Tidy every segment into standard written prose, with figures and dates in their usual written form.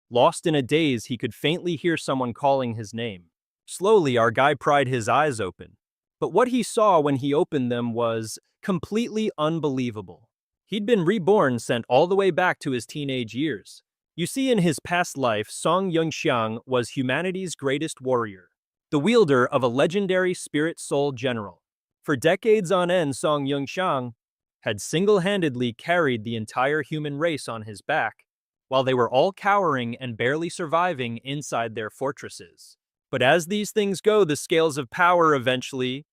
Lost in a daze, he could faintly hear someone calling his name. Slowly, our guy pried his eyes open. But what he saw when he opened them was completely unbelievable. He'd been reborn, sent all the way back to his teenage years. You see, in his past life, Song Yunxiang was humanity's greatest warrior, the wielder of a legendary spirit soul general. For decades on end, Song Yunxiang had single-handedly carried the entire human race on his back, while they were all cowering and barely surviving inside their fortresses. But as these things go, the scales of power eventually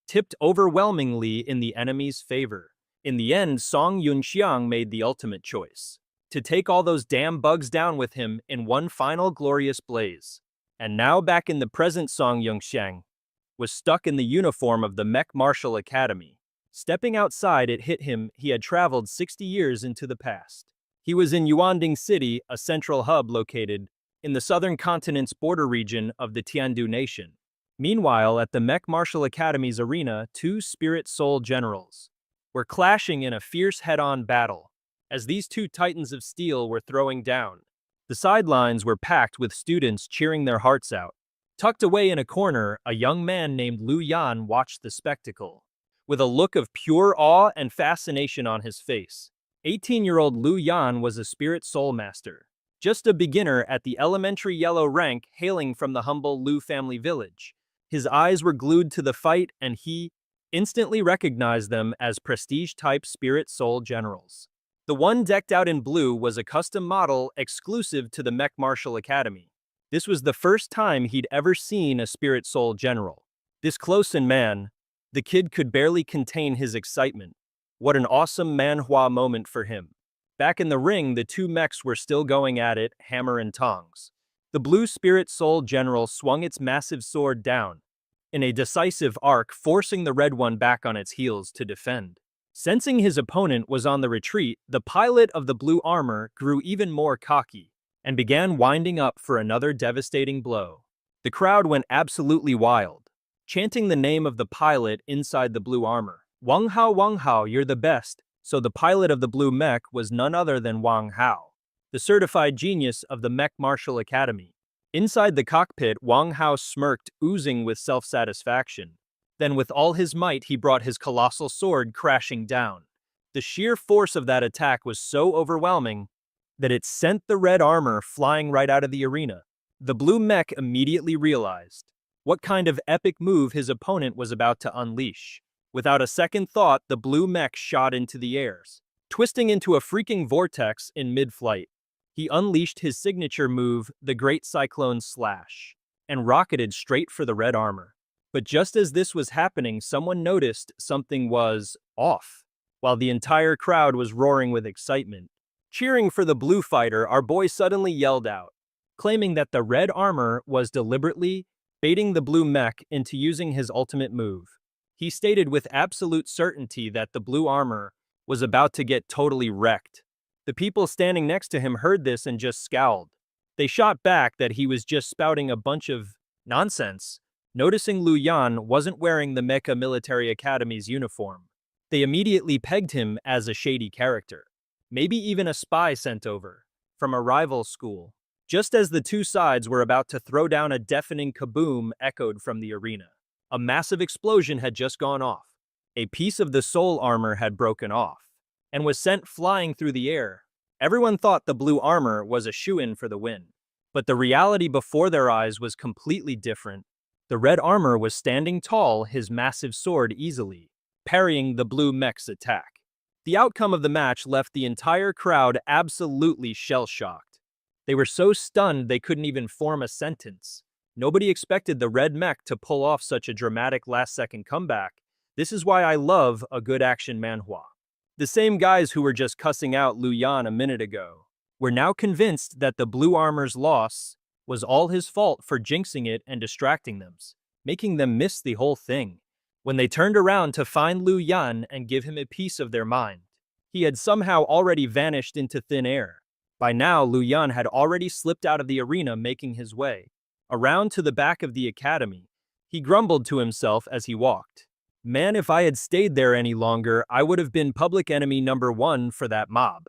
tipped overwhelmingly in the enemy's favor. In the end, Song Yunxiang made the ultimate choice: to take all those damn bugs down with him in one final glorious blaze. And now, back in the present, Song Yunxiang was stuck in the uniform of the Mech Martial Academy. Stepping outside, it hit him he had traveled 60 years into the past. He was in Yuanding City, a central hub located in the southern continent's border region of the Tiandu Nation. Meanwhile, at the Mech Martial Academy's arena, two spirit soul generals were clashing in a fierce head-on battle. As these two titans of steel were throwing down, the sidelines were packed with students cheering their hearts out. Tucked away in a corner, a young man named Lu Yan watched the spectacle with a look of pure awe and fascination on his face. 18-year-old Lu Yan was a spirit soul master, just a beginner at the elementary yellow rank, hailing from the humble Lu family village. His eyes were glued to the fight, and he instantly recognized them as prestige-type spirit soul generals. The one decked out in blue was a custom model exclusive to the Mech Martial Academy. This was the first time he'd ever seen a spirit soul general. This close and man, the kid could barely contain his excitement. What an awesome Manhwa moment for him. Back in the ring, the two mechs were still going at it, hammer and tongs. The blue spirit soul general swung its massive sword down in a decisive arc, forcing the red one back on its heels to defend. Sensing his opponent was on the retreat, the pilot of the blue armor grew even more cocky and began winding up for another devastating blow. The crowd went absolutely wild, chanting the name of the pilot inside the blue armor. Wang Hao, you're the best. So the pilot of the blue mech was none other than Wang Hao, the certified genius of the Mech Martial Academy. Inside the cockpit, Wang Hao smirked, oozing with self-satisfaction. Then with all his might, he brought his colossal sword crashing down. The sheer force of that attack was so overwhelming that it sent the red armor flying right out of the arena. The blue mech immediately realized what kind of epic move his opponent was about to unleash. Without a second thought, the blue mech shot into the airs, twisting into a freaking vortex in mid-flight. He unleashed his signature move, the Great Cyclone Slash, and rocketed straight for the red armor. But just as this was happening, someone noticed something was off. While the entire crowd was roaring with excitement, cheering for the blue fighter, our boy suddenly yelled out, claiming that the red armor was deliberately baiting the blue mech into using his ultimate move. He stated with absolute certainty that the blue armor was about to get totally wrecked. The people standing next to him heard this and just scowled. They shot back that he was just spouting a bunch of nonsense. Noticing Lu Yan wasn't wearing the Mecha Military Academy's uniform, they immediately pegged him as a shady character, maybe even a spy sent over from a rival school. Just as the two sides were about to throw down, a deafening kaboom echoed from the arena. A massive explosion had just gone off. A piece of the soul armor had broken off and was sent flying through the air. Everyone thought the blue armor was a shoo-in for the win, but the reality before their eyes was completely different. The red armor was standing tall, his massive sword easily parrying the blue mech's attack. The outcome of the match left the entire crowd absolutely shell-shocked. They were so stunned they couldn't even form a sentence. Nobody expected the red mech to pull off such a dramatic last-second comeback. This is why I love a good action manhwa. The same guys who were just cussing out Lu Yan a minute ago were now convinced that the blue armor's loss was all his fault for jinxing it and distracting them, making them miss the whole thing. When they turned around to find Lu Yan and give him a piece of their mind, he had somehow already vanished into thin air. By now, Lu Yan had already slipped out of the arena, making his way around to the back of the academy. He grumbled to himself as he walked. Man, if I had stayed there any longer, I would have been public enemy number one for that mob.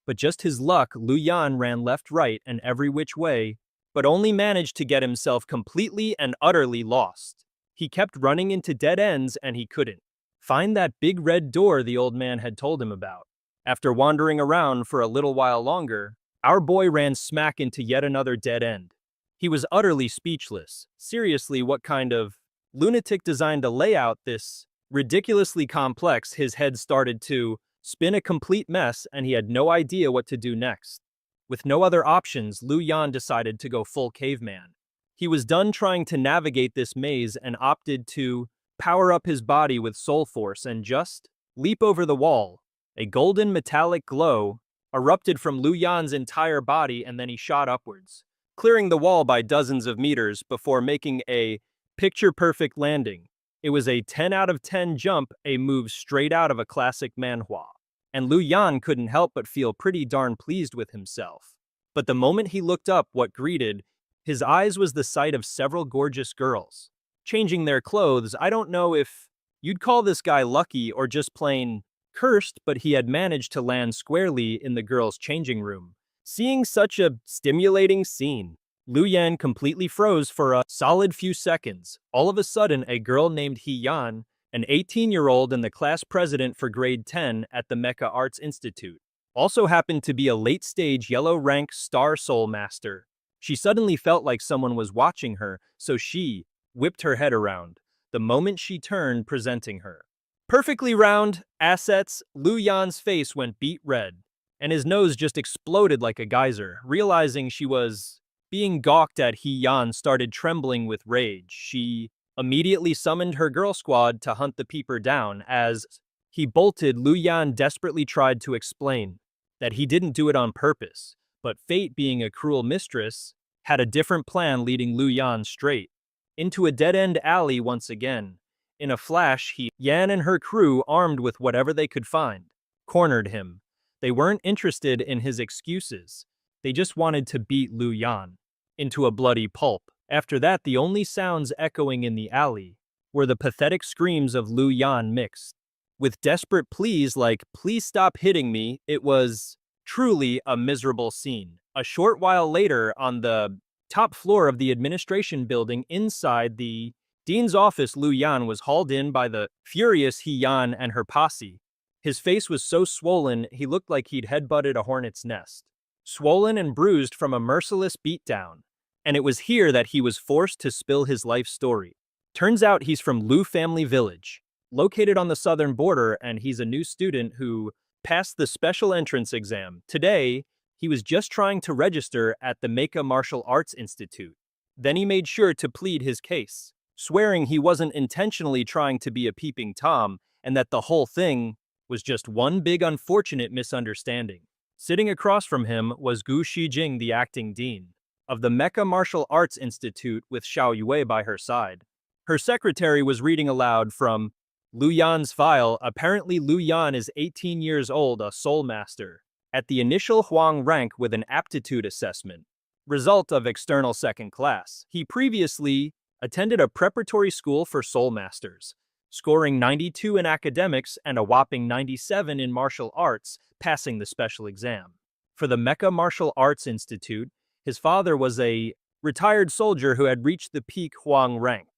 But just his luck, Lu Yan ran left, right, and every which way, but only managed to get himself completely and utterly lost. He kept running into dead ends and he couldn't find that big red door the old man had told him about. After wandering around for a little while longer, our boy ran smack into yet another dead end. He was utterly speechless. Seriously, what kind of lunatic designed a layout this ridiculously complex? His head started to spin a complete mess and he had no idea what to do next. With no other options, Lu Yan decided to go full caveman. He was done trying to navigate this maze and opted to power up his body with soul force and just leap over the wall. A golden metallic glow erupted from Lu Yan's entire body and then he shot upwards, clearing the wall by dozens of meters before making a picture-perfect landing. It was a 10 out of 10 jump, a move straight out of a classic manhwa. And Lu Yan couldn't help but feel pretty darn pleased with himself. But the moment he looked up, what greeted his eyes was the sight of several gorgeous girls changing their clothes. I don't know if you'd call this guy lucky or just plain cursed, but he had managed to land squarely in the girls' changing room. Seeing such a stimulating scene, Lu Yan completely froze for a solid few seconds. All of a sudden, a girl named He Yan, an 18-year-old and the class president for grade 10 at the Mecha Arts Institute, also happened to be a late-stage yellow-rank star soul master. She suddenly felt like someone was watching her, so she whipped her head around. The moment she turned, presenting her perfectly round assets, Lu Yan's face went beet red, and his nose just exploded like a geyser. Realizing she was being gawked at, He Yan started trembling with rage. She immediately summoned her girl squad to hunt the peeper down. As he bolted, Lu Yan desperately tried to explain that he didn't do it on purpose, but fate, being a cruel mistress, had a different plan, leading Lu Yan straight into a dead-end alley once again. In a flash, He Yan and her crew, armed with whatever they could find, cornered him. They weren't interested in his excuses. They just wanted to beat Lu Yan into a bloody pulp. After that, the only sounds echoing in the alley were the pathetic screams of Lu Yan mixed with desperate pleas like, "Please stop hitting me." It was truly a miserable scene. A short while later, on the top floor of the administration building inside the dean's office, Lu Yan was hauled in by the furious He Yan and her posse. His face was so swollen, he looked like he'd headbutted a hornet's nest, swollen and bruised from a merciless beatdown. And it was here that he was forced to spill his life story. Turns out he's from Lu Family Village, located on the southern border, and he's a new student who passed the special entrance exam. Today, he was just trying to register at the Mecha Martial Arts Institute. Then he made sure to plead his case, swearing he wasn't intentionally trying to be a peeping Tom and that the whole thing was just one big unfortunate misunderstanding. Sitting across from him was Gu Shijing, the acting dean of the Mecha Martial Arts Institute, with Xiao Yue by her side. Her secretary was reading aloud from Lu Yan's file. Apparently, Lu Yan is 18 years old, a soul master at the initial Huang rank with an aptitude assessment, result of external second class. He previously attended a preparatory school for soul masters, scoring 92 in academics and a whopping 97 in martial arts, passing the special exam. For the Mecha Martial Arts Institute, his father was a retired soldier who had reached the peak Huang rank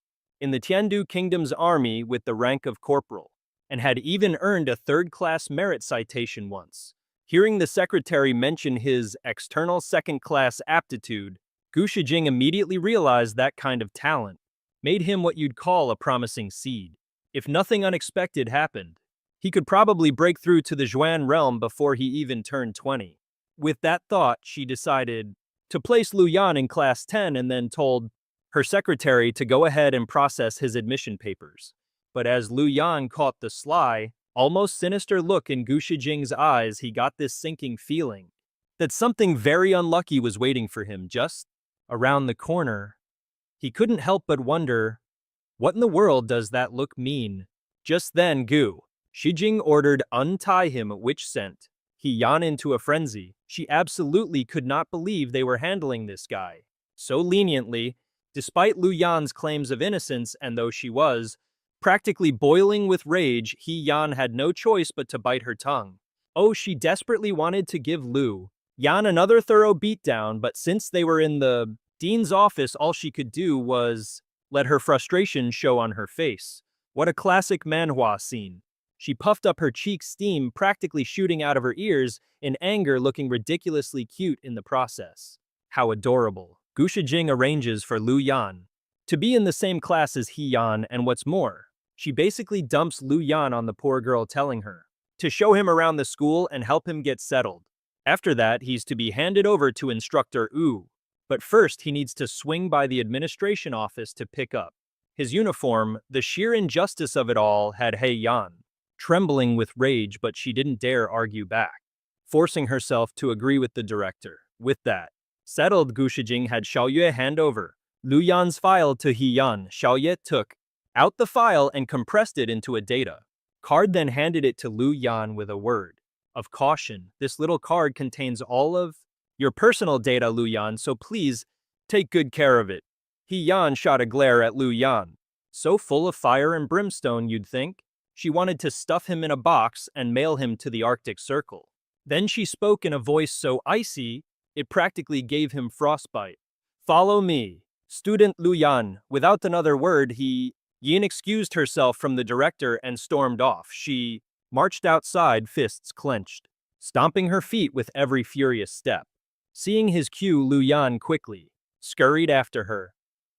in the Tiandu Kingdom's army with the rank of corporal, and had even earned a third-class merit citation once. Hearing the secretary mention his external second-class aptitude, Gu Shijing immediately realized that kind of talent made him what you'd call a promising seed. If nothing unexpected happened, he could probably break through to the Zhuan realm before he even turned 20. With that thought, she decided to place Lu Yan in Class 10 and then told her secretary to go ahead and process his admission papers. But as Lu Yan caught the sly, almost sinister look in Gu Shijing's eyes, he got this sinking feeling that something very unlucky was waiting for him just around the corner. He couldn't help but wonder, what in the world does that look mean? Just then, Gu Shijing ordered untie him, which sent He Yan into a frenzy. She absolutely could not believe they were handling this guy so leniently, despite Lu Yan's claims of innocence, and though she was practically boiling with rage, He Yan had no choice but to bite her tongue. Oh, she desperately wanted to give Lu Yan another thorough beatdown, but since they were in the dean's office, all she could do was let her frustration show on her face. What a classic Manhwa scene. She puffed up her cheeks, steam practically shooting out of her ears, in anger, looking ridiculously cute in the process. How adorable. Gu Shijing arranges for Lu Yan to be in the same class as He Yan, and what's more, she basically dumps Lu Yan on the poor girl, telling her to show him around the school and help him get settled. After that, he's to be handed over to Instructor Wu. But first, he needs to swing by the administration office to pick up his uniform. The sheer injustice of it all had He Yan trembling with rage, but she didn't dare argue back, forcing herself to agree with the director. With that settled, Gu Shijing had Xiaoyue hand over Lu Yan's file to He Yan. Xiaoyue took out the file and compressed it into a data card, then handed it to Lu Yan with a word of caution. This little card contains all of your personal data, Lu Yan, so please take good care of it. He Yan shot a glare at Lu Yan, so full of fire and brimstone you'd think she wanted to stuff him in a box and mail him to the Arctic Circle. Then she spoke in a voice so icy, it practically gave him frostbite. Follow me, student Lu Yan. Without another word, Yin excused herself from the director and stormed off. She marched outside, fists clenched, stomping her feet with every furious step. Seeing his cue, Lu Yan quickly scurried after her.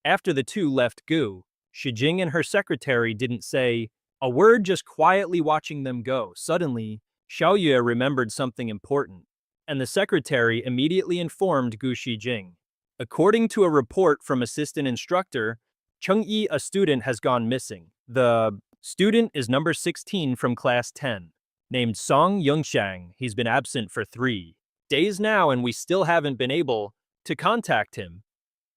After the two left, Gu Shijing and her secretary didn't say a word, just quietly watching them go. Suddenly, Xiaoyue remembered something important, and the secretary immediately informed Gu Shijing. According to a report from assistant instructor Cheng Yi, a student has gone missing. The student is number 16 from class 10, named Song Yongxiang. He's been absent for 3 days now, and we still haven't been able to contact him.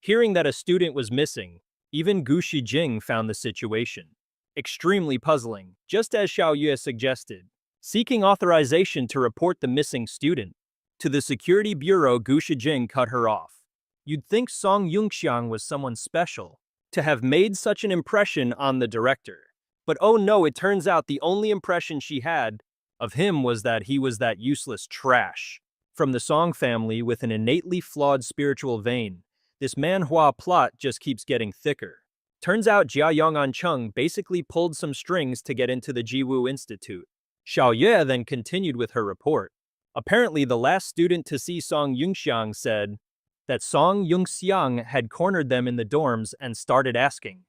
Hearing that a student was missing, even Gu Shijing found the situation extremely puzzling, just as Xiaoyue suggested. Seeking authorization to report the missing student to the security bureau, Gu Shijing cut her off. You'd think Song Yongxiang was someone special to have made such an impression on the director. But oh no, it turns out the only impression she had of him was that he was that useless trash from the Song family with an innately flawed spiritual vein. This Manhwa plot just keeps getting thicker. Turns out Jia Yong'an basically pulled some strings to get into the Jiwu Institute. Xiaoyue then continued with her report. Apparently, the last student to see Song Yongxiang said that Song Yongxiang had cornered them in the dorms and started asking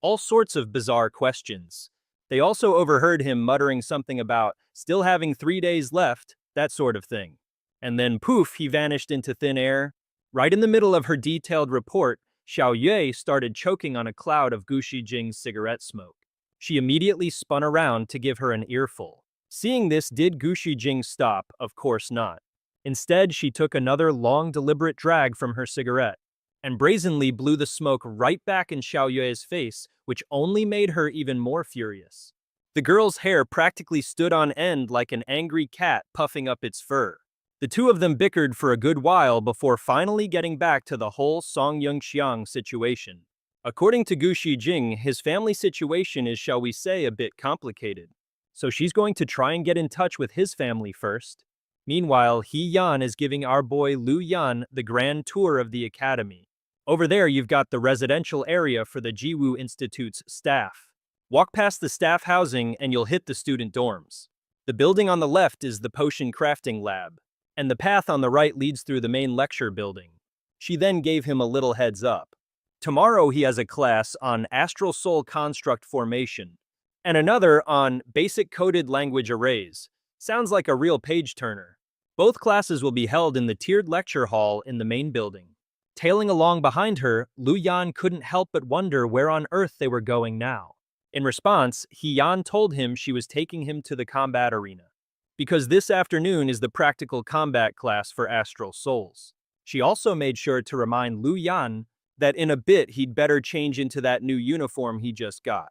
all sorts of bizarre questions. They also overheard him muttering something about still having 3 days left, that sort of thing. And then poof, he vanished into thin air. Right in the middle of her detailed report, Xiaoyue started choking on a cloud of Gu Shijing's cigarette smoke. She immediately spun around to give her an earful. Seeing this, did Gu Shijing stop? Of course not. Instead, she took another long, deliberate drag from her cigarette and brazenly blew the smoke right back in Xiaoyue's face, which only made her even more furious. The girl's hair practically stood on end like an angry cat puffing up its fur. The two of them bickered for a good while before finally getting back to the whole Song Yongxiang situation. According to Gu Shijing, his family situation is, shall we say, a bit complicated. So she's going to try and get in touch with his family first. Meanwhile, He Yan is giving our boy Lu Yan the grand tour of the academy. Over there, you've got the residential area for the Jiwu Institute's staff. Walk past the staff housing and you'll hit the student dorms. The building on the left is the potion crafting lab, and the path on the right leads through the main lecture building. She then gave him a little heads up. Tomorrow he has a class on astral soul construct formation, and another on basic coded language arrays. Sounds like a real page-turner. Both classes will be held in the tiered lecture hall in the main building. Tailing along behind her, Lu Yan couldn't help but wonder where on earth they were going now. In response, He Yan told him she was taking him to the combat arena, because this afternoon is the practical combat class for astral souls. She also made sure to remind Lu Yan that in a bit he'd better change into that new uniform he just got.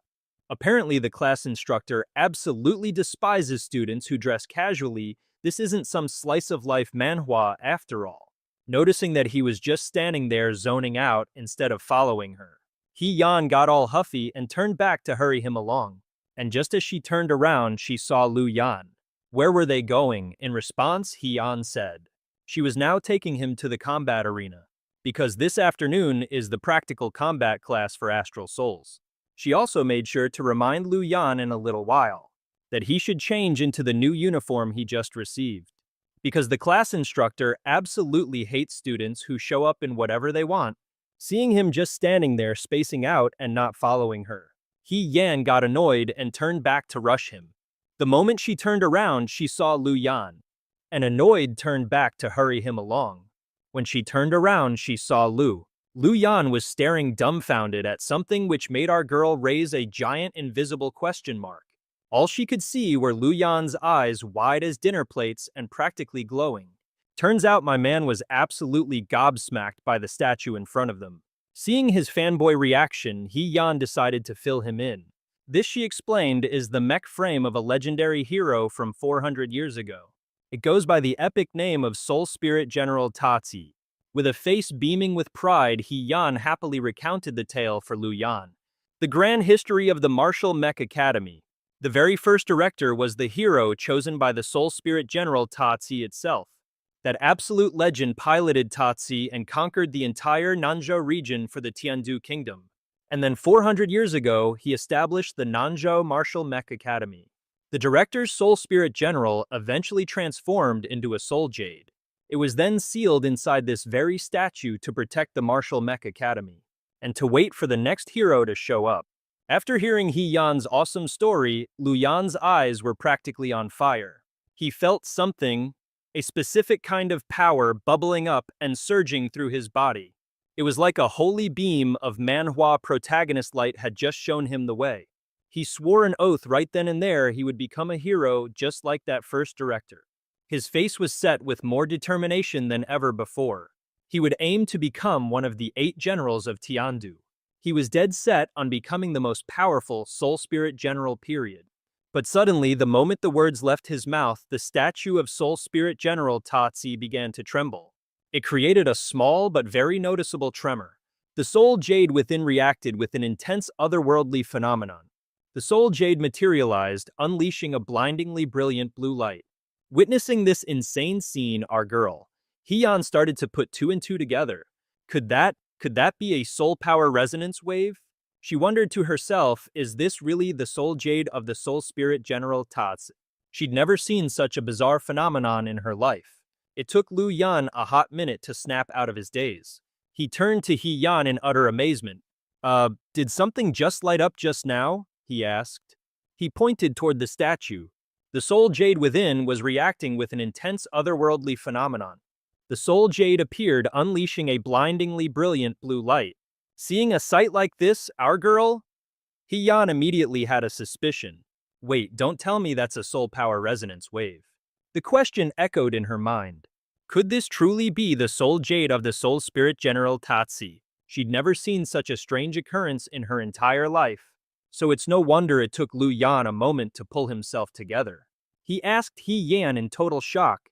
Apparently, the class instructor absolutely despises students who dress casually. This isn't some slice-of-life manhwa after all. Noticing that he was just standing there zoning out instead of following her, He Yan got all huffy and turned back to hurry him along. And just as she turned around, she saw Lu Yan Where were they going? In response, He Yan said. She was now taking him to the combat arena, because this afternoon is the practical combat class for astral souls. She also made sure to remind Lu Yan in a little while that he should change into the new uniform he just received, because the class instructor absolutely hates students who show up in whatever they want. Seeing him just standing there spacing out and not following her, He Yan got annoyed and turned back to rush him. The moment she turned around, she saw Lu Yan, and annoyed turned back to hurry him along. When she turned around, she saw Lu. Lu Yan was staring dumbfounded at something which made our girl raise a giant invisible question mark. All she could see were Lu Yan's eyes wide as dinner plates and practically glowing. Turns out my man was absolutely gobsmacked by the statue in front of them. Seeing his fanboy reaction, He Yan decided to fill him in. This, she explained, is the mech frame of a legendary hero from 400 years ago. It goes by the epic name of Soul Spirit General Tatsi. With a face beaming with pride, He Yan happily recounted the tale for Lu Yan. The grand history of the Martial Mech Academy. The very first director was the hero chosen by the Soul Spirit General Tatsi itself. That absolute legend piloted Tatsi and conquered the entire Nanzhou region for the Tiandu Kingdom. And then 400 years ago, he established the Nanzhou Martial Mech Academy. The director's Soul Spirit General eventually transformed into a Soul Jade. It was then sealed inside this very statue to protect the Martial Mech Academy, and to wait for the next hero to show up. After hearing He Yan's awesome story, Lu Yan's eyes were practically on fire. He felt something, a specific kind of power bubbling up and surging through his body. It was like a holy beam of Manhwa protagonist light had just shown him the way. He swore an oath right then and there he would become a hero just like that first director. His face was set with more determination than ever before. He would aim to become one of the 8 generals of Tiandu. He was dead set on becoming the most powerful Soul Spirit General, period. But suddenly, the moment the words left his mouth, the statue of Soul Spirit General Tatsi began to tremble. It created a small but very noticeable tremor. The Soul Jade within reacted with an intense otherworldly phenomenon. The Soul Jade materialized, unleashing a blindingly brilliant blue light. Witnessing this insane scene, our girl, He Yan, started to put 2 and 2 together. Could that be a soul power resonance wave? She wondered to herself, is this really the Soul Jade of the Soul Spirit General Tatsi? She'd never seen such a bizarre phenomenon in her life. It took Lu Yan a hot minute to snap out of his daze. He turned to He Yan in utter amazement. Did something just light up just now? He asked. He pointed toward the statue. The Soul Jade within was reacting with an intense otherworldly phenomenon. The Soul Jade appeared, unleashing a blindingly brilliant blue light. Seeing a sight like this, our girl? He Yan immediately had a suspicion. Wait, don't tell me that's a soul power resonance wave. The question echoed in her mind. Could this truly be the Soul Jade of the Soul Spirit General Tatsi? She'd never seen such a strange occurrence in her entire life. So it's no wonder it took Lu Yan a moment to pull himself together. He asked He Yan in total shock.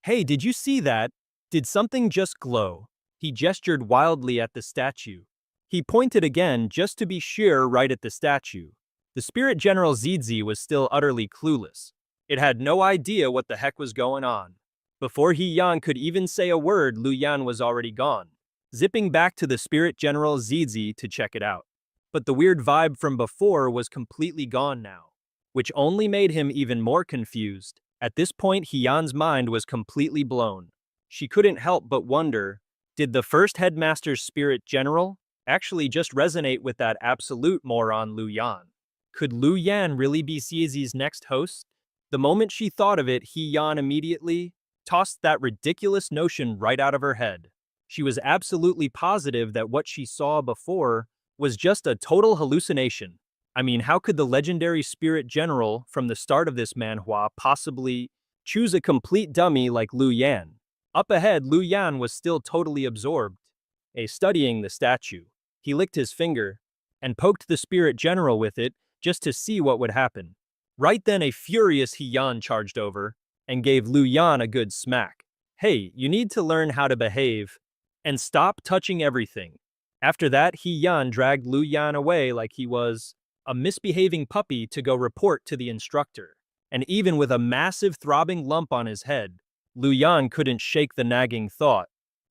Hey, did you see that? Did something just glow? He gestured wildly at the statue. He pointed again just to be sure right at the statue. The Spirit General Zizi was still utterly clueless. It had no idea what the heck was going on. Before He Yan could even say a word, Lu Yan was already gone, zipping back to the Spirit General Zizi to check it out. But the weird vibe from before was completely gone now, which only made him even more confused. At this point, He Yan's mind was completely blown. She couldn't help but wonder, did the first headmaster's Spirit General actually just resonate with that absolute moron Lu Yan? Could Lu Yan really be Zizi's next host? The moment she thought of it, He Yan immediately tossed that ridiculous notion right out of her head. She was absolutely positive that what she saw before was just a total hallucination. I mean, how could the legendary Spirit General from the start of this manhwa possibly choose a complete dummy like Lu Yan? Up ahead, Lu Yan was still totally absorbed, studying the statue. He licked his finger and poked the Spirit General with it just to see what would happen. Right then, a furious He Yan charged over and gave Lu Yan a good smack. Hey, you need to learn how to behave and stop touching everything. After that, He Yan dragged Lu Yan away like he was a misbehaving puppy to go report to the instructor. And even with a massive throbbing lump on his head, Lu Yan couldn't shake the nagging thought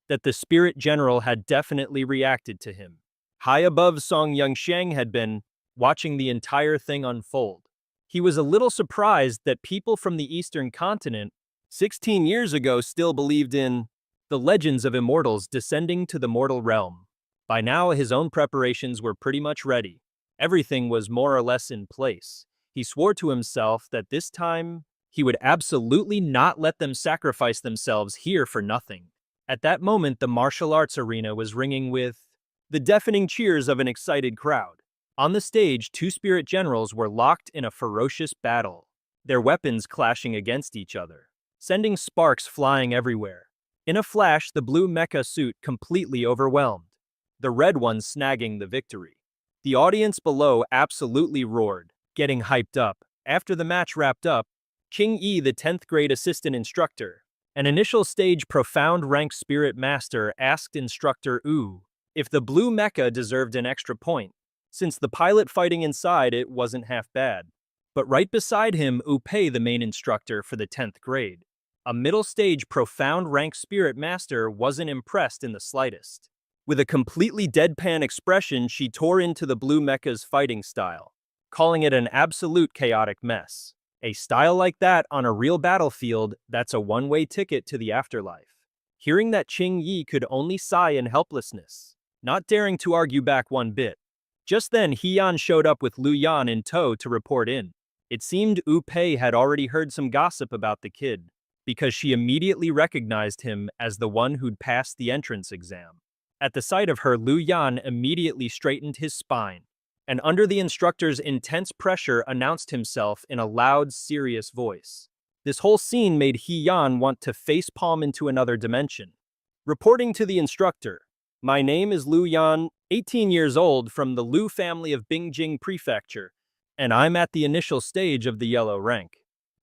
that the spirit general had definitely reacted to him. High above, Song Yongsheng had been watching the entire thing unfold. He was a little surprised that people from the Eastern continent 16 years ago still believed in the legends of immortals descending to the mortal realm. By now, his own preparations were pretty much ready. Everything was more or less in place. He swore to himself that this time he would absolutely not let them sacrifice themselves here for nothing. At that moment, the martial arts arena was ringing with the deafening cheers of an excited crowd. On the stage, two spirit generals were locked in a ferocious battle, their weapons clashing against each other, sending sparks flying everywhere. In a flash, the blue mecha suit completely overwhelmed, the red one snagging the victory. The audience below absolutely roared, getting hyped up. After the match wrapped up, King Yi, the 10th grade assistant instructor, an initial stage profound rank spirit master, asked instructor Wu if the blue mecha deserved an extra point. Since the pilot fighting inside it wasn't half bad. But right beside him, Wu Pei, the main instructor for the 10th grade, a middle stage profound rank spirit master, wasn't impressed in the slightest. With a completely deadpan expression, she tore into the blue mecha's fighting style, calling it an absolute chaotic mess. A style like that on a real battlefield, that's a one-way ticket to the afterlife. Hearing that, Qing Yi could only sigh in helplessness, not daring to argue back one bit. Just then, He-Yan showed up with Lu Yan in tow to report in. It seemed Wu Pei had already heard some gossip about the kid, because she immediately recognized him as the one who'd passed the entrance exam. At the sight of her, Lu Yan immediately straightened his spine, and under the instructor's intense pressure announced himself in a loud, serious voice. This whole scene made He-Yan want to facepalm into another dimension. Reporting to the instructor, "My name is Lu Yan, 18 years old, from the Lu family of Bingjing Prefecture, and I'm at the initial stage of the yellow rank."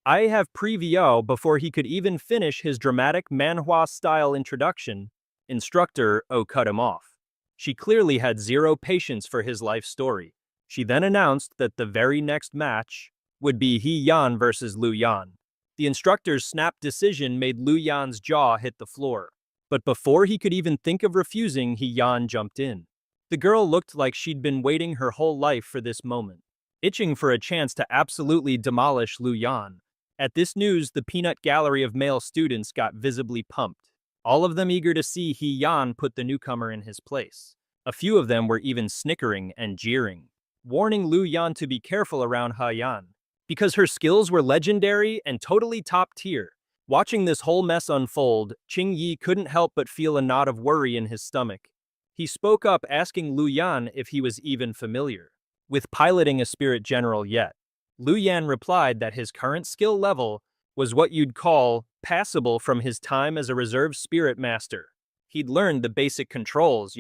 I have preview before he could even finish his dramatic Manhwa-style introduction. Instructor O cut him off. She clearly had zero patience for his life story. She then announced that the very next match would be He-Yan versus Lu Yan. The instructor's snap decision made Lu Yan's jaw hit the floor. But before he could even think of refusing, He-Yan jumped in. The girl looked like she'd been waiting her whole life for this moment, itching for a chance to absolutely demolish Lu Yan. At this news, the peanut gallery of male students got visibly pumped, all of them eager to see He-Yan put the newcomer in his place. A few of them were even snickering and jeering, warning Lu Yan to be careful around He-Yan, because her skills were legendary and totally top tier. Watching this whole mess unfold, Qing Yi couldn't help but feel a knot of worry in his stomach. He spoke up, asking Lu Yan if he was even familiar with piloting a spirit general yet. Lu Yan replied that his current skill level was what you'd call passable from his time as a reserve spirit master. He'd learned the basic controls,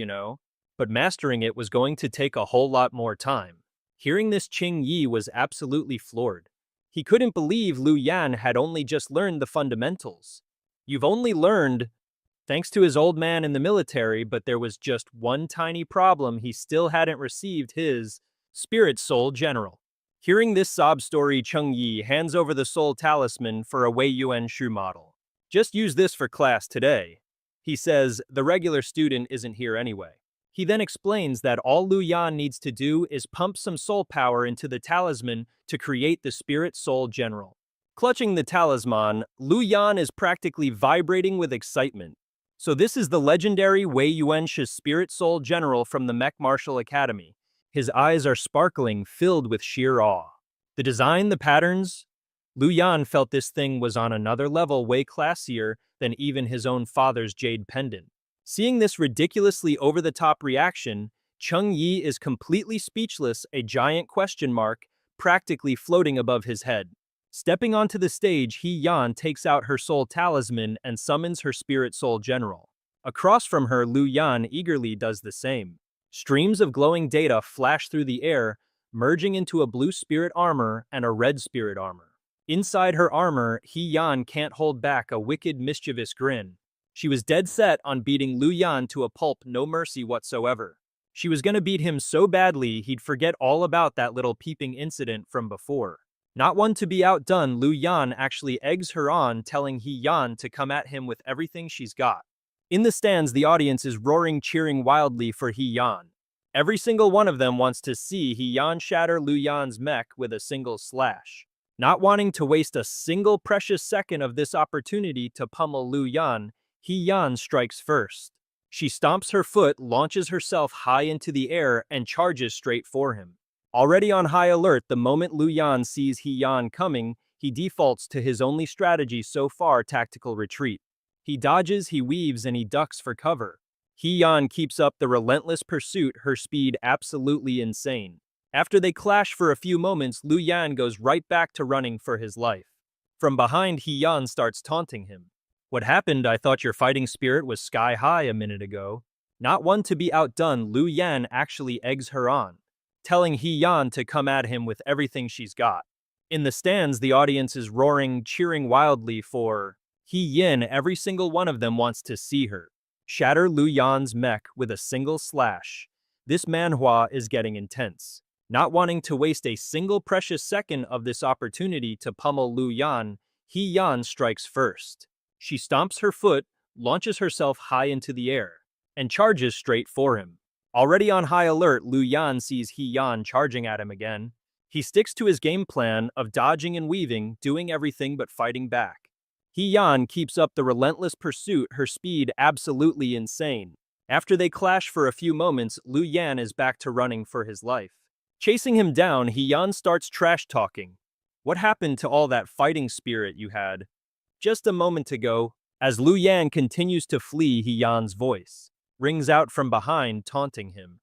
but mastering it was going to take a whole lot more time. Hearing this, Qing Yi was absolutely floored. He couldn't believe Lu Yan had only just learned the fundamentals. You've only learned thanks to his old man in the military, but there was just one tiny problem: he still hadn't received his spirit soul general. Hearing this sob story, Qing Yi hands over the soul talisman for a Wei Yuan Shu model. "Just use this for class today," he says. The regular student isn't here anyway. He then explains that all Lu Yan needs to do is pump some soul power into the talisman to create the spirit soul general. Clutching the talisman, Lu Yan is practically vibrating with excitement. So this is the legendary Wei Yuanshi spirit soul general from the Mech Martial Academy. His eyes are sparkling, filled with sheer awe. The design, the patterns, Lu Yan felt this thing was on another level, way classier than even his own father's jade pendant. Seeing this ridiculously over-the-top reaction, Qing Yi is completely speechless, a giant question mark practically floating above his head. Stepping onto the stage, He-Yan takes out her soul talisman and summons her spirit soul general. Across from her, Lu Yan eagerly does the same. Streams of glowing data flash through the air, merging into a blue spirit armor and a red spirit armor. Inside her armor, He-Yan can't hold back a wicked, mischievous grin. She was dead set on beating Lu Yan to a pulp, no mercy whatsoever. She was gonna beat him so badly he'd forget all about that little peeping incident from before. Not one to be outdone, Lu Yan actually eggs her on, telling He Yan to come at him with everything she's got. In the stands, the audience is roaring, cheering wildly for He Yan. Every single one of them wants to see He Yan shatter Lu Yan's mech with a single slash. Not wanting to waste a single precious second of this opportunity to pummel Lu Yan, He Yan strikes first. She stomps her foot, launches herself high into the air, and charges straight for him. Already on high alert, the moment Lu Yan sees He Yan coming, he defaults to his only strategy so far, tactical retreat. He dodges, he weaves, and he ducks for cover. He Yan keeps up the relentless pursuit, her speed absolutely insane. After they clash for a few moments, Lu Yan goes right back to running for his life. From behind, He Yan starts taunting him. What happened? I thought your fighting spirit was sky high a minute ago. Not one to be outdone, Lu Yan actually eggs her on, telling He Yan to come at him with everything she's got. In the stands, the audience is roaring, cheering wildly for He Yin. Every single one of them wants to see her shatter Lu Yan's mech with a single slash. This manhwa is getting intense. Not wanting to waste a single precious second of this opportunity to pummel Lu Yan, He Yan strikes first. She stomps her foot, launches herself high into the air, and charges straight for him. Already on high alert, Lu Yan sees He Yan charging at him again. He sticks to his game plan of dodging and weaving, doing everything but fighting back. He Yan keeps up the relentless pursuit, her speed absolutely insane. After they clash for a few moments, Lu Yan is back to running for his life. Chasing him down, He Yan starts trash-talking. What happened to all that fighting spirit you had just a moment ago? As Lu Yan continues to flee, He Yan's voice rings out from behind, taunting him.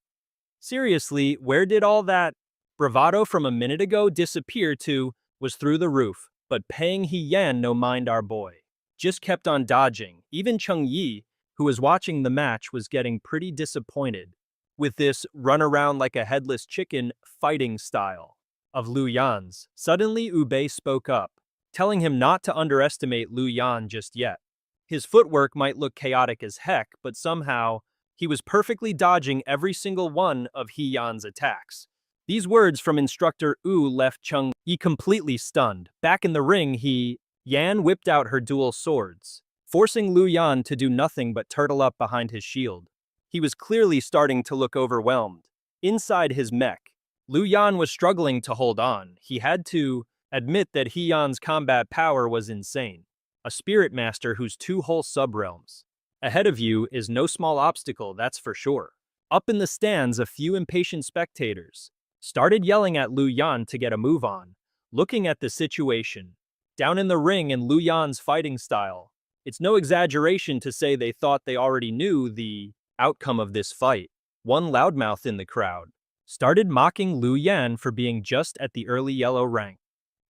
Seriously, where did all that bravado from a minute ago disappear to? Was through the roof, but paying He Yan no mind our boy. Just kept on dodging. Even Cheng Yi, who was watching the match, was getting pretty disappointed with this run around like a headless chicken fighting style of Lu Yan's. Suddenly, Ube spoke up, telling him not to underestimate Lu Yan just yet. His footwork might look chaotic as heck, but somehow he was perfectly dodging every single one of He Yan's attacks. These words from instructor Wu left Cheng Yi completely stunned. Back in the ring, He Yan whipped out her dual swords, forcing Lu Yan to do nothing but turtle up behind his shield. He was clearly starting to look overwhelmed. Inside his mech, Lu Yan was struggling to hold on. He had to admit that He Yan's combat power was insane. A spirit master whose two whole subrealms ahead of you is no small obstacle, that's for sure. Up in the stands, a few impatient spectators started yelling at Lu Yan to get a move on. Looking at the situation down in the ring and Lu Yan's fighting style, it's no exaggeration to say they thought they already knew the outcome of this fight. One loudmouth in the crowd started mocking Lu Yan for being just at the early yellow rank,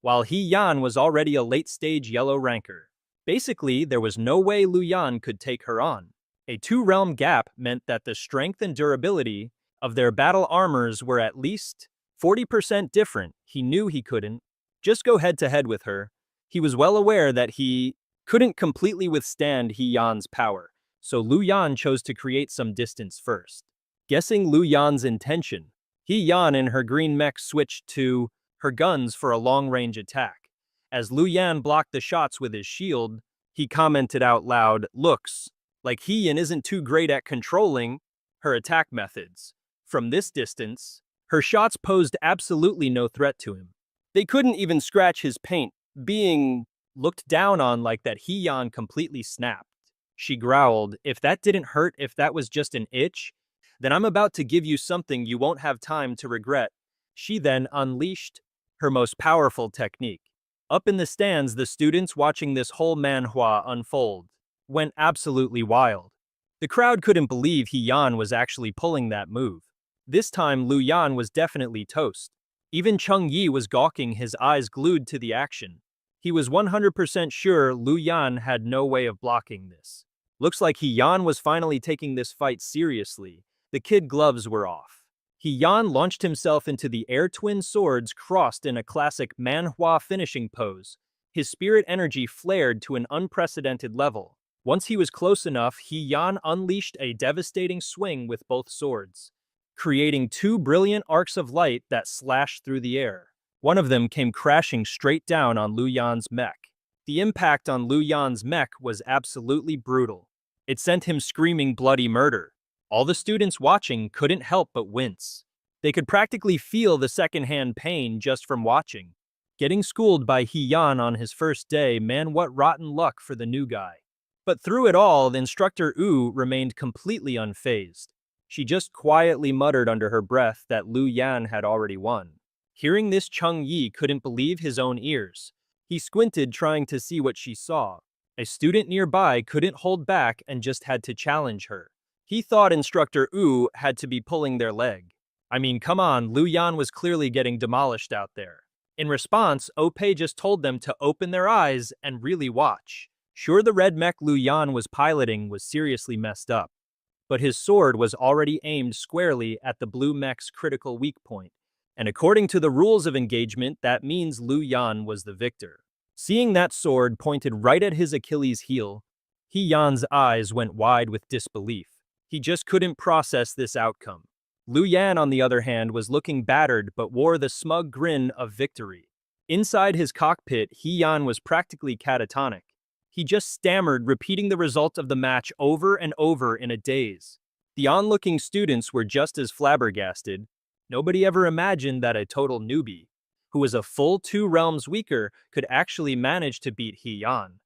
while He Yan was already a late-stage yellow ranker. Basically, there was no way Lu Yan could take her on. A two-realm gap meant that the strength and durability of their battle armors were at least 40% different. He knew he couldn't just go head-to-head with her. He was well aware that he couldn't completely withstand He Yan's power, so Lu Yan chose to create some distance first. Guessing Lu Yan's intention, He Yan in her green mech switched to her guns for a long-range attack. As Lu Yan blocked the shots with his shield, he commented out loud, "Looks like He Yan isn't too great at controlling her attack methods. From this distance, her shots posed absolutely no threat to him. They couldn't even scratch his paint." Being looked down on like that, He Yan completely snapped. She growled, "If that didn't hurt, if that was just an itch, then I'm about to give you something you won't have time to regret." She then unleashed her most powerful technique. Up in the stands, the students watching this whole manhwa unfold went absolutely wild. The crowd couldn't believe He Yan was actually pulling that move. This time, Lu Yan was definitely toast. Even Cheng Yi was gawking, his eyes glued to the action. He was 100% sure Lu Yan had no way of blocking this. Looks like He Yan was finally taking this fight seriously. The kid gloves were off. He Yan launched himself into the air, twin swords crossed in a classic manhwa finishing pose. His spirit energy flared to an unprecedented level. Once he was close enough, He Yan unleashed a devastating swing with both swords, creating two brilliant arcs of light that slashed through the air. One of them came crashing straight down on Lu Yan's mech. The impact on Lu Yan's mech was absolutely brutal. It sent him screaming bloody murder. All the students watching couldn't help but wince. They could practically feel the secondhand pain just from watching. Getting schooled by Yan on his first day, man, what rotten luck for the new guy. But through it all, the instructor Wu remained completely unfazed. She just quietly muttered under her breath that Lu Yan had already won. Hearing this, Chung Yi couldn't believe his own ears. He squinted, trying to see what she saw. A student nearby couldn't hold back and just had to challenge her. He thought instructor Wu had to be pulling their leg. I mean, come on, Lu Yan was clearly getting demolished out there. In response, Ope just told them to open their eyes and really watch. Sure, the red mech Lu Yan was piloting was seriously messed up, but his sword was already aimed squarely at the blue mech's critical weak point. And according to the rules of engagement, that means Lu Yan was the victor. Seeing that sword pointed right at his Achilles' heel, Yan's eyes went wide with disbelief. He just couldn't process this outcome. Lu Yan, on the other hand, was looking battered but wore the smug grin of victory. Inside his cockpit, Yan was practically catatonic. He just stammered, repeating the result of the match over and over in a daze. The onlooking students were just as flabbergasted. Nobody ever imagined that a total newbie, who was a full 2 realms weaker, could actually manage to beat Yan,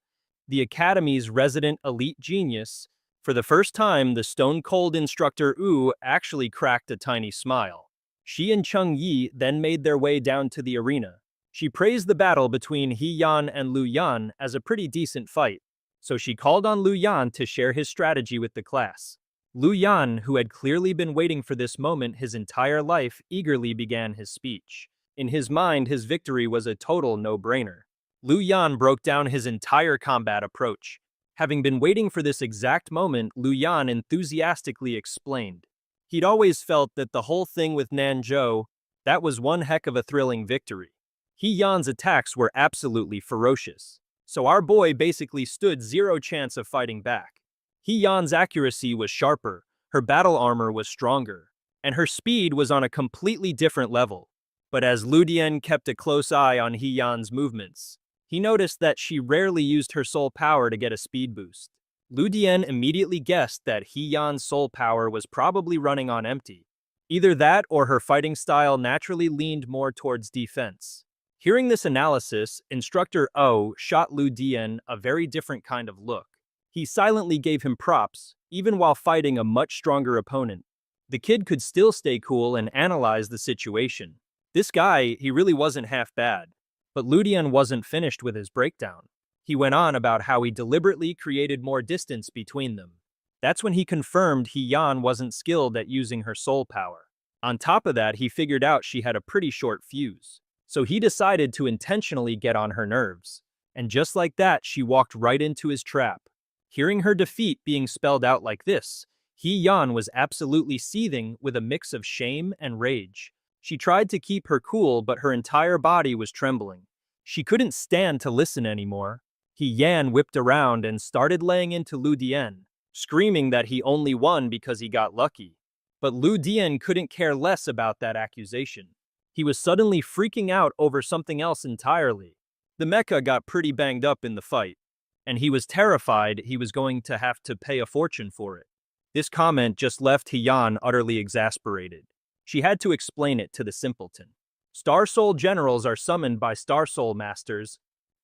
the Academy's resident elite genius. For the first time, the stone-cold instructor Wu actually cracked a tiny smile. She and Chung Yi then made their way down to the arena. She praised the battle between Yan and Lu Yan as a pretty decent fight, so she called on Lu Yan to share his strategy with the class. Lu Yan, who had clearly been waiting for this moment his entire life, eagerly began his speech. In his mind, his victory was a total no-brainer. Lu Yan broke down his entire combat approach. Having been waiting for this exact moment, Lu Yan enthusiastically explained. He'd always felt that the whole thing with Nanzhou, that was one heck of a thrilling victory. Yan's attacks were absolutely ferocious, so our boy basically stood zero chance of fighting back. Yan's accuracy was sharper, her battle armor was stronger, and her speed was on a completely different level. But as Lu Dian kept a close eye on Yan's movements, he noticed that she rarely used her soul power to get a speed boost. Lu Dian immediately guessed that Yan's soul power was probably running on empty. Either that or her fighting style naturally leaned more towards defense. Hearing this analysis, Instructor O shot Lu Dian a very different kind of look. He silently gave him props, even while fighting a much stronger opponent. The kid could still stay cool and analyze the situation. This guy, he really wasn't half bad. But Lu Dian wasn't finished with his breakdown. He went on about how he deliberately created more distance between them. That's when he confirmed Yan wasn't skilled at using her soul power. On top of that, he figured out she had a pretty short fuse. So he decided to intentionally get on her nerves. And just like that, she walked right into his trap. Hearing her defeat being spelled out like this, Yan was absolutely seething with a mix of shame and rage. She tried to keep her cool, but her entire body was trembling. She couldn't stand to listen anymore. Yan whipped around and started laying into Lu Dian, screaming that he only won because he got lucky. But Lu Dian couldn't care less about that accusation. He was suddenly freaking out over something else entirely. The mecha got pretty banged up in the fight, and he was terrified he was going to have to pay a fortune for it. This comment just left Yan utterly exasperated. She had to explain it to the simpleton. Star Soul generals are summoned by Star Soul masters.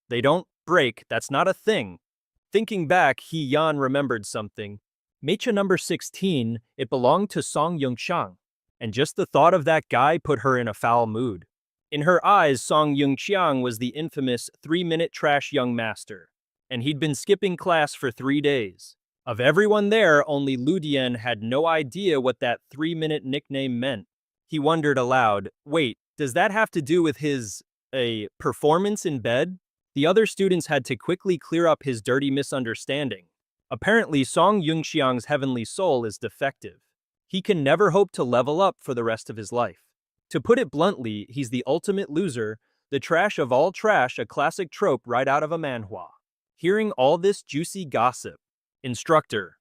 They don't break, that's not a thing. Thinking back, Yan remembered something. Mecha number 16, it belonged to Song Yongxiang. And just the thought of that guy put her in a foul mood. In her eyes, Song Yongxiang was the infamous 3-minute trash young master, and he'd been skipping class for 3 days. Of everyone there, only Lu Dian had no idea what that 3-minute nickname meant. He wondered aloud, wait, does that have to do with his, performance in bed? The other students had to quickly clear up his dirty misunderstanding. Apparently, Song Yongxiang's heavenly soul is defective. He can never hope to level up for the rest of his life. To put it bluntly, he's the ultimate loser, the trash of all trash, a classic trope right out of a manhwa. Hearing all this juicy gossip, Instructor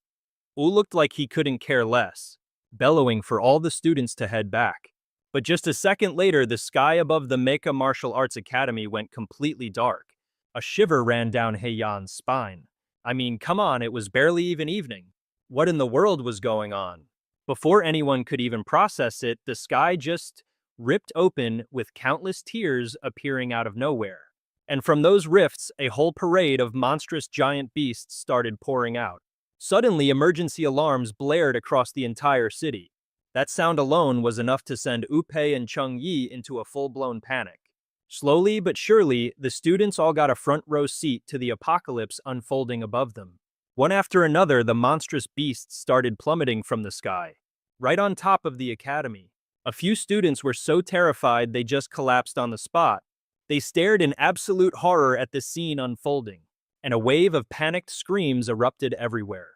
Wu looked like he couldn't care less, bellowing for all the students to head back. But just a second later, the sky above the Mecha Martial Arts Academy went completely dark. A shiver ran down Heiyan's spine. I mean, come on, it was barely even evening. What in the world was going on? Before anyone could even process it, the sky just ripped open with countless tears appearing out of nowhere. And from those rifts, a whole parade of monstrous giant beasts started pouring out. Suddenly, emergency alarms blared across the entire city. That sound alone was enough to send Upei and Chung Yi into a full-blown panic. Slowly but surely, the students all got a front-row seat to the apocalypse unfolding above them. One after another, the monstrous beasts started plummeting from the sky, right on top of the academy. A few students were so terrified they just collapsed on the spot. They stared in absolute horror at the scene unfolding, and a wave of panicked screams erupted everywhere.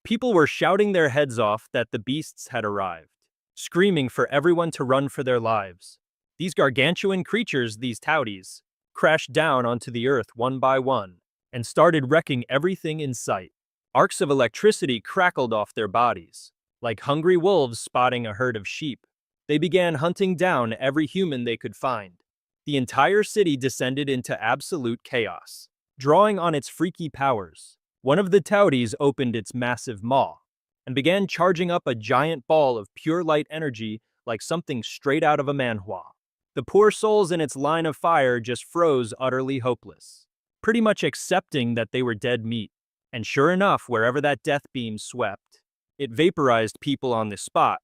People were shouting their heads off that the beasts had arrived, screaming for everyone to run for their lives. These gargantuan creatures, these touties, crashed down onto the earth one by one and started wrecking everything in sight. Arcs of electricity crackled off their bodies, like hungry wolves spotting a herd of sheep. They began hunting down every human they could find. The entire city descended into absolute chaos. Drawing on its freaky powers, one of the touties opened its massive maw and began charging up a giant ball of pure light energy like something straight out of a manhwa. The poor souls in its line of fire just froze utterly hopeless, pretty much accepting that they were dead meat. And sure enough, wherever that death beam swept, it vaporized people on the spot.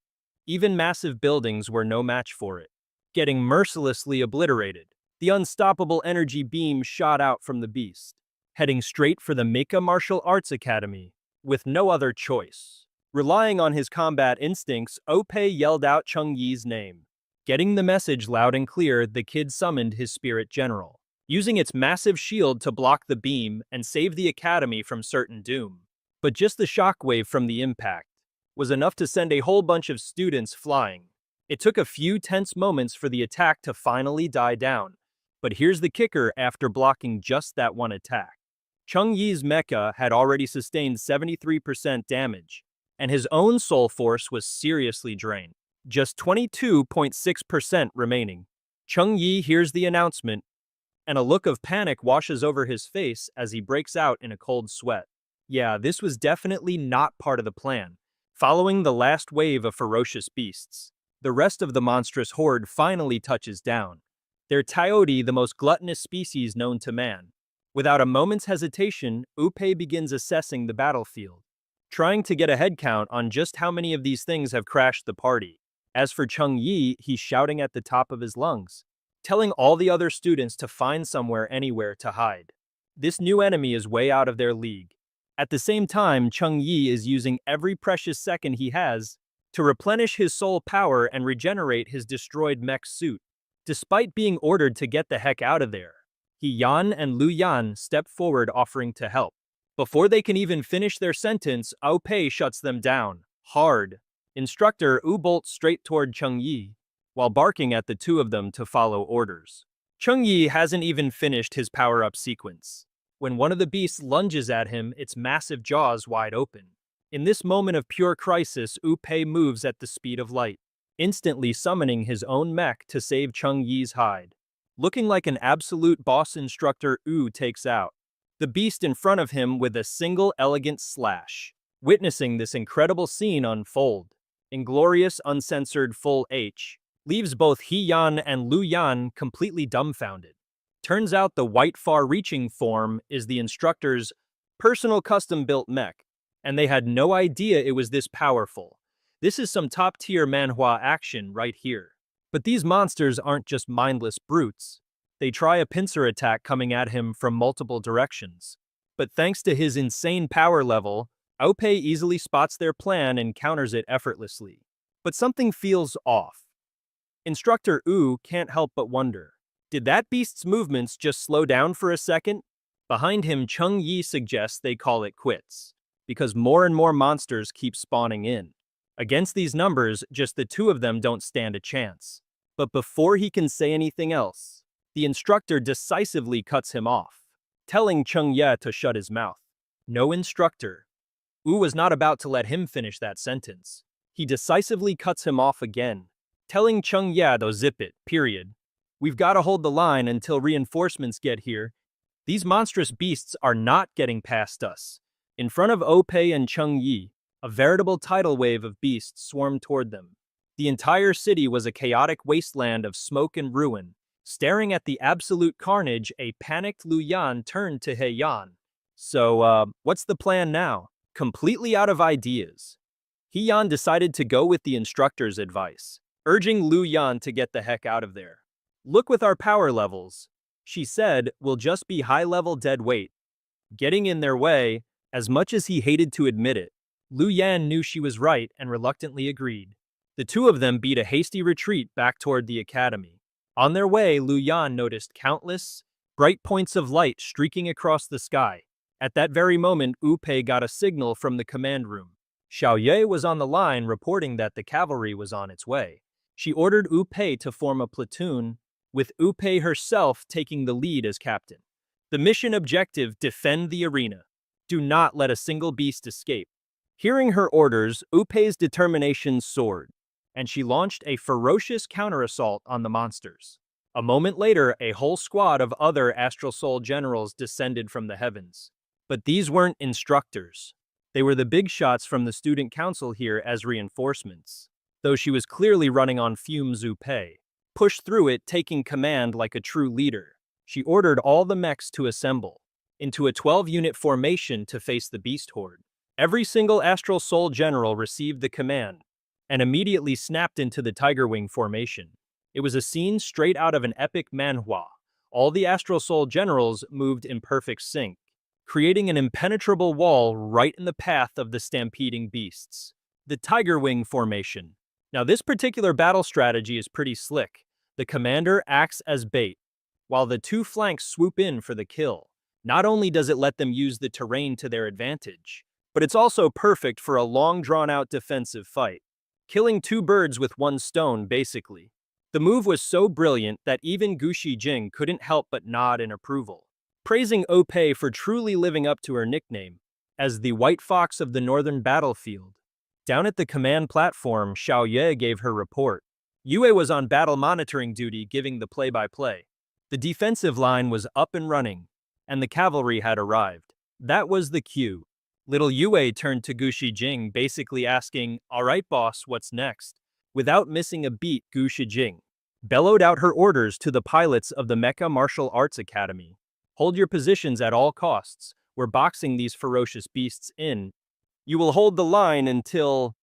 Even massive buildings were no match for it, getting mercilessly obliterated. The unstoppable energy beam shot out from the beast, heading straight for the Mecha Martial Arts Academy, with no other choice. Relying on his combat instincts, Opei yelled out Chung Yi's name. Getting the message loud and clear, the kid summoned his spirit general, using its massive shield to block the beam and save the academy from certain doom. But just the shockwave from the impact was enough to send a whole bunch of students flying. It took a few tense moments for the attack to finally die down. But here's the kicker: after blocking just that one attack, Chung Yi's mecha had already sustained 73% damage, and his own soul force was seriously drained. Just 22.6% remaining. Chung Yi hears the announcement, and a look of panic washes over his face as he breaks out in a cold sweat. Yeah, this was definitely not part of the plan. Following the last wave of ferocious beasts, the rest of the monstrous horde finally touches down. They're Taiodi, the most gluttonous species known to man. Without a moment's hesitation, Upei begins assessing the battlefield, trying to get a head count on just how many of these things have crashed the party. As for Chung Yi, he's shouting at the top of his lungs, telling all the other students to find somewhere anywhere to hide. This new enemy is way out of their league. At the same time, Chung Yi is using every precious second he has to replenish his soul power and regenerate his destroyed mech suit. Despite being ordered to get the heck out of there, Yan and Lu Yan step forward offering to help. Before they can even finish their sentence, Aopei shuts them down, hard. Instructor bolts straight toward Chung Yi, while barking at the two of them to follow orders. Chung Yi hasn't even finished his power-up sequence when one of the beasts lunges at him, its massive jaws wide open. In this moment of pure crisis, Upei moves at the speed of light, instantly summoning his own mech to save Chung Yi's hide. Looking like an absolute boss, Instructor takes out the beast in front of him with a single elegant slash. Witnessing this incredible scene unfold, inglorious, uncensored full H, leaves both Yan and Lu Yan completely dumbfounded. Turns out the white far-reaching form is the instructor's personal custom-built mech, and they had no idea it was this powerful. This is some top-tier manhwa action right here. But these monsters aren't just mindless brutes. They try a pincer attack coming at him from multiple directions. But thanks to his insane power level, Aopei easily spots their plan and counters it effortlessly. But something feels off. Instructor can't help but wonder, did that beast's movements just slow down for a second? Behind him, Chung Yi suggests they call it quits, because more and more monsters keep spawning in. Against these numbers, just the two of them don't stand a chance. But before he can say anything else, the instructor decisively cuts him off, telling Chung Ye to shut his mouth. No, instructor. Was not about to let him finish that sentence. He decisively cuts him off again, telling Chung Ya to zip it, period. We've got to hold the line until reinforcements get here. These monstrous beasts are not getting past us. In front of Ope and Chung Yi, a veritable tidal wave of beasts swarmed toward them. The entire city was a chaotic wasteland of smoke and ruin. Staring at the absolute carnage, a panicked Lu Yan turned to He Yan. So, what's the plan now? Completely out of ideas. He Yan decided to go with the instructor's advice, urging Lu Yan to get the heck out of there. Look with our power levels, she said, will just be high-level dead weight. Getting in their way, as much as he hated to admit it, Lu Yan knew she was right and reluctantly agreed. The two of them beat a hasty retreat back toward the academy. On their way, Lu Yan noticed countless, bright points of light streaking across the sky. At that very moment, Wu Pei got a signal from the command room. Xiao Ye was on the line reporting that the cavalry was on its way. She ordered Wu Pei to form a platoon, with Wu Pei herself taking the lead as captain. The mission objective: defend the arena. Do not let a single beast escape. Hearing her orders, Wu Pei's determination soared, and she launched a ferocious counterassault on the monsters. A moment later, a whole squad of other Astral Soul generals descended from the heavens. But these weren't instructors. They were the big shots from the student council here as reinforcements. Though she was clearly running on fumes, Wu Pei pushed through it, taking command like a true leader. She ordered all the mechs to assemble into a 12-unit formation to face the beast horde. Every single Astral Soul general received the command and immediately snapped into the Tiger Wing formation. It was a scene straight out of an epic manhwa. All the Astral Soul generals moved in perfect sync, creating an impenetrable wall right in the path of the stampeding beasts. The Tiger Wing formation. Now, this particular battle strategy is pretty slick. The commander acts as bait, while the two flanks swoop in for the kill. Not only does it let them use the terrain to their advantage, but it's also perfect for a long, drawn-out defensive fight. Killing two birds with one stone, basically. The move was so brilliant that even Gu Shijing couldn't help but nod in approval, praising Ope for truly living up to her nickname as the White Fox of the Northern Battlefield. Down at the command platform, Xiao Ye gave her report. Yue was on battle monitoring duty, giving the play-by-play. The defensive line was up and running, and the cavalry had arrived. That was the cue. Little Yue turned to Gu Shijing, basically asking, "All right, boss, what's next?" Without missing a beat, Gu Shijing bellowed out her orders to the pilots of the Mecha Martial Arts Academy. Hold your positions at all costs. We're boxing these ferocious beasts in. You will hold the line until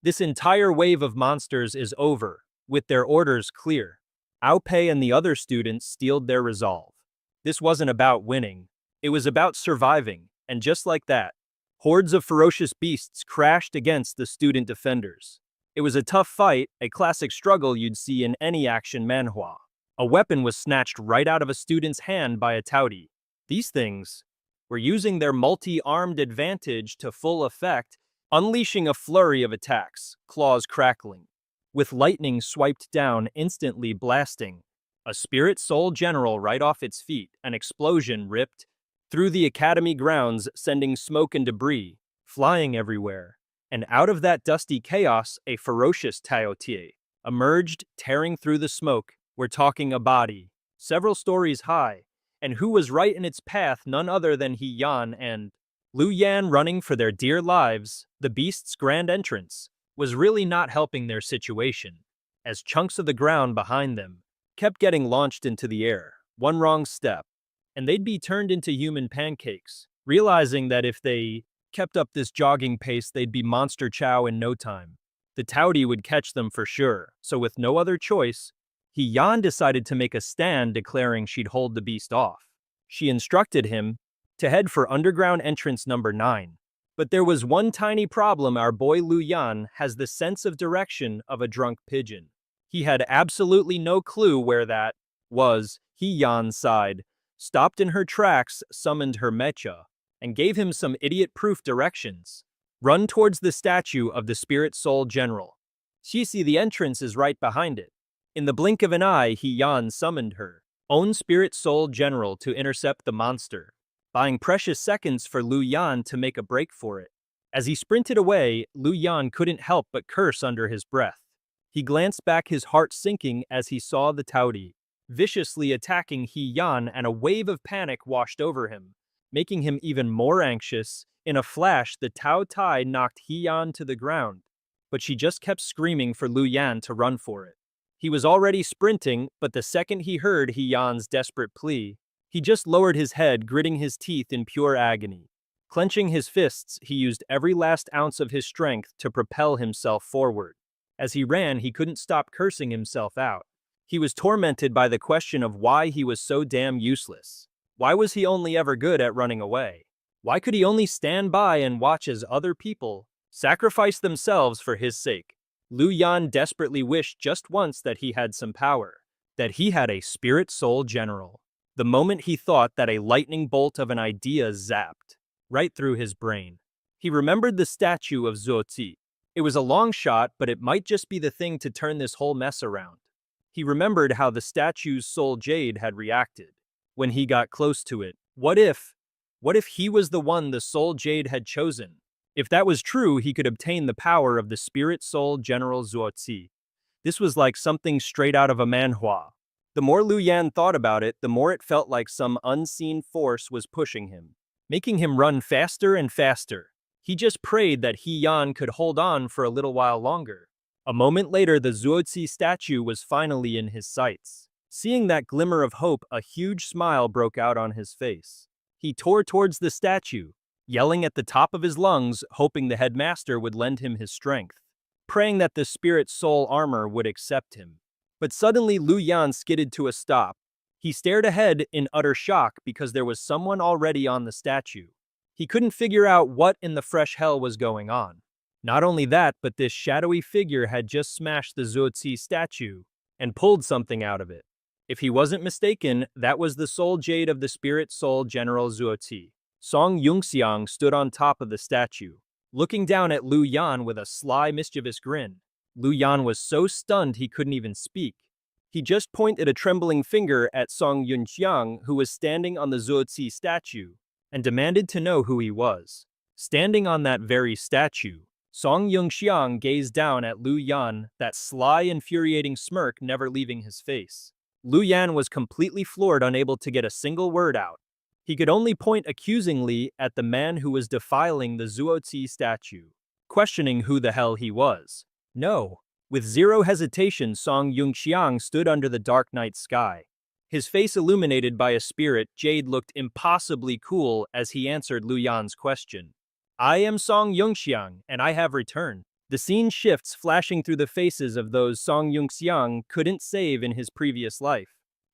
this entire wave of monsters is over, with their orders clear. Ao Pei and the other students steeled their resolve. This wasn't about winning. It was about surviving, and just like that, hordes of ferocious beasts crashed against the student defenders. It was a tough fight, a classic struggle you'd see in any action manhwa. A weapon was snatched right out of a student's hand by a touty. These things were using their multi-armed advantage to full effect, unleashing a flurry of attacks, claws crackling, with lightning swiped down, instantly blasting a spirit soul general right off its feet. An explosion ripped through the academy grounds, sending smoke and debris flying everywhere. And out of that dusty chaos, a ferocious Taotie emerged, tearing through the smoke. We're talking a body several stories high, and who was right in its path? None other than He Yan and Lu Yan, running for their dear lives. The beast's grand entrance was really not helping their situation, as chunks of the ground behind them kept getting launched into the air. One wrong step, and they'd be turned into human pancakes, realizing that if they kept up this jogging pace, they'd be monster chow in no time. The touty would catch them for sure, so with no other choice, He Yan decided to make a stand, declaring she'd hold the beast off. She instructed him to head for underground entrance number 9. But there was one tiny problem: our boy Lu Yan has the sense of direction of a drunk pigeon. He had absolutely no clue where that was. He Yan sighed, stopped in her tracks, summoned her mecha, and gave him some idiot-proof directions. Run towards the statue of the Spirit Soul General. Xisi, the entrance is right behind it. In the blink of an eye, He Yan summoned her own Spirit Soul General to intercept the monster, buying precious seconds for Lu Yan to make a break for it. As he sprinted away, Lu Yan couldn't help but curse under his breath. He glanced back, his heart sinking as he saw the Taudi viciously attacking He Yan, and a wave of panic washed over him, making him even more anxious. In a flash, the Tao Tai knocked He Yan to the ground, but she just kept screaming for Lu Yan to run for it. He was already sprinting, but the second he heard He Yan's desperate plea, he just lowered his head, gritting his teeth in pure agony. Clenching his fists, he used every last ounce of his strength to propel himself forward. As he ran, he couldn't stop cursing himself out. He was tormented by the question of why he was so damn useless. Why was he only ever good at running away? Why could he only stand by and watch as other people sacrifice themselves for his sake? Lu Yan desperately wished just once that he had some power, that he had a spirit soul general. The moment he thought that, a lightning bolt of an idea zapped right through his brain. He remembered the statue of Zuozi. It was a long shot, but it might just be the thing to turn this whole mess around. He remembered how the statue's soul Jade had reacted when he got close to it. What if he was the one the soul Jade had chosen? If that was true, he could obtain the power of the spirit soul general Zuozi. This was like something straight out of a manhwa. The more Lu Yan thought about it, the more it felt like some unseen force was pushing him, making him run faster and faster. He just prayed that He Yan could hold on for a little while longer. A moment later, the Zuozi statue was finally in his sights. Seeing that glimmer of hope, a huge smile broke out on his face. He tore towards the statue, yelling at the top of his lungs, hoping the headmaster would lend him his strength, praying that the spirit soul armor would accept him. But suddenly Lu Yan skidded to a stop. He stared ahead in utter shock because there was someone already on the statue. He couldn't figure out what in the fresh hell was going on. Not only that, but this shadowy figure had just smashed the Zuozi statue and pulled something out of it. If he wasn't mistaken, that was the soul jade of the spirit soul general Zuozi. Song Yungxiang stood on top of the statue, looking down at Lu Yan with a sly, mischievous grin. Lu Yan was so stunned he couldn't even speak. He just pointed a trembling finger at Song Yungxiang, who was standing on the Zuozi statue, and demanded to know who he was. Standing on that very statue, Song Yungxiang gazed down at Lu Yan, that sly, infuriating smirk never leaving his face. Lu Yan was completely floored, unable to get a single word out. He could only point accusingly at the man who was defiling the Zuozi statue, questioning who the hell he was. No. With zero hesitation, Song Yungxiang stood under the dark night sky. His face illuminated by a spirit, Jade looked impossibly cool as he answered Lu Yan's question. I am Song Yungxiang, and I have returned. The scene shifts, flashing through the faces of those Song Yungxiang couldn't save in his previous life.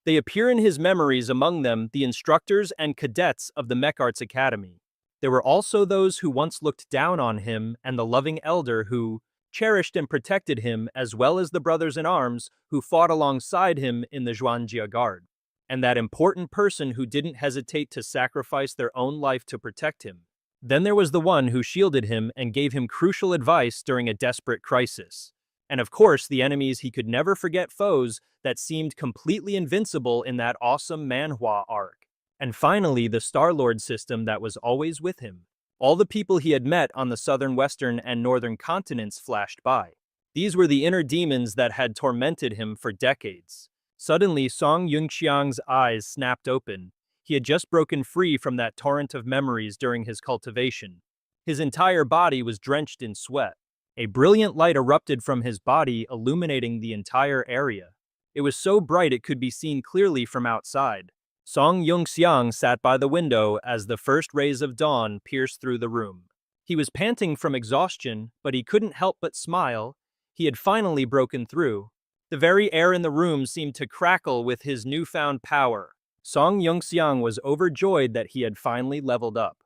They appear in his memories, among them the instructors and cadets of the Mech Arts Academy. There were also those who once looked down on him, and the loving elder who cherished and protected him, as well as the brothers-in-arms who fought alongside him in the Zhuangjia Guard, and that important person who didn't hesitate to sacrifice their own life to protect him. Then there was the one who shielded him and gave him crucial advice during a desperate crisis. And of course, the enemies he could never forget, foes that seemed completely invincible in that awesome Manhwa arc. And finally, the Star-Lord system that was always with him. All the people he had met on the southern, western, and northern continents flashed by. These were the inner demons that had tormented him for decades. Suddenly, Song Yungxiang's eyes snapped open. He had just broken free from that torrent of memories during his cultivation. His entire body was drenched in sweat. A brilliant light erupted from his body, illuminating the entire area. It was so bright it could be seen clearly from outside. Song Yungxiang sat by the window as the first rays of dawn pierced through the room. He was panting from exhaustion, but he couldn't help but smile. He had finally broken through. The very air in the room seemed to crackle with his newfound power. Song Yungxiang was overjoyed that he had finally leveled up.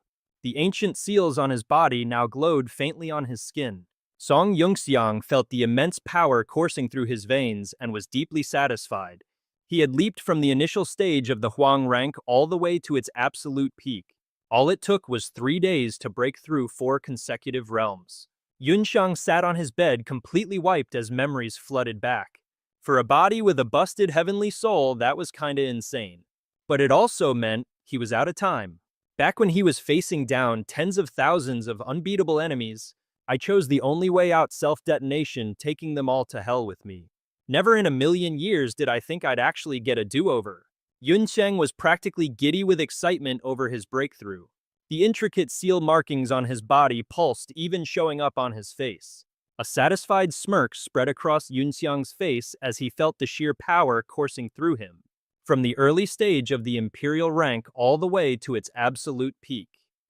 The ancient seals on his body now glowed faintly on his skin. Song Yungxiang felt the immense power coursing through his veins and was deeply satisfied. He had leaped from the initial stage of the Huang rank all the way to its absolute peak. All it took was 3 days to break through 4 consecutive realms. Yunxiang sat on his bed, completely wiped as memories flooded back. For a body with a busted heavenly soul, that was kinda insane. But it also meant he was out of time. Back when he was facing down tens of thousands of unbeatable enemies, I chose the only way out, self-detonation, taking them all to hell with me. Never in a million years did I think I'd actually get a do-over. Yun Sheng was practically giddy with excitement over his breakthrough. The intricate seal markings on his body pulsed, even showing up on his face. A satisfied smirk spread across Yun Xiang's face as he felt the sheer power coursing through him, from the early stage of the imperial rank all the way to its absolute peak.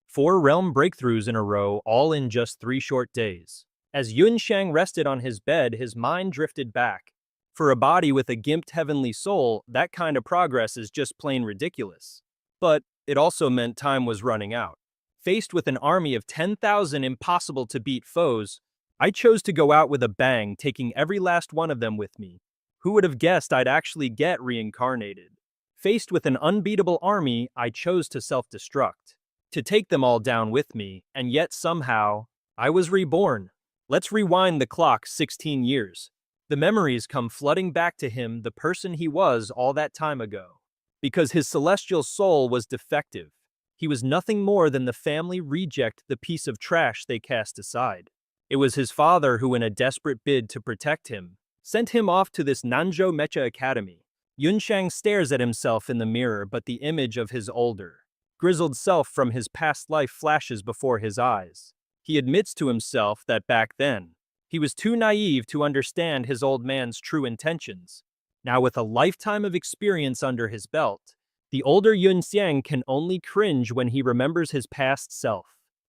4 realm breakthroughs in a row, all in just 3 short days. As Yun Shang rested on his bed, his mind drifted back. For a body with a gimped heavenly soul, that kind of progress is just plain ridiculous. But it also meant time was running out. Faced with an army of 10,000 impossible-to-beat foes, I chose to go out with a bang, taking every last one of them with me. Who would have guessed I'd actually get reincarnated? Faced with an unbeatable army, I chose to self-destruct, to take them all down with me, and yet somehow, I was reborn. Let's rewind the clock 16 years. The memories come flooding back to him, the person he was all that time ago. Because his celestial soul was defective. He was nothing more than the family reject, the piece of trash they cast aside. It was his father who, in a desperate bid to protect him, sent him off to this Nanzhou Mecha Academy. Yun Shang stares at himself in the mirror, but the image of his older, grizzled self from his past life flashes before his eyes. He admits to himself that back then, he was too naive to understand his old man's true intentions. Now, with a lifetime of experience under his belt, the older Yun Xiang can only cringe when he remembers his past self,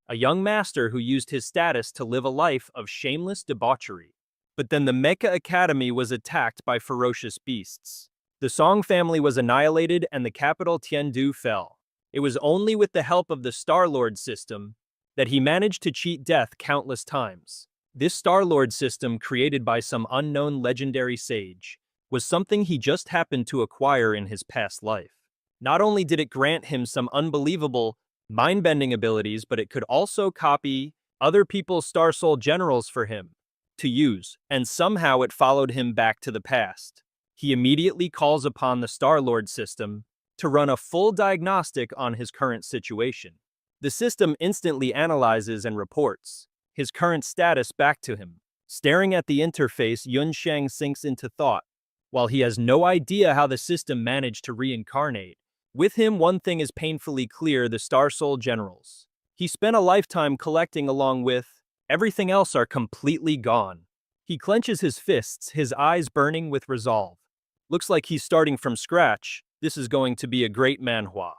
a young master who used his status to live a life of shameless debauchery. But then the Mecha Academy was attacked by ferocious beasts. The Song family was annihilated and the capital Tiandu fell. It was only with the help of the Star-Lord system that he managed to cheat death countless times. This Star-Lord system, created by some unknown legendary sage, was something he just happened to acquire in his past life. Not only did it grant him some unbelievable, mind-bending abilities, but it could also copy other people's Star Soul generals for him to use, and somehow it followed him back to the past. He immediately calls upon the Star-Lord system to run a full diagnostic on his current situation. The system instantly analyzes and reports his current status back to him. Staring at the interface, Yun Shang sinks into thought. While he has no idea how the system managed to reincarnate, with him one thing is painfully clear: the Star Soul generals he spent a lifetime collecting along with everything else are completely gone. He clenches his fists, his eyes burning with resolve. Looks like he's starting from scratch. This is going to be a great manhwa.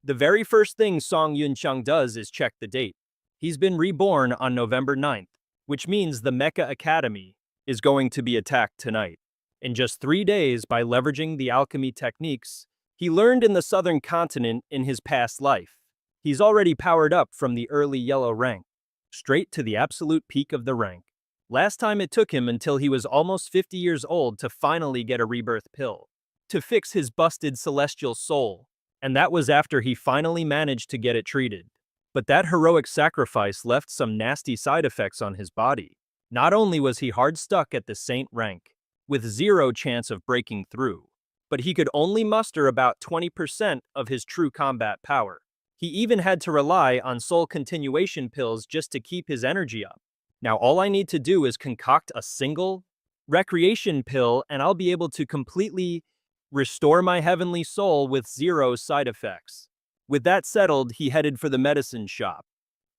The very first thing Song Yunchang does is check the date. He's been reborn on November 9th, which means the Mecha Academy is going to be attacked tonight. In just 3 days, by leveraging the alchemy techniques he learned in the southern continent in his past life, he's already powered up from the early yellow rank, straight to the absolute peak of the rank. Last time it took him until he was almost 50 years old to finally get a rebirth pill, to fix his busted celestial soul, and that was after he finally managed to get it treated. But that heroic sacrifice left some nasty side effects on his body. Not only was he hard stuck at the Saint rank, with 0 chance of breaking through, but he could only muster about 20% of his true combat power. He even had to rely on soul continuation pills just to keep his energy up. Now all I need to do is concoct a single recreation pill and I'll be able to completely restore my heavenly soul with 0 side effects. With that settled, he headed for the medicine shop,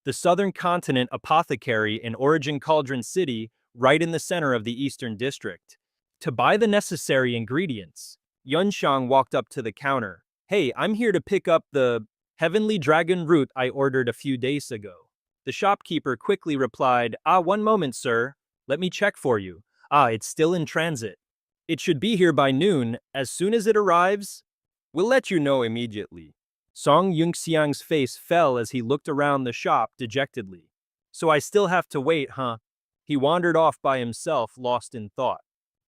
the southern continent apothecary in Origin Cauldron City, right in the center of the Eastern District, to buy the necessary ingredients. Yun Shang walked up to the counter. "Hey, I'm here to pick up the Heavenly Dragon Root I ordered a few days ago." The shopkeeper quickly replied, "One moment, sir. Let me check for you. It's still in transit. It should be here by noon. As soon as it arrives, we'll let you know immediately." Song Yunxiang's face fell as he looked around the shop dejectedly. "So I still have to wait, huh?" He wandered off by himself, lost in thought.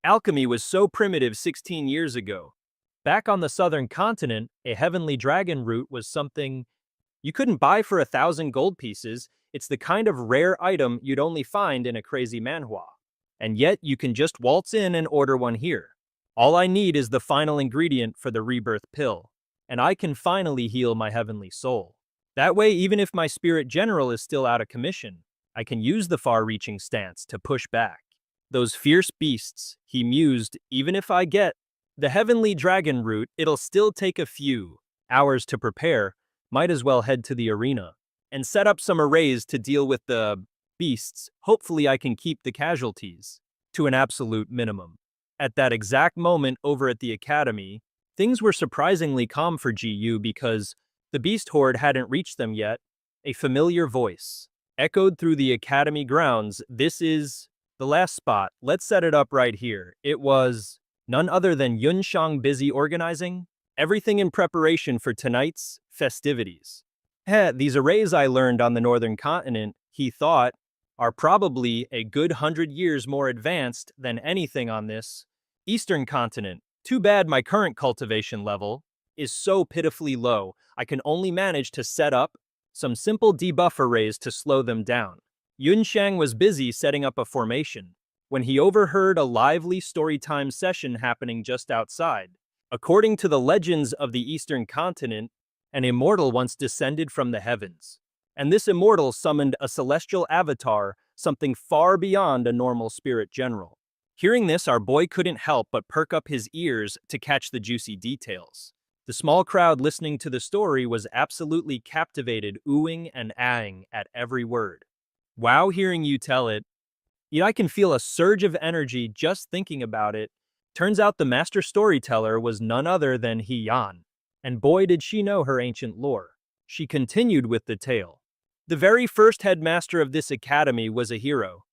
Alchemy was so primitive 16 years ago. Back on the southern continent, a heavenly dragon root was something you couldn't buy for 1,000 gold pieces. It's the kind of rare item you'd only find in a crazy manhwa. And yet you can just waltz in and order one here. All I need is the final ingredient for the rebirth pill, and I can finally heal my heavenly soul. That way, even if my spirit general is still out of commission, I can use the far-reaching stance to push back. Those fierce beasts, he mused, even if I get the heavenly dragon route, it'll still take a few hours to prepare. Might as well head to the arena and set up some arrays to deal with the beasts. Hopefully I can keep the casualties to an absolute minimum. At that exact moment over at the academy, things were surprisingly calm for GU because the beast horde hadn't reached them yet. A familiar voice echoed through the academy grounds. This is the last spot. Let's set it up right here. It was none other than Yun Shang busy organizing everything in preparation for tonight's festivities. These arrays I learned on the northern continent, he thought, are probably a good 100 years more advanced than anything on this eastern continent. Too bad my current cultivation level is so pitifully low. I can only manage to set up some simple debuff arrays to slow them down. Yun Shang was busy setting up a formation when he overheard a lively storytime session happening just outside. According to the legends of the eastern continent, an immortal once descended from the heavens, and this immortal summoned a celestial avatar, something far beyond a normal spirit general. Hearing this, our boy couldn't help but perk up his ears to catch the juicy details. The small crowd listening to the story was absolutely captivated, oohing and ahhing at every word. Wow, hearing you tell it. Yet I can feel a surge of energy just thinking about it. Turns out the master storyteller was none other than He Yan. And boy did she know her ancient lore. She continued with the tale. The very first headmaster of this academy was a hero.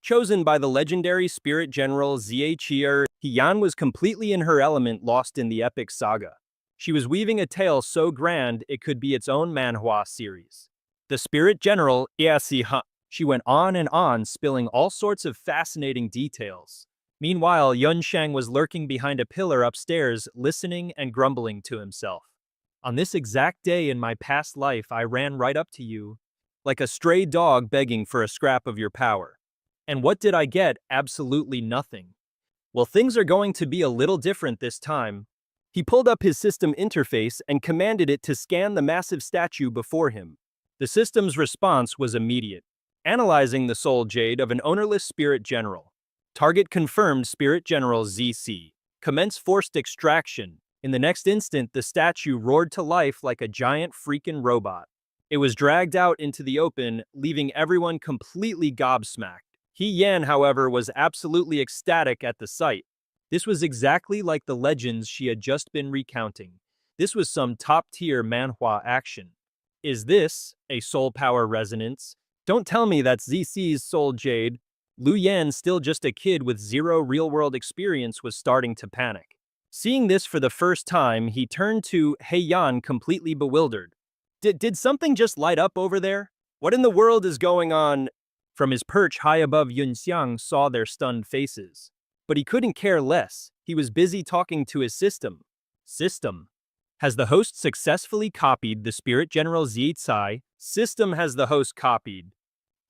Chosen by the legendary spirit general Xie Qi'er, He Yan was completely in her element, lost in the epic saga. She was weaving a tale so grand it could be its own Manhwa series. The spirit general, she went on and on, spilling all sorts of fascinating details. Meanwhile, Yun Shang was lurking behind a pillar upstairs, listening and grumbling to himself. On this exact day in my past life, I ran right up to you, like a stray dog begging for a scrap of your power. And what did I get? Absolutely nothing. Well, things are going to be a little different this time. He pulled up his system interface and commanded it to scan the massive statue before him. The system's response was immediate. Analyzing the soul jade of an ownerless spirit general. Target confirmed, Spirit General ZC. Commence forced extraction. In the next instant, the statue roared to life like a giant freaking robot. It was dragged out into the open, leaving everyone completely gobsmacked. He Yan, however, was absolutely ecstatic at the sight. This was exactly like the legends she had just been recounting. This was some top-tier manhwa action. Is this a soul power resonance? Don't tell me that's ZC's soul jade. Lu Yan, still just a kid with zero real-world experience, was starting to panic. Seeing this for the first time, he turned to He Yan completely bewildered. Did something just light up over there? What in the world is going on? From his perch high above, Yun Xiang saw their stunned faces. But he couldn't care less. He was busy talking to his system. System. Has the host successfully copied the Spirit General Zicai? System, has the host copied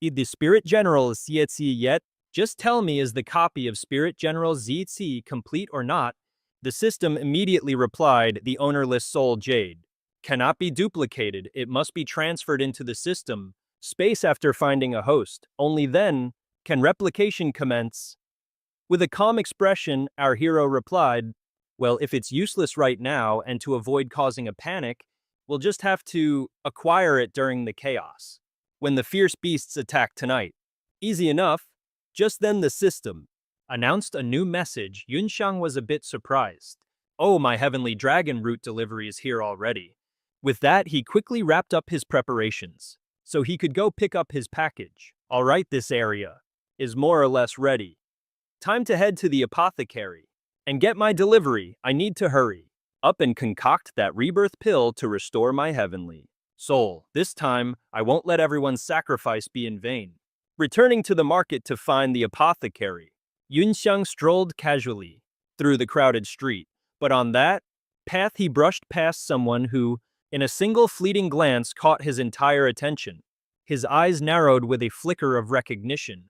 the Spirit General Zici yet? Just tell me, is the copy of Spirit General Zici complete or not? The system immediately replied, the ownerless soul jade cannot be duplicated. It must be transferred into the system space after finding a host. Only then can replication commence. With a calm expression, our hero replied, well, if it's useless right now and to avoid causing a panic, we'll just have to acquire it during the chaos. When the fierce beasts attack tonight. Easy enough. Just then the system announced a new message. Yun Shang was a bit surprised. Oh, my heavenly dragon root delivery is here already. With that, he quickly wrapped up his preparations, so he could go pick up his package. All right, this area is more or less ready. Time to head to the apothecary and get my delivery. I need to hurry up and concoct that rebirth pill to restore my heavenly soul. This time, I won't let everyone's sacrifice be in vain. Returning to the market to find the apothecary, Yun Xiang strolled casually through the crowded street. But on that path, he brushed past someone who, in a single fleeting glance, caught his entire attention. His eyes narrowed with a flicker of recognition.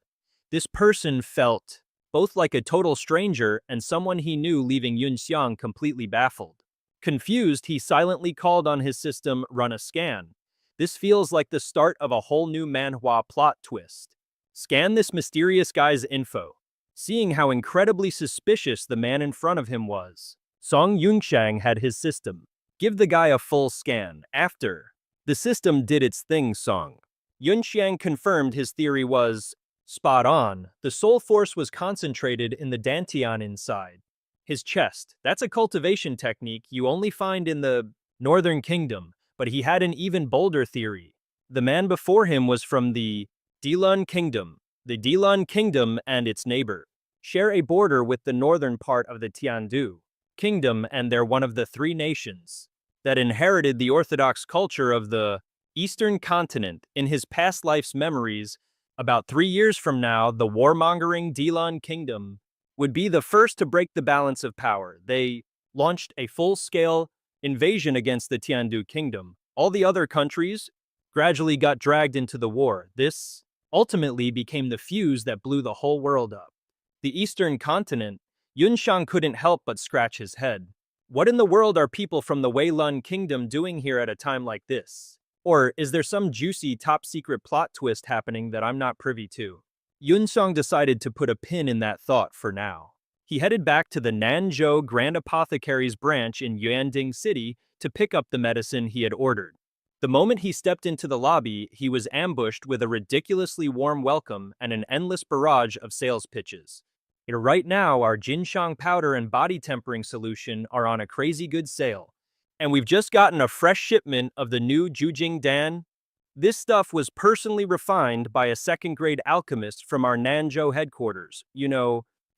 This person felt both like a total stranger and someone he knew, leaving Yun Xiang completely baffled. Confused, he silently called on his system, run a scan. This feels like the start of a whole new manhwa plot twist. Scan this mysterious guy's info. Seeing how incredibly suspicious the man in front of him was, Song Yunxiang had his system give the guy a full scan. After the system did its thing, Song Yunxiang confirmed his theory was spot on. The soul force was concentrated in the dantian inside his chest. That's a cultivation technique you only find in the Northern Kingdom, but he had an even bolder theory. The man before him was from the Dilun Kingdom. The Dilun Kingdom and its neighbor share a border with the northern part of the Tiandu Kingdom, and they're one of the three nations that inherited the orthodox culture of the Eastern continent. In his past life's memories, about 3 years from now, the warmongering Dilun Kingdom would be the first to break the balance of power. They launched a full-scale invasion against the Tiandu Kingdom. All the other countries gradually got dragged into the war. This ultimately became the fuse that blew the whole world up. The Eastern continent, Yunxiang couldn't help but scratch his head. What in the world are people from the Weilun Kingdom doing here at a time like this? Or is there some juicy top-secret plot twist happening that I'm not privy to? Yunxiang decided to put a pin in that thought for now. He headed back to the Nanzhou Grand Apothecary's branch in Yuanding City to pick up the medicine he had ordered. The moment he stepped into the lobby, he was ambushed with a ridiculously warm welcome and an endless barrage of sales pitches. Right now, our Jinshang powder and body tempering solution are on a crazy good sale. And we've just gotten a fresh shipment of the new Jujing Dan. This stuff was personally refined by a second-grade alchemist from our Nanzhou headquarters.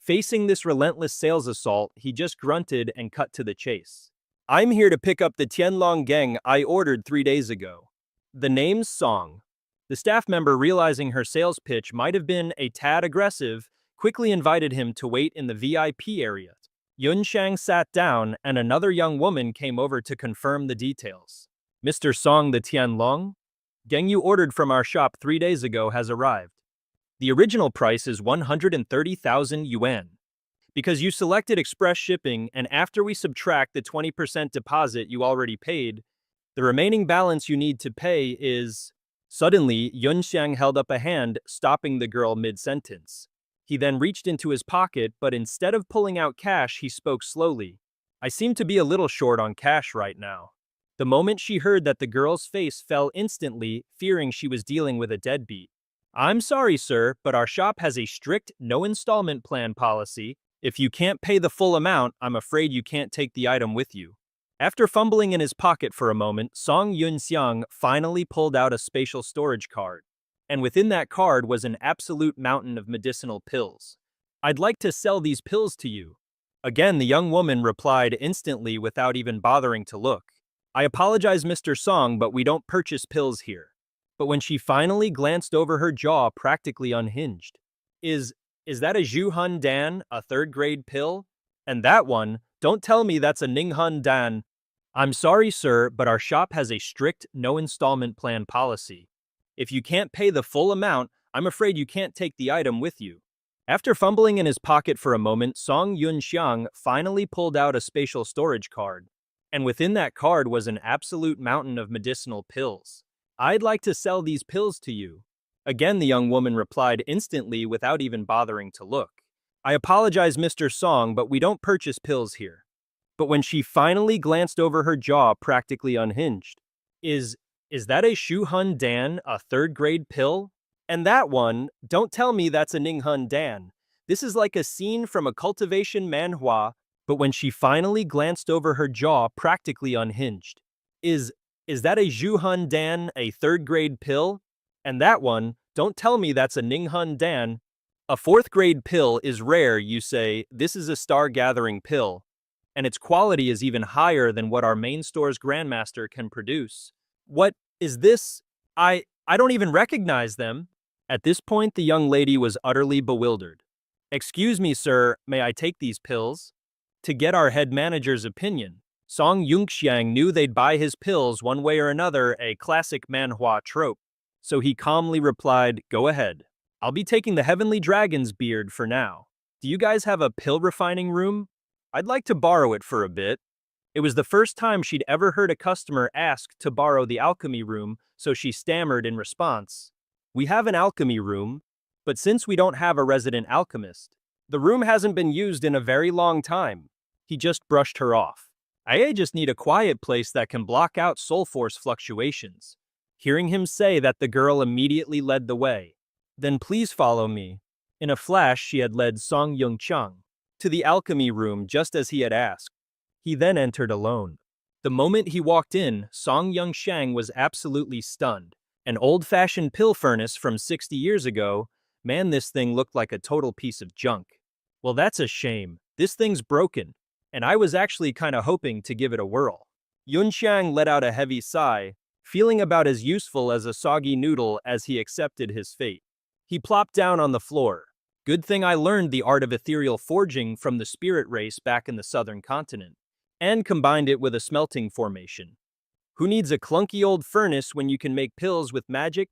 Facing this relentless sales assault, he just grunted and cut to the chase. I'm here to pick up the Tianlong Geng I ordered 3 days ago. The name's Song. The staff member, realizing her sales pitch might have been a tad aggressive, quickly invited him to wait in the VIP area. Yunxiang sat down, and another young woman came over to confirm the details. Mr. Song, the Tianlong Geng you ordered from our shop 3 days ago has arrived. The original price is 130,000 yuan. Because you selected express shipping, and after we subtract the 20% deposit you already paid, the remaining balance you need to pay is... Suddenly, Yunxiang held up a hand, stopping the girl mid-sentence. He then reached into his pocket, but instead of pulling out cash, he spoke slowly. I seem to be a little short on cash right now. The moment she heard that, the girl's face fell instantly, fearing she was dealing with a deadbeat. I'm sorry, sir, but our shop has a strict no installment plan policy. If you can't pay the full amount, I'm afraid you can't take the item with you. After fumbling in his pocket for a moment, Song Yunxiang finally pulled out a spatial storage card. And within that card was an absolute mountain of medicinal pills. I'd like to sell these pills to you. Again, the young woman replied instantly without even bothering to look. I apologize, Mr. Song, but we don't purchase pills here. But when she finally glanced over, her jaw practically unhinged. Is that a Zhuhun Dan, a third-grade pill? And that one, don't tell me that's a Ninghun Dan. I'm sorry, sir, but our shop has a strict no installment plan policy. If you can't pay the full amount, I'm afraid you can't take the item with you. After fumbling in his pocket for a moment, Song Yunxiang finally pulled out a spatial storage card. And within that card was an absolute mountain of medicinal pills. I'd like to sell these pills to you. Again, the young woman replied instantly without even bothering to look. I apologize, Mr. Song, but we don't purchase pills here. But when she finally glanced over, her jaw practically unhinged. Is that a Shuhun Dan, a third-grade pill? And that one, don't tell me that's a Ninghun Dan. This is like a scene from a cultivation manhwa. But when she finally glanced over, her jaw practically unhinged. Is that a Zhuhun Dan, a third-grade pill? And that one, don't tell me that's a Ninghun Dan. A fourth-grade pill is rare, you say. This is a star-gathering pill. And its quality is even higher than what our main store's Grandmaster can produce. What is this? I don't even recognize them. At this point, the young lady was utterly bewildered. Excuse me, sir, may I take these pills? To get our head manager's opinion. Song Yunxiang knew they'd buy his pills one way or another, a classic manhwa trope. So he calmly replied, go ahead. I'll be taking the Heavenly Dragon's beard for now. Do you guys have a pill refining room? I'd like to borrow it for a bit. It was the first time she'd ever heard a customer ask to borrow the alchemy room, so she stammered in response. "We have an alchemy room, but since we don't have a resident alchemist, the room hasn't been used in a very long time." He just brushed her off. "I just need a quiet place that can block out soul force fluctuations." Hearing him say that, the girl immediately led the way. "Then please follow me." In a flash, she had led Song Yung-chang to the alchemy room just as he had asked. He then entered alone. The moment he walked in, Song Yung-chang was absolutely stunned. An old-fashioned pill furnace from 60 years ago, man, this thing looked like a total piece of junk. Well, that's a shame. This thing's broken, and I was actually kinda hoping to give it a whirl. Yun-chang let out a heavy sigh, feeling about as useful as a soggy noodle as he accepted his fate. He plopped down on the floor. Good thing I learned the art of ethereal forging from the spirit race back in the southern continent, and combined it with a smelting formation. Who needs a clunky old furnace when you can make pills with magic?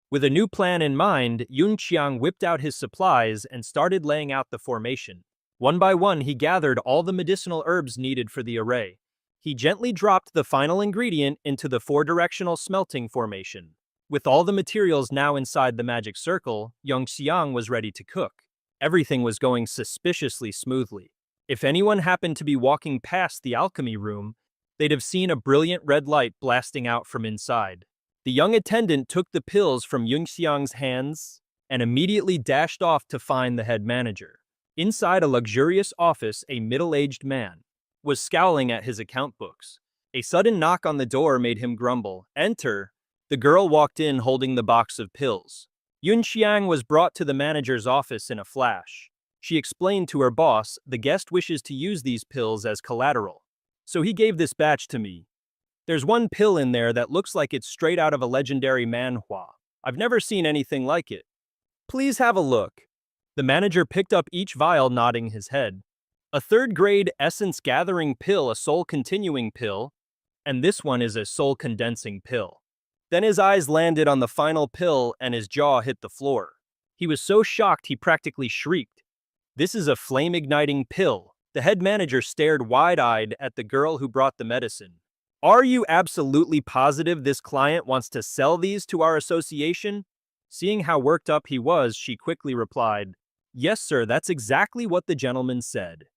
With a new plan in mind, Yun-chiang whipped out his supplies and started laying out the formation. One by one, he gathered all the medicinal herbs needed for the array. He gently dropped the final ingredient into the four-directional smelting formation. With all the materials now inside the magic circle, Yong-xiang was ready to cook. Everything was going suspiciously smoothly. If anyone happened to be walking past the alchemy room, they'd have seen a brilliant red light blasting out from inside. The young attendant took the pills from Yong-xiang's hands and immediately dashed off to find the head manager. Inside a luxurious office, a middle-aged man was scowling at his account books. A sudden knock on the door made him grumble. "Enter." The girl walked in holding the box of pills. Yun-xiang was brought to the manager's office in a flash. She explained to her boss, "The guest wishes to use these pills as collateral, so he gave this batch to me. There's one pill in there that looks like it's straight out of a legendary manhwa. I've never seen anything like it. Please have a look." The manager picked up each vial, nodding his head. A third-grade essence-gathering pill, a soul-continuing pill, and this one is a soul-condensing pill. Then his eyes landed on the final pill and his jaw hit the floor. He was so shocked he practically shrieked. "This is a flame-igniting pill." The head manager stared wide-eyed at the girl who brought the medicine. "Are you absolutely positive this client wants to sell these to our association?" Seeing how worked up he was, she quickly replied, "Yes, sir, that's exactly what the gentleman said."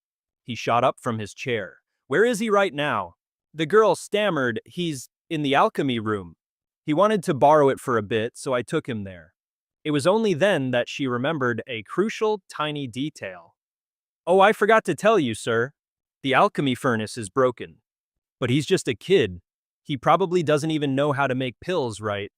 He shot up from his chair. "Where is he right now?" The girl stammered, "He's in the alchemy room. He wanted to borrow it for a bit, so I took him there." It was only then that she remembered a crucial, tiny detail. "Oh, I forgot to tell you, sir. The alchemy furnace is broken. But he's just a kid. He probably doesn't even know how to make pills right.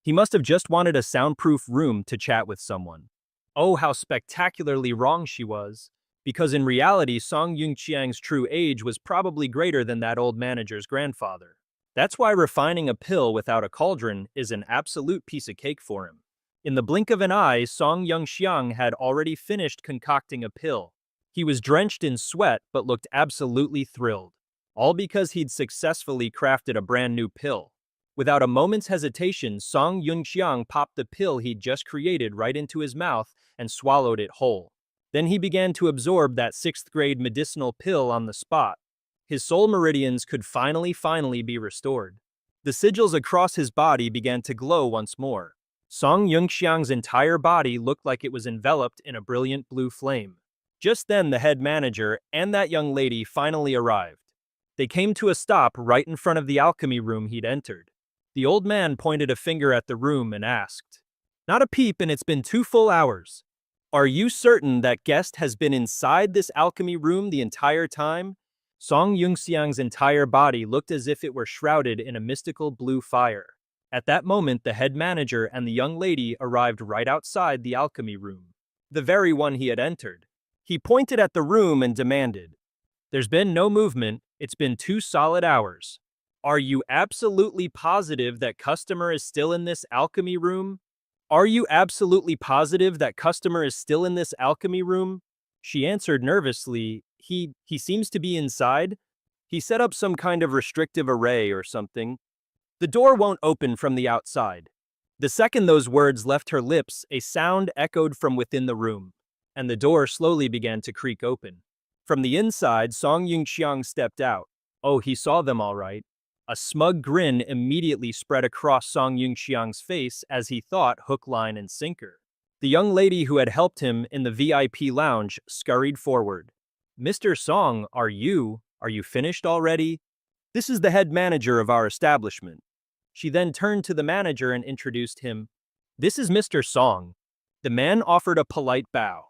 He must have just wanted a soundproof room to chat with someone." Oh, how spectacularly wrong she was. Because in reality, Song Yung-chiang's true age was probably greater than that old manager's grandfather. That's why refining a pill without a cauldron is an absolute piece of cake for him. In the blink of an eye, Song Yung-xiang had already finished concocting a pill. He was drenched in sweat but looked absolutely thrilled. All because he'd successfully crafted a brand new pill. Without a moment's hesitation, Song Yung-xiang popped the pill he'd just created right into his mouth and swallowed it whole. Then he began to absorb that 6th-grade medicinal pill on the spot. His soul meridians could finally be restored. The sigils across his body began to glow once more. Song Yung-xiang's entire body looked like it was enveloped in a brilliant blue flame. Just then, the head manager and that young lady finally arrived. They came to a stop right in front of the alchemy room he'd entered. The old man pointed a finger at the room and asked, "Not a peep, and it's been 2 full hours. Are you certain that guest has been inside this alchemy room the entire time?" Song Yung-xiang's entire body looked as if it were shrouded in a mystical blue fire. At that moment, the head manager and the young lady arrived right outside the alchemy room, the very one he had entered. He pointed at the room and demanded, "There's been no movement. It's been 2 solid hours. Are you absolutely positive that customer is still in this alchemy room? Are you absolutely positive that customer is still in this alchemy room?" She answered nervously, He seems to be inside. He set up some kind of restrictive array or something. The door won't open from the outside." The second those words left her lips, a sound echoed from within the room, and the door slowly began to creak open. From the inside, Song Yung-xiang stepped out. Oh, he saw them all right. A smug grin immediately spread across Song Yunxiang's face as he thought hook, line, and sinker. The young lady who had helped him in the VIP lounge scurried forward. Mr. Song, are you finished already? This is the head manager of our establishment. She then turned to the manager and introduced him. This is Mr. Song. The man offered a polite bow.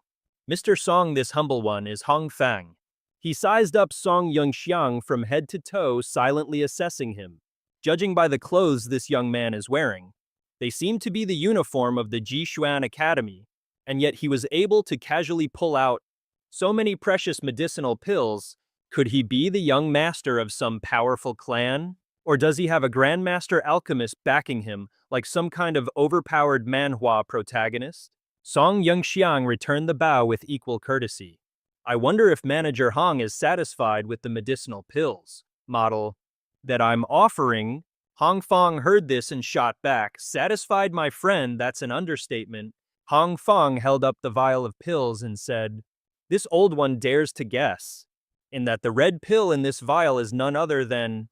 Mr. Song, this humble one, is Hong Fang. He sized up Song Yunxiang from head to toe, silently assessing him. Judging by the clothes this young man is wearing, they seem to be the uniform of the Jishuan Academy, and yet he was able to casually pull out so many precious medicinal pills. Could he be the young master of some powerful clan? Or does he have a grandmaster alchemist backing him like some kind of overpowered manhwa protagonist? Song Yunxiang returned the bow with equal courtesy. I wonder if Manager Hong is satisfied with the medicinal pills model that I'm offering. Hong Fong heard this and shot back. Satisfied, my friend, that's an understatement. Hong Fong held up the vial of pills and said, this old one dares to guess, in that the red pill in this vial is none other than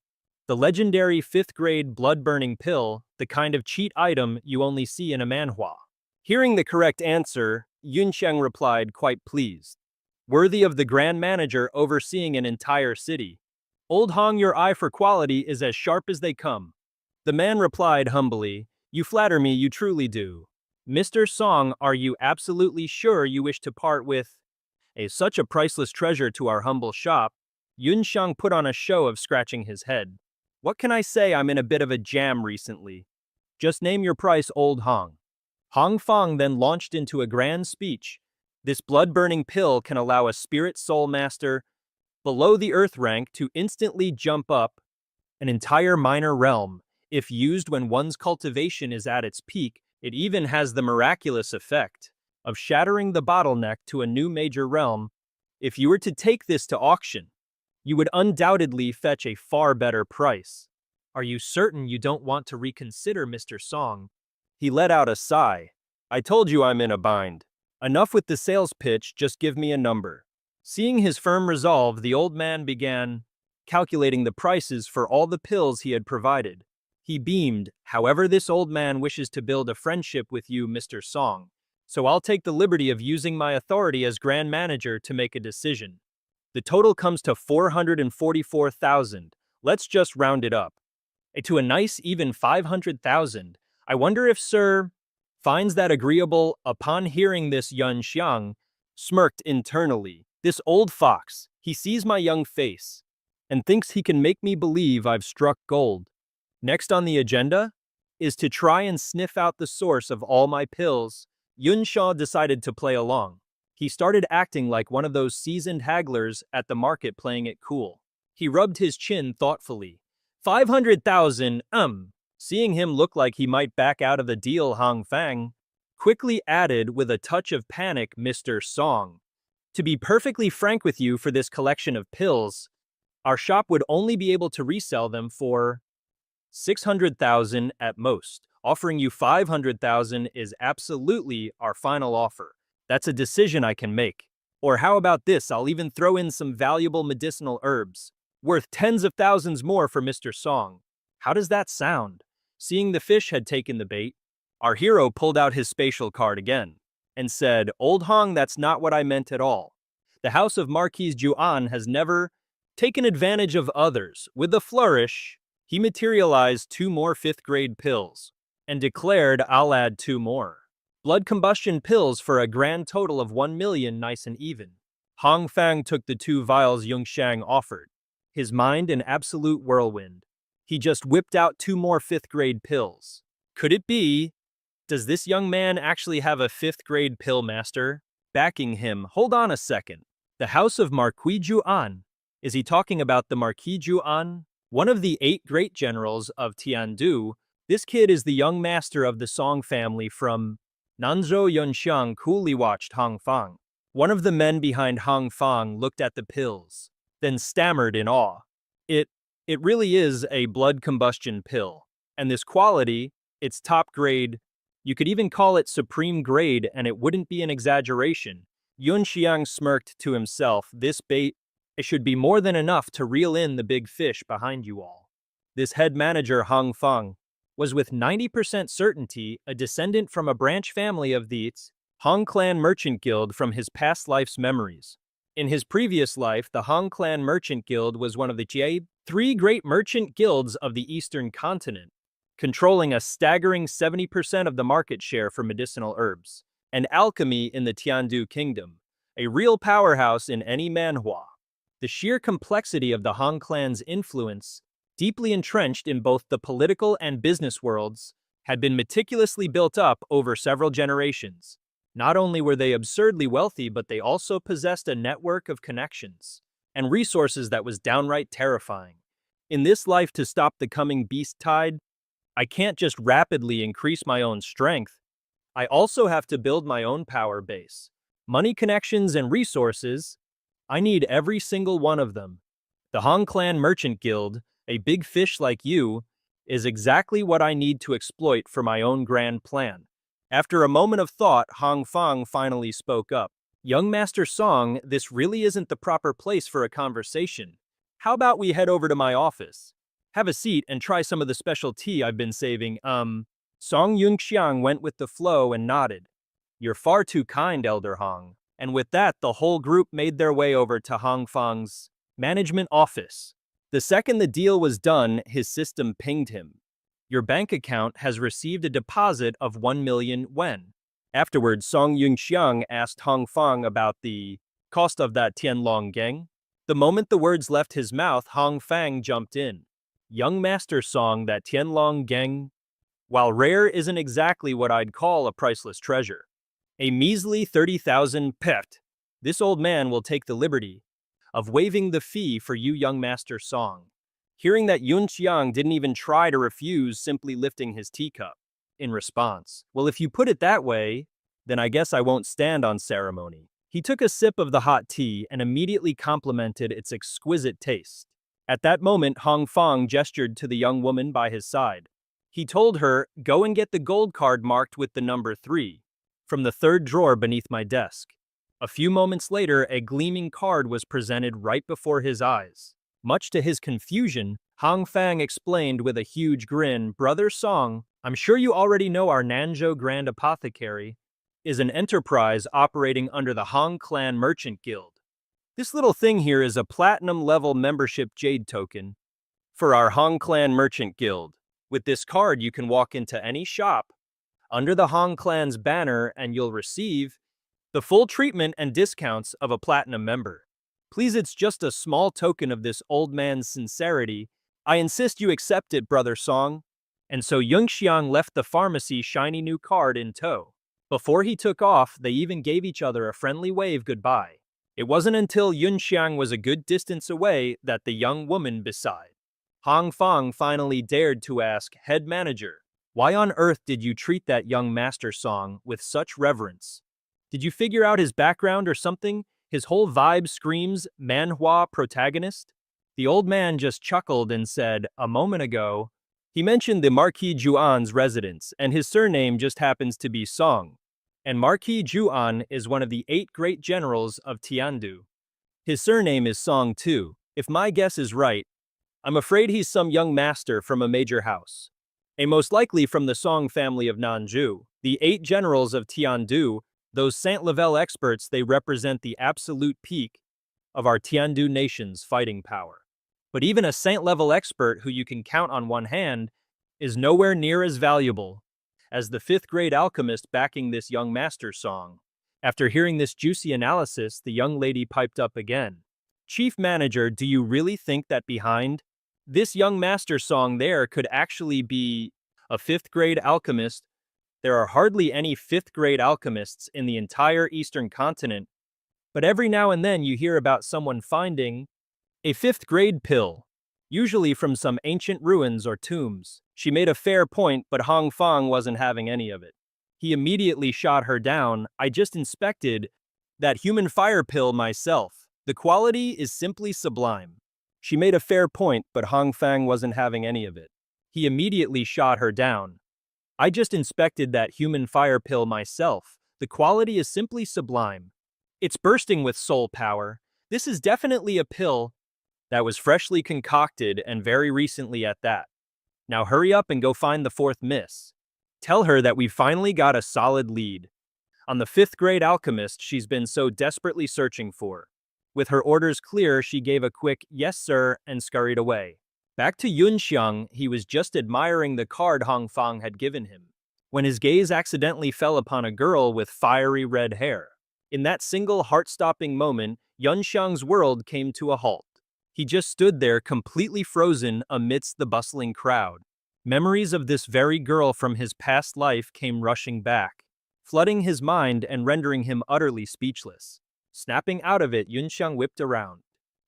the legendary 5th grade blood-burning pill, the kind of cheat item you only see in a manhwa. Hearing the correct answer, Yunxiang replied, quite pleased. Worthy of the grand manager overseeing an entire city. Old Hong, your eye for quality is as sharp as they come. The man replied humbly, you flatter me, you truly do. Mr. Song, are you absolutely sure you wish to part with such a priceless treasure to our humble shop? Yunxiang put on a show of scratching his head. What can I say, I'm in a bit of a jam recently. Just name your price, old Hong. Hong Fong then launched into a grand speech. This blood-burning pill can allow a spirit soul master below the earth rank to instantly jump up an entire minor realm. If used when one's cultivation is at its peak, it even has the miraculous effect of shattering the bottleneck to a new major realm. If you were to take this to auction, you would undoubtedly fetch a far better price. Are you certain you don't want to reconsider, Mr. Song? He let out a sigh. I told you I'm in a bind. Enough with the sales pitch, just give me a number. Seeing his firm resolve, the old man began calculating the prices for all the pills he had provided. He beamed, however, this old man wishes to build a friendship with you, Mr. Song, so I'll take the liberty of using my authority as grand manager to make a decision. The total comes to 444,000. Let's just round it up to a nice even 500,000. I wonder if Sir finds that agreeable. Upon hearing this, Yunxiang smirked internally. This old fox, he sees my young face and thinks he can make me believe I've struck gold. Next on the agenda is to try and sniff out the source of all my pills. Yunxiang decided to play along. He started acting like one of those seasoned hagglers at the market, playing it cool. He rubbed his chin thoughtfully. 500,000, Seeing him look like he might back out of the deal, Hong Fang quickly added with a touch of panic, Mr. Song. To be perfectly frank with you, for this collection of pills, our shop would only be able to resell them for 600,000 at most. Offering you 500,000 is absolutely our final offer. That's a decision I can make. Or how about this, I'll even throw in some valuable medicinal herbs, worth tens of thousands more for Mr. Song. How does that sound? Seeing the fish had taken the bait, our hero pulled out his spatial card again and said, Old Hong, that's not what I meant at all. The house of Marquis Juan has never taken advantage of others. With a flourish, he materialized 2 more 5th grade pills and declared, I'll add 2 more blood combustion pills for a grand total of 1 million, nice and even. Hong Fang took the 2 vials Yunxiang offered, his mind an absolute whirlwind. He just whipped out 2 more 5th grade pills. Could it be? Does this young man actually have a 5th grade pill master backing him? Hold on a second. The house of Marquis Juan. Is he talking about the Marquis Juan? One of the 8 great generals of Tiandu. This kid is the young master of the Song family from Nanzhou. Yunxiang coolly watched Hong Fang. One of the men behind Hong Fang looked at the pills, then stammered in awe. It really is a blood combustion pill. And this quality, it's top grade. You could even call it supreme grade, and it wouldn't be an exaggeration. Yunxiang smirked to himself. This bait It should be more than enough to reel in the big fish behind you all. This head manager, Hong Feng, was with 90% certainty a descendant from a branch family of the Hong Clan Merchant Guild from his past life's memories. In his previous life, the Hong Clan Merchant Guild was one of the JADE, three great merchant guilds of the Eastern continent, controlling a staggering 70% of the market share for medicinal herbs and alchemy in the Tiandu Kingdom, a real powerhouse in any Manhwa. The sheer complexity of the Hong Clan's influence, deeply entrenched in both the political and business worlds, had been meticulously built up over several generations. Not only were they absurdly wealthy, but they also possessed a network of connections and resources that was downright terrifying. In this life, to stop the coming beast tide, I can't just rapidly increase my own strength. I also have to build my own power base. Money, connections, and resources. I need every single one of them. The Hong Clan Merchant Guild, a big fish like you, is exactly what I need to exploit for my own grand plan. After a moment of thought, Hong Feng finally spoke up. Young Master Song, this really isn't the proper place for a conversation. How about we head over to my office? Have a seat and try some of the special tea I've been saving. Song Yunxiang went with the flow and nodded. You're far too kind, Elder Hong. And with that, the whole group made their way over to Hong Feng's management office. The second the deal was done, his system pinged him. Your bank account has received a deposit of 1 million yuan. Afterwards, Song Yunxiang asked Hong Feng about the cost of that Tianlong gang. The moment the words left his mouth, Hong Feng jumped in. Young Master Song, that Tianlong gang, while rare, isn't exactly what I'd call a priceless treasure. A measly 30,000 pet. This old man will take the liberty of waiving the fee for you, Young Master Song. Hearing that Yun Xiang didn't even try to refuse, simply lifting his teacup in response. Well, if you put it that way, then I guess I won't stand on ceremony. He took a sip of the hot tea and immediately complimented its exquisite taste. At that moment, Hong Feng gestured to the young woman by his side. He told her, go and get the gold card marked with the number 3 from the third drawer beneath my desk. A few moments later, a gleaming card was presented right before his eyes. Much to his confusion, Hong Feng explained with a huge grin, Brother Song, I'm sure you already know our Nanzhou Grand Apothecary is an enterprise operating under the Hong Clan Merchant Guild. This little thing here is a platinum-level membership JADE token for our Hong Clan Merchant Guild. With this card, you can walk into any shop under the Hong Clan's banner and you'll receive the full treatment and discounts of a platinum member. Please, it's just a small token of this old man's sincerity. I insist you accept it, Brother Song. And so Yunxiang left the pharmacy, shiny new card in tow. Before he took off, they even gave each other a friendly wave goodbye. It wasn't until Yunxiang was a good distance away that the young woman beside Hong Feng finally dared to ask, Head Manager, why on earth did you treat that young Master Song with such reverence? Did you figure out his background or something? His whole vibe screams Manhwa protagonist. The old man just chuckled and said, a moment ago, he mentioned the Marquis Juan's residence, and his surname just happens to be Song. And Marquis Juan is one of the 8 great generals of Tiandu. His surname is Song too. If my guess is right, I'm afraid he's some young master from a major house. Most likely from the Song family of Nanzhou. The 8 generals of Tiandu, those Saint-Level experts, they represent the absolute peak of our Tiandu nation's fighting power. But even a Saint-Level expert who you can count on one hand is nowhere near as valuable as the 5th grade alchemist backing this young Master Song. After hearing this juicy analysis, the young lady piped up again. Chief Manager, do you really think that behind this young Master Song there could actually be a 5th grade alchemist? There are hardly any 5th grade alchemists in the entire Eastern continent, but every now and then you hear about someone finding a 5th grade pill, usually from some ancient ruins or tombs. She made a fair point, but Hong Feng wasn't having any of it. He immediately shot her down. I just inspected that human fire pill myself. The quality is simply sublime. She made a fair point, but Hong Feng wasn't having any of it. He immediately shot her down. I just inspected that human fire pill myself. The quality is simply sublime. It's bursting with soul power. This is definitely a pill that was freshly concocted and very recently at that. Now hurry up and go find the fourth miss. Tell her that we finally got a solid lead on the fifth grade alchemist she's been so desperately searching for. With her orders clear, she gave a quick, "Yes, sir," and scurried away. Back to Yunxiang, he was just admiring the card Hong Fang had given him, when his gaze accidentally fell upon a girl with fiery red hair. In that single heart-stopping moment, Yunxiang's world came to a halt. He just stood there completely frozen amidst the bustling crowd. Memories of this very girl from his past life came rushing back, flooding his mind and rendering him utterly speechless. Snapping out of it, Yunxiang whipped around,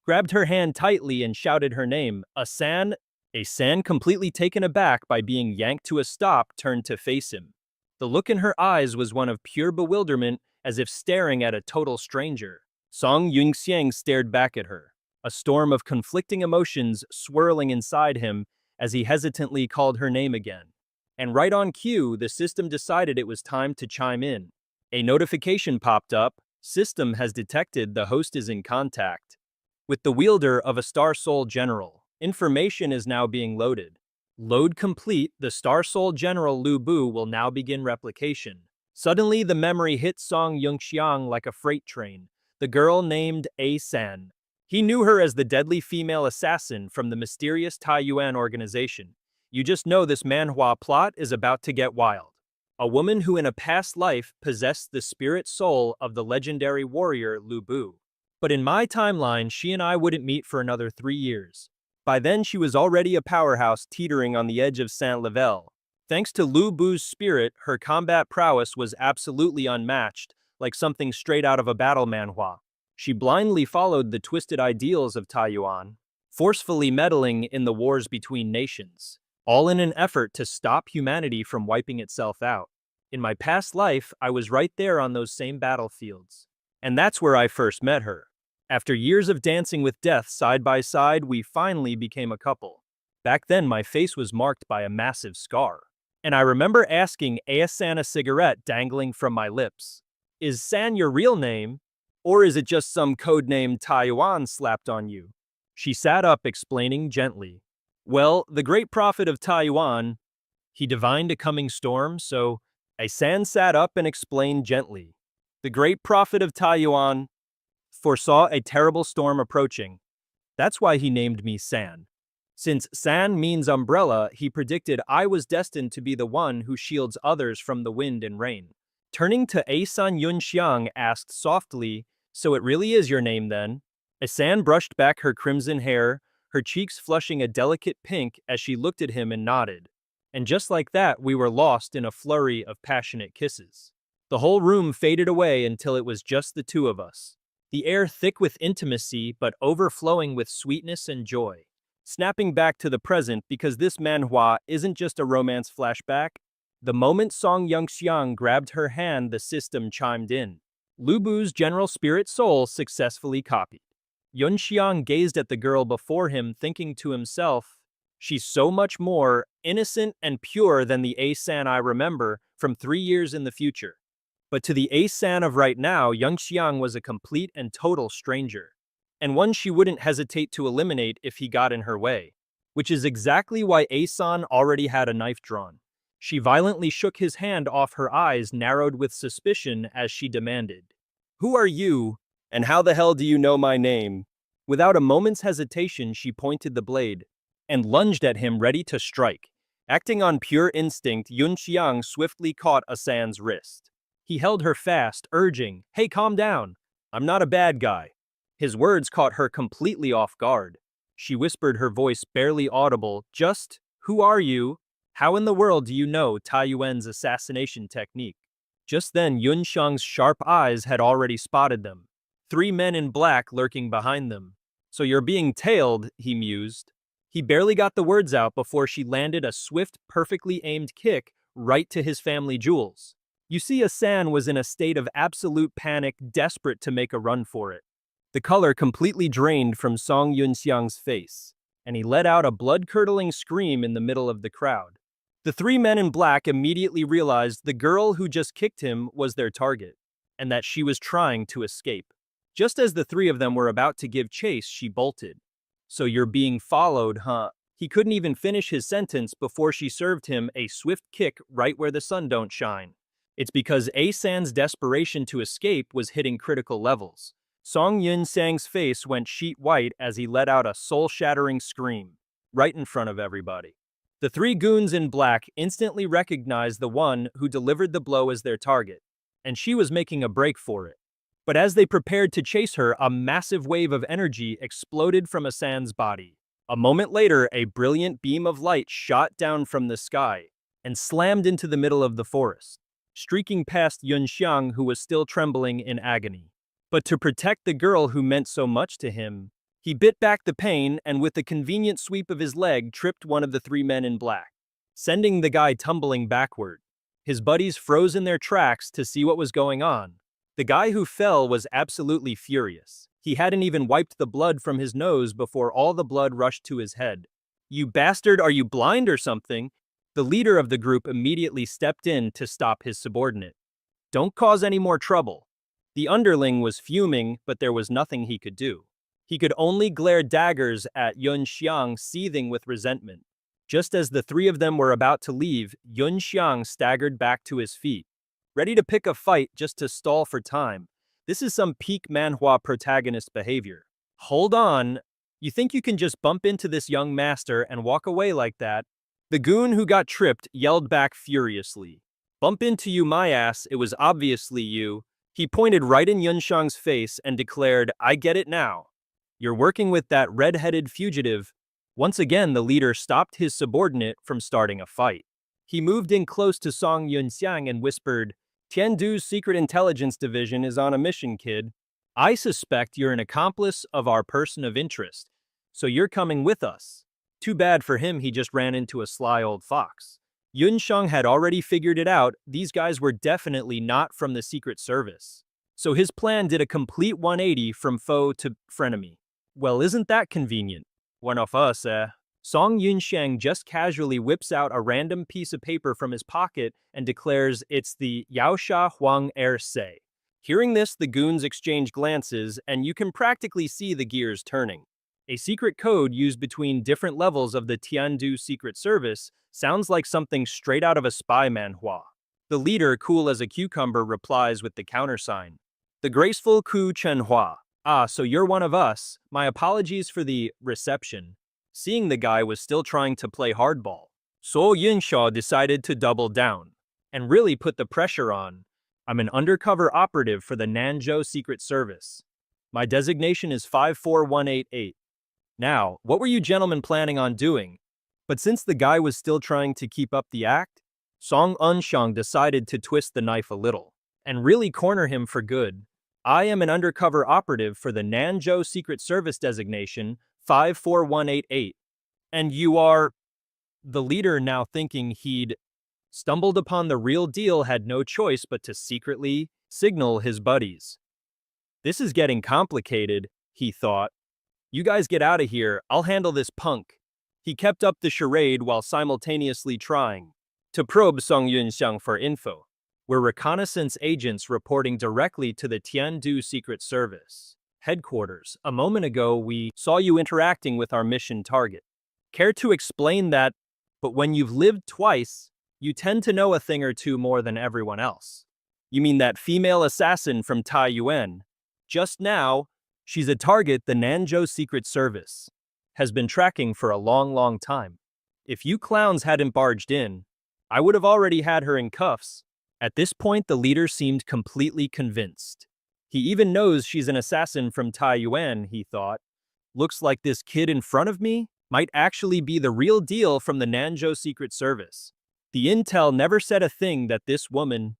grabbed her hand tightly and shouted her name, "Asan." Asan, completely taken aback by being yanked to a stop, turned to face him. The look in her eyes was one of pure bewilderment, as if staring at a total stranger. Song Yunxiang stared back at her, a storm of conflicting emotions swirling inside him as he hesitantly called her name again. And right on cue, the system decided it was time to chime in. A notification popped up. System has detected the host is in contact with the wielder of a Star Soul General. Information is now being loaded. Load complete, the Star Soul General Lu Bu will now begin replication. Suddenly, the memory hit Song Yunxiang like a freight train. The girl named A-san. He knew her as the deadly female assassin from the mysterious Taiyuan organization. You just know this Manhwa plot is about to get wild. A woman who in a past life possessed the spirit soul of the legendary warrior Lu Bu. But in my timeline, she and I wouldn't meet for another 3 years. By then, she was already a powerhouse teetering on the edge of Saint-Level. Thanks to Lu Bu's spirit, her combat prowess was absolutely unmatched, like something straight out of a battle manhwa. She blindly followed the twisted ideals of Taiyuan, forcefully meddling in the wars between nations, all in an effort to stop humanity from wiping itself out. In my past life, I was right there on those same battlefields. And that's where I first met her. After years of dancing with death side by side, we finally became a couple. Back then, my face was marked by a massive scar. And I remember asking Aya-san, a cigarette dangling from my lips, "Is San your real name? Or is it just some code name Taiwan slapped on you?" She sat up, explaining gently, "Well, the great prophet of Taiwan, he divined a coming storm, so..." Aya-san sat up and explained gently, "The great prophet of Taiwan foresaw a terrible storm approaching. That's why he named me San. Since San means umbrella, he predicted I was destined to be the one who shields others from the wind and rain." Turning to Asan, Yunxiang asked softly, "So it really is your name then?" Asan brushed back her crimson hair, her cheeks flushing a delicate pink as she looked at him and nodded. And just like that, we were lost in a flurry of passionate kisses. The whole room faded away until it was just the two of us. The air thick with intimacy but overflowing with sweetness and joy. Snapping back to the present because this manhwa isn't just a romance flashback. The moment Song Yunxiang grabbed her hand, the system chimed in. Lu Bu's general spirit soul successfully copied. Yunxiang gazed at the girl before him, thinking to himself, "She's so much more innocent and pure than the A-san I remember from 3 years in the future." But to the A-san of right now, Yunxiang was a complete and total stranger, and one she wouldn't hesitate to eliminate if he got in her way. Which is exactly why A-san already had a knife drawn. She violently shook his hand off, her eyes narrowed with suspicion as she demanded, "Who are you, and how the hell do you know my name?" Without a moment's hesitation, she pointed the blade and lunged at him, ready to strike. Acting on pure instinct, Yunxiang swiftly caught Asan's wrist. He held her fast, urging, "Hey, calm down. I'm not a bad guy." His words caught her completely off guard. She whispered, her voice barely audible, "Just, who are you? How in the world do you know Taiyuan's assassination technique?" Just then, Yunxiang's sharp eyes had already spotted them. 3 men in black lurking behind them. "So you're being tailed," he mused. He barely got the words out before she landed a swift, perfectly aimed kick right to his family jewels. You see, Asan was in a state of absolute panic, desperate to make a run for it. The color completely drained from Song Yunxiang's face, and he let out a blood-curdling scream in the middle of the crowd. The 3 men in black immediately realized the girl who just kicked him was their target, and that she was trying to escape. Just as the three of them were about to give chase, she bolted. So you're being followed, huh? He couldn't even finish his sentence before she served him a swift kick right where the sun don't shine. It's because A-san's desperation to escape was hitting critical levels. Song Yun-sang's face went sheet white as he let out a soul-shattering scream, right in front of everybody. The three goons in black instantly recognized the one who delivered the blow as their target, and she was making a break for it. But as they prepared to chase her, a massive wave of energy exploded from A-san's body. A moment later, a brilliant beam of light shot down from the sky and slammed into the middle of the forest, streaking past Yunxiang, who was still trembling in agony. But to protect the girl who meant so much to him, he bit back the pain and with a convenient sweep of his leg tripped one of the three men in black, sending the guy tumbling backward. His buddies froze in their tracks to see what was going on. The guy who fell was absolutely furious. He hadn't even wiped the blood from his nose before all the blood rushed to his head. "You bastard, are you blind or something?" The leader of the group immediately stepped in to stop his subordinate. "Don't cause any more trouble." The underling was fuming, but there was nothing he could do. He could only glare daggers at Yunxiang, seething with resentment. Just as the three of them were about to leave, Yunxiang staggered back to his feet, ready to pick a fight just to stall for time. This is some peak Manhwa protagonist behavior. Hold on. You think you can just bump into this young master and walk away like that? The goon who got tripped yelled back furiously. "Bump into you, my ass, it was obviously you." He pointed right in Yunxiang's face and declared, "I get it now. You're working with that red-headed fugitive." Once again, the leader stopped his subordinate from starting a fight. He moved in close to Song Yunxiang and whispered, "Tiandu's Secret Intelligence Division is on a mission, kid. I suspect you're an accomplice of our person of interest, so you're coming with us." Too bad for him, he just ran into a sly old fox. Yunxiang had already figured it out. These guys were definitely not from the Secret Service. So his plan did a complete 180 from foe to frenemy. Well, isn't that convenient? One of us, eh? Song Yunxiang just casually whips out a random piece of paper from his pocket and declares it's the Yaosha Huang Er Se. Hearing this, the goons exchange glances, and you can practically see the gears turning. A secret code used between different levels of the Tiandu Secret Service sounds like something straight out of a spy manhwa. The leader, cool as a cucumber, replies with the countersign. "The graceful Ku Chenhua. Ah, so you're one of us. My apologies for the reception." Seeing the guy was still trying to play hardball, So Yunshaw decided to double down and really put the pressure on. "I'm an undercover operative for the Nanzhou Secret Service. My designation is 54188. Now, what were you gentlemen planning on doing?" But since the guy was still trying to keep up the act, Song Unshang decided to twist the knife a little and really corner him for good. "I am an undercover operative for the Nanzhou Secret Service designation 54188. And you are..." The leader, now thinking he'd stumbled upon the real deal, had no choice but to secretly signal his buddies. "This is getting complicated," he thought. "You guys get out of here, I'll handle this punk." He kept up the charade while simultaneously trying to probe Song Yunxiang for info. "We're reconnaissance agents reporting directly to the Tiandu Secret Service headquarters. A moment ago, we saw you interacting with our mission target. Care to explain that? But when you've lived twice, you tend to know a thing or two more than everyone else." "You mean that female assassin from Taiyuan? Just now, she's a target the Nanzhou Secret Service has been tracking for a long time. If you clowns hadn't barged in, I would have already had her in cuffs." At this point, the leader seemed completely convinced. He even knows she's an assassin from Taiyuan, he thought. Looks like this kid in front of me might actually be the real deal from the Nanzhou Secret Service. The intel never said a thing that this woman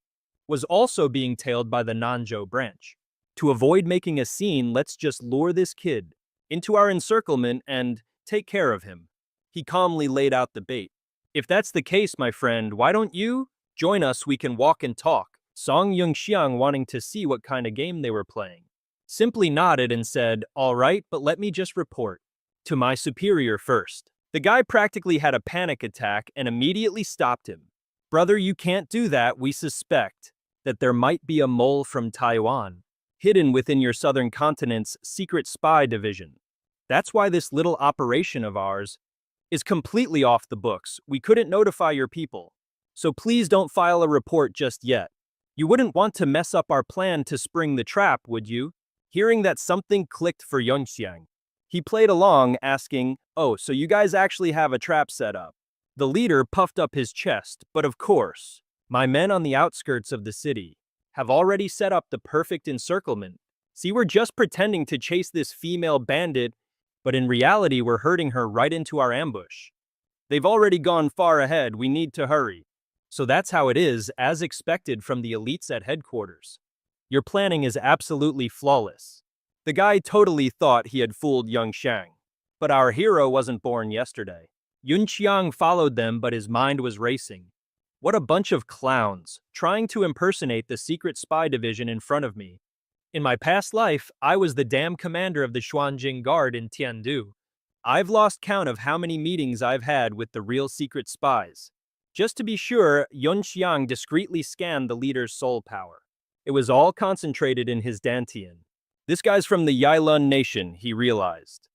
was also being tailed by the Nanzhou branch. To avoid making a scene, let's just lure this kid into our encirclement and take care of him. He calmly laid out the bait. "If that's the case, my friend, why don't you join us? We can walk and talk." Song Yunxiang, wanting to see what kind of game they were playing, simply nodded and said, "All right, but let me just report to my superior first." The guy practically had a panic attack and immediately stopped him. "Brother, you can't do that. We suspect that there might be a mole from Taiwan." hidden within your southern continent's secret spy division. That's why this little operation of ours is completely off the books. We couldn't notify your people. So please don't file a report just yet. You wouldn't want to mess up our plan to spring the trap, would you? Hearing that something clicked for Yunxiang, he played along, asking, "Oh, so you guys actually have a trap set up?" The leader puffed up his chest, "But of course, my men on the outskirts of the city have already set up the perfect encirclement. See, we're just pretending to chase this female bandit, but in reality we're herding her right into our ambush. They've already gone far ahead, we need to hurry." So that's how it is, as expected from the elites at headquarters. Your planning is absolutely flawless. The guy totally thought he had fooled Young Shang. But our hero wasn't born yesterday. Yun Qiang followed them, but his mind was racing. What a bunch of clowns, trying to impersonate the secret spy division in front of me. In my past life, I was the damn commander of the Xuanjing Guard in Tiandu. I've lost count of how many meetings I've had with the real secret spies. Just to be sure, Yun Xiang discreetly scanned the leader's soul power. It was all concentrated in his dantian. This guy's from the Yailun nation, he realized.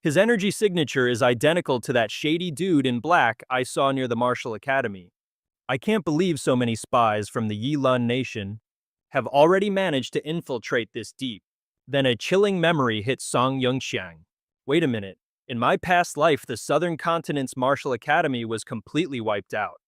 His energy signature is identical to that shady dude in black I saw near the Martial Academy. I can't believe so many spies from the Yilun nation have already managed to infiltrate this deep. Then a chilling memory hit Song Yungxiang. Wait a minute, in my past life the southern continent's Martial Academy was completely wiped out.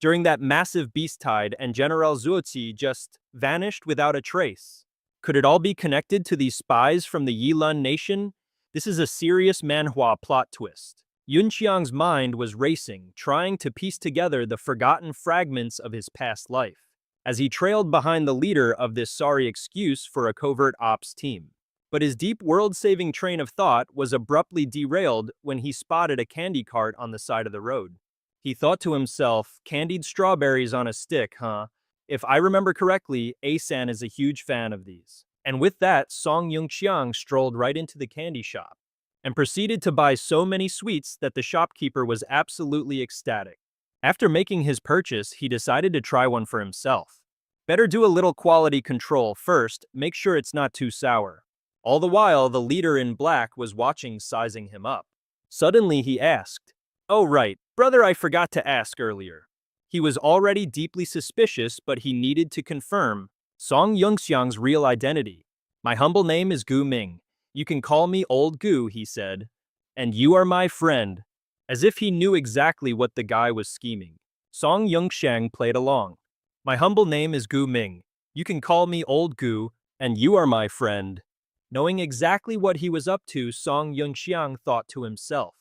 During that massive beast tide, and General Zuozi just vanished without a trace. Could it all be connected to these spies from the Yilun nation? This is a serious Manhwa plot twist. Yun Qiang's mind was racing, trying to piece together the forgotten fragments of his past life, as he trailed behind the leader of this sorry excuse for a covert ops team. But his deep world-saving train of thought was abruptly derailed when he spotted a candy cart on the side of the road. He thought to himself, candied strawberries on a stick, huh? If I remember correctly, Asan is a huge fan of these. And with that, Song Yungxiang strolled right into the candy shop and proceeded to buy so many sweets that the shopkeeper was absolutely ecstatic. After making his purchase, he decided to try one for himself. Better do a little quality control first, make sure it's not too sour. All the while, the leader in black was watching, sizing him up. Suddenly he asked, "Oh right, brother, I forgot to ask earlier." He was already deeply suspicious, but he needed to confirm Song Yungxiang's real identity. "My humble name is Gu Ming. You can call me Old Gu," he said. "And you are my friend." As if he knew exactly what the guy was scheming, Song Yungxiang played along. "My humble name is Gu Ming. You can call me Old Gu, and you are my friend." Knowing exactly what he was up to, Song Yungxiang thought to himself,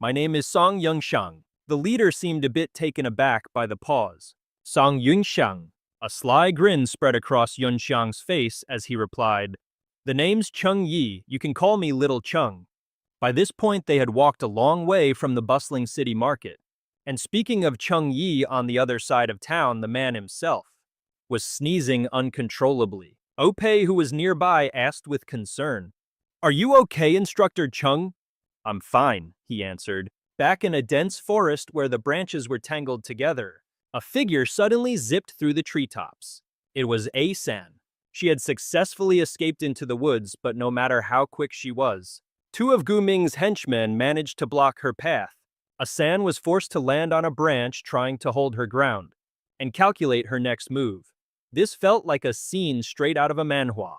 "My name is Song Yungxiang." The leader seemed a bit taken aback by the pause. "Song Yungxiang." A sly grin spread across Yunxiang's face as he replied, "The name's Cheng Yi. You can call me Little Cheng." By this point, they had walked a long way from the bustling city market. And speaking of Cheng Yi on the other side of town, the man himself was sneezing uncontrollably. Opei, who was nearby, asked with concern, "Are you okay, Instructor Cheng?" "I'm fine," he answered. Back in a dense forest where the branches were tangled together, a figure suddenly zipped through the treetops. It was Asan. She had successfully escaped into the woods, but no matter how quick she was, two of Gu Ming's henchmen managed to block her path. Asan was forced to land on a branch, trying to hold her ground and calculate her next move. This felt like a scene straight out of a manhwa.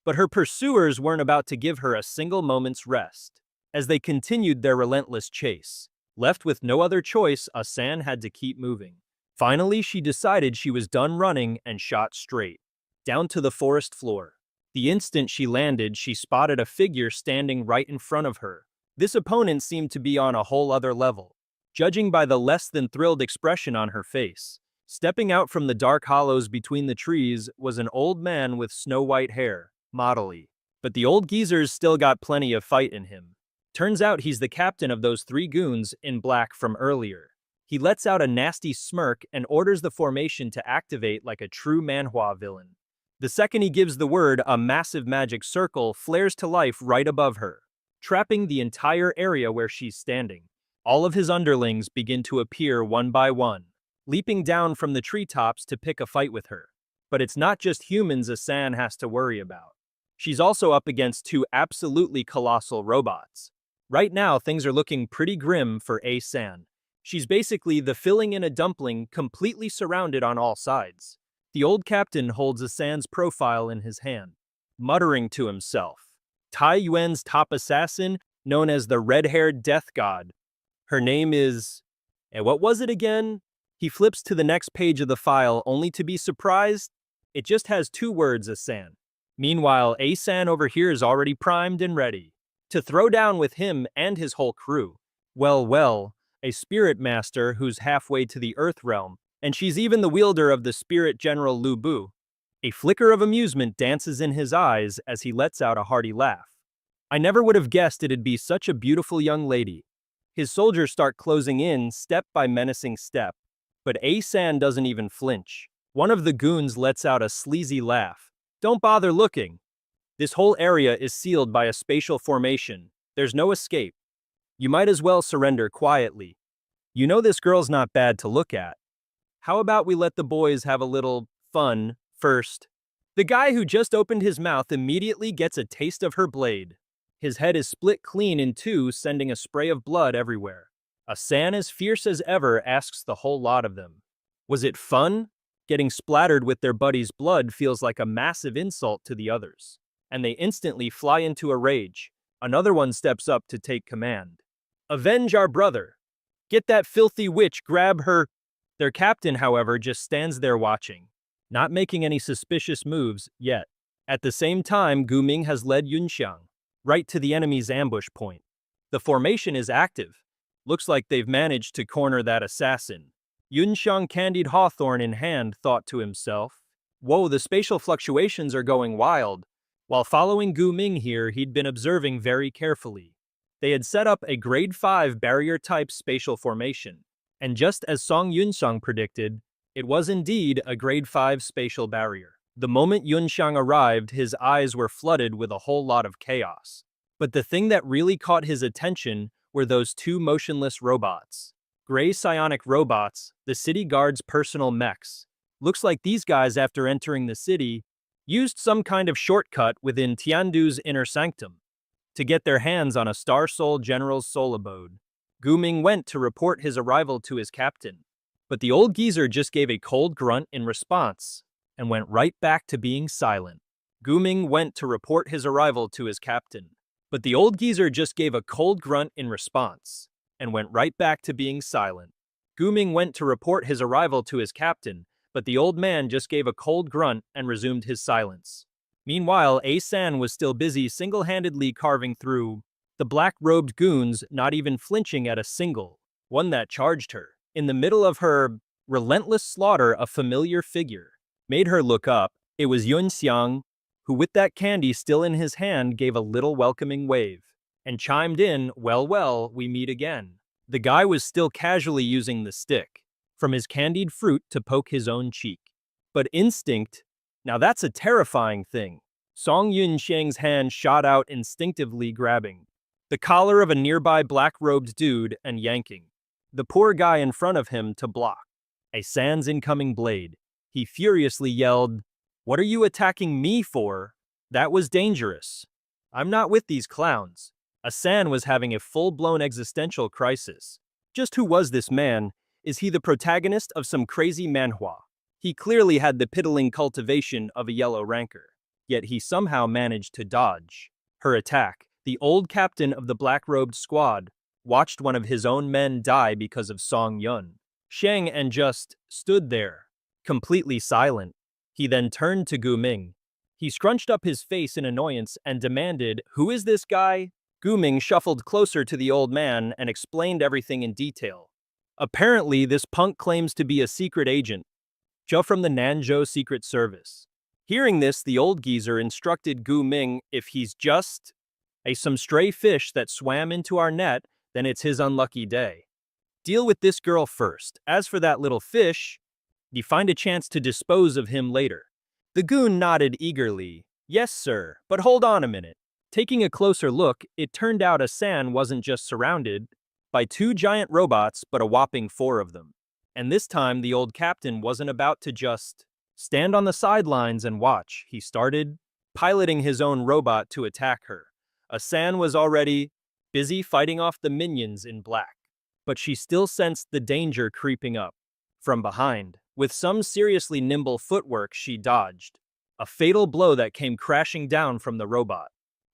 But her pursuers weren't about to give her a single moment's rest, as they continued their relentless chase. Left with no other choice, Asan had to keep moving. Finally, she decided she was done running and shot straight down to the forest floor. The instant she landed, she spotted a figure standing right in front of her. This opponent seemed to be on a whole other level, judging by the less than thrilled expression on her face. Stepping out from the dark hollows between the trees was an old man with snow-white hair, modelly. But the old geezer's still got plenty of fight in him. Turns out he's the captain of those three goons in black from earlier. He lets out a nasty smirk and orders the formation to activate like a true manhwa villain. The second he gives the word, a massive magic circle flares to life right above her, trapping the entire area where she's standing. All of his underlings begin to appear one by one, leaping down from the treetops to pick a fight with her. But it's not just humans Asan has to worry about. She's also up against two absolutely colossal robots. Right now, things are looking pretty grim for A-san. She's basically the filling in a dumpling completely surrounded on all sides. The old captain holds A-san's profile in his hand, muttering to himself. Tai Yuan's top assassin, known as the red-haired death god. Her name is... what was it again? He flips to the next page of the file only to be surprised. It just has two words, A-san. Meanwhile, A-san over here is already primed and ready to throw down with him and his whole crew. Well, a spirit master who's halfway to the Earth realm, and she's even the wielder of the spirit General Lu Bu. A flicker of amusement dances in his eyes as he lets out a hearty laugh. I never would have guessed it'd be such a beautiful young lady. His soldiers start closing in, step by menacing step, but A-san doesn't even flinch. One of the goons lets out a sleazy laugh. Don't bother looking. This whole area is sealed by a spatial formation. There's no escape. You might as well surrender quietly. You know this girl's not bad to look at. How about we let the boys have a little fun first? The guy who just opened his mouth immediately gets a taste of her blade. His head is split clean in two, sending a spray of blood everywhere. A-san, as fierce as ever, asks the whole lot of them. Was it fun? Getting splattered with their buddy's blood feels like a massive insult to the others, and they instantly fly into a rage. Another one steps up to take command. Avenge our brother! Get that filthy witch, grab her! Their captain, however, just stands there watching, not making any suspicious moves yet. At the same time, Gu Ming has led Yunxiang right to the enemy's ambush point. The formation is active. Looks like they've managed to corner that assassin. Yunxiang, candied hawthorn in hand, thought to himself, whoa, the spatial fluctuations are going wild. While following Gu Ming here, he'd been observing very carefully. They had set up a grade 5 barrier-type spatial formation, and just as Song Yunxiang predicted, it was indeed a grade 5 spatial barrier. The moment Yunxiang arrived, his eyes were flooded with a whole lot of chaos. But the thing that really caught his attention were those two motionless robots. Gray psionic robots, the city guard's personal mechs. Looks like these guys, after entering the city, used some kind of shortcut within Tiandu's inner sanctum to get their hands on a Star Soul General's soul abode. Gu Ming went to report his arrival to his captain, but the old geezer just gave a cold grunt in response and went right back to being silent. Gu Ming went to report his arrival to his captain, but the old geezer just gave a cold grunt in response and went right back to being silent. Gu Ming went to report his arrival to his captain, but the old man just gave a cold grunt and resumed his silence. Meanwhile, A-san was still busy single-handedly carving through the black-robed goons, not even flinching at a single one that charged her. In the middle of her relentless slaughter, a familiar figure made her look up. It was Yunxiang, who with that candy still in his hand gave a little welcoming wave and chimed in, well, we meet again. The guy was still casually using the stick from his candied fruit to poke his own cheek. But instinct, now that's a terrifying thing. Song Yunxiang's hand shot out, instinctively grabbing the collar of a nearby black-robed dude and yanking the poor guy in front of him to block A-san's incoming blade. He furiously yelled, "What are you attacking me for? That was dangerous. I'm not with these clowns." A-san was having a full-blown existential crisis. Just who was this man? Is he the protagonist of some crazy manhwa? He clearly had the piddling cultivation of a yellow rancor, yet he somehow managed to dodge her attack. The old captain of the black-robed squad watched one of his own men die because of Song Yun Sheng and just stood there, completely silent. He then turned to Gu Ming. He scrunched up his face in annoyance and demanded, "Who is this guy?" Gu Ming shuffled closer to the old man and explained everything in detail. Apparently, this punk claims to be a secret agent, from the Nanzhou Secret Service. Hearing this, the old geezer instructed Gu Ming, if he's just some stray fish that swam into our net, then it's his unlucky day. Deal with this girl first. As for that little fish, you find a chance to dispose of him later. The goon nodded eagerly. Yes, sir, but hold on a minute. Taking a closer look, it turned out A-san wasn't just surrounded by two giant robots, but a whopping 4 of them. And this time, the old captain wasn't about to just stand on the sidelines and watch. He started piloting his own robot to attack her. Asan was already busy fighting off the minions in black, but she still sensed the danger creeping up. From behind, with some seriously nimble footwork, she dodged a fatal blow that came crashing down from the robot.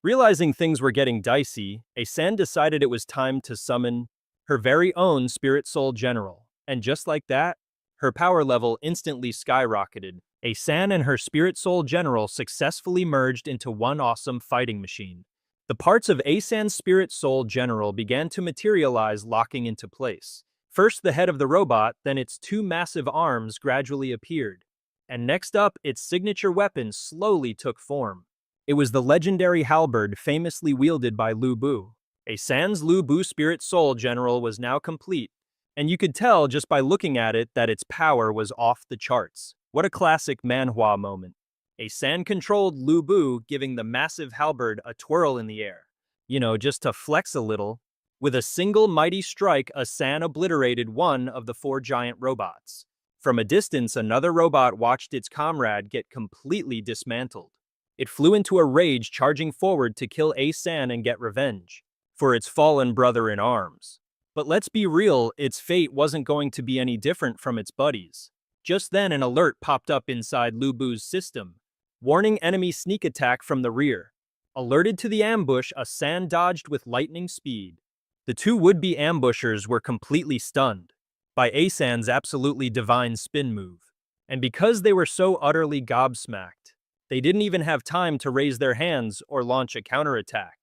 Realizing things were getting dicey, Asan decided it was time to summon her very own Spirit Soul General. And just like that, her power level instantly skyrocketed. Asan and her Spirit Soul General successfully merged into one awesome fighting machine. The parts of Asan's Spirit Soul General began to materialize, locking into place. First the head of the robot, then its two massive arms gradually appeared. And next up, its signature weapon slowly took form. It was the legendary halberd famously wielded by Lu Bu. Asan's Lu Bu Spirit Soul General was now complete, and you could tell just by looking at it that its power was off the charts. What a classic Manhwa moment. Asan controlled Lu Bu, giving the massive halberd a twirl in the air. Just to flex a little. With a single mighty strike, Asan obliterated one of the four giant robots. From a distance, another robot watched its comrade get completely dismantled. It flew into a rage, charging forward to kill Asan and get revenge for its fallen brother in arms. But let's be real, its fate wasn't going to be any different from its buddies. Just then, an alert popped up inside Lu Bu's system, warning enemy sneak attack from the rear. Alerted to the ambush, Asan dodged with lightning speed. The two would-be ambushers were completely stunned by Asan's absolutely divine spin move. And because they were so utterly gobsmacked, they didn't even have time to raise their hands or launch a counterattack.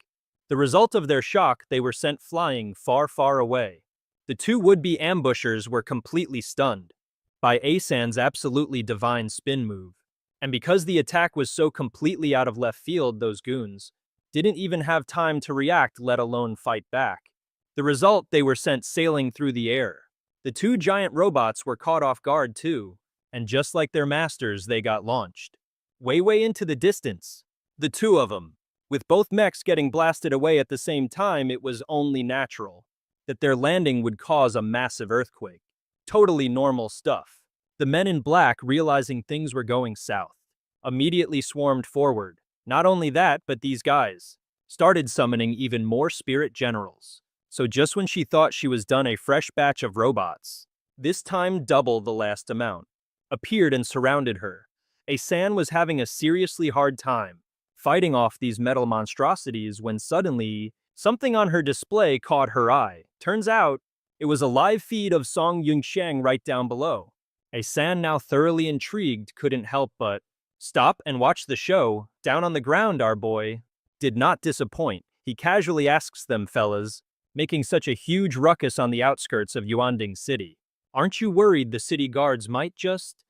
The result of their shock, they were sent flying far, far away. The two would-be ambushers were completely stunned by Asan's absolutely divine spin move. And because the attack was so completely out of left field, those goons didn't even have time to react, let alone fight back. The result, they were sent sailing through the air. The two giant robots were caught off guard too, and just like their masters, they got launched way into the distance. The two of them. With both mechs getting blasted away at the same time, it was only natural that their landing would cause a massive earthquake. Totally normal stuff. The men in black, realizing things were going south, immediately swarmed forward. Not only that, but these guys started summoning even more spirit generals. So just when she thought she was done, a fresh batch of robots, this time double the last amount, appeared and surrounded her. Asan was having a seriously hard time fighting off these metal monstrosities when suddenly, something on her display caught her eye. Turns out, it was a live feed of Song Yunxiang right down below. Asan, now thoroughly intrigued, couldn't help but stop and watch the show. Down on the ground, our boy did not disappoint. He casually asks them, fellas, making such a huge ruckus on the outskirts of Yuanding City, aren't you worried the city guards might just,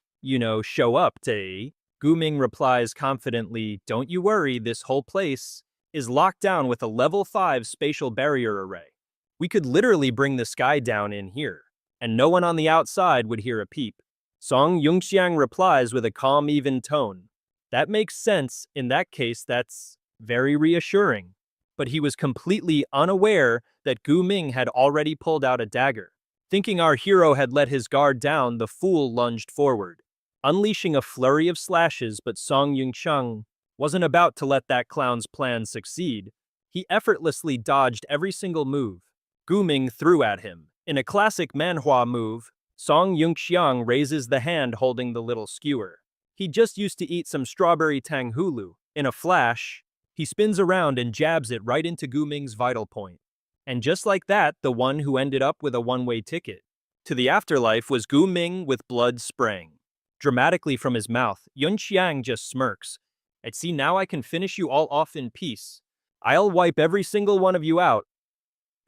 show up today? Gu Ming replies confidently, don't you worry, this whole place is locked down with a level 5 spatial barrier array. We could literally bring the sky down in here, and no one on the outside would hear a peep. Song Yunxiang replies with a calm, even tone. That makes sense. In that case, that's very reassuring. But he was completely unaware that Gu Ming had already pulled out a dagger. Thinking our hero had let his guard down, the fool lunged forward, unleashing a flurry of slashes, but Song Yunxiang wasn't about to let that clown's plan succeed. He effortlessly dodged every single move Gu Ming threw at him. In a classic Manhwa move, Song Yunxiang raises the hand holding the little skewer. He just used to eat some strawberry tang hulu. In a flash, he spins around and jabs it right into Gu Ming's vital point. And just like that, the one who ended up with a one-way ticket to the afterlife was Gu Ming, with blood spraying dramatically from his mouth. Yunxiang just smirks. "I see, now I can finish you all off in peace. I'll wipe every single one of you out."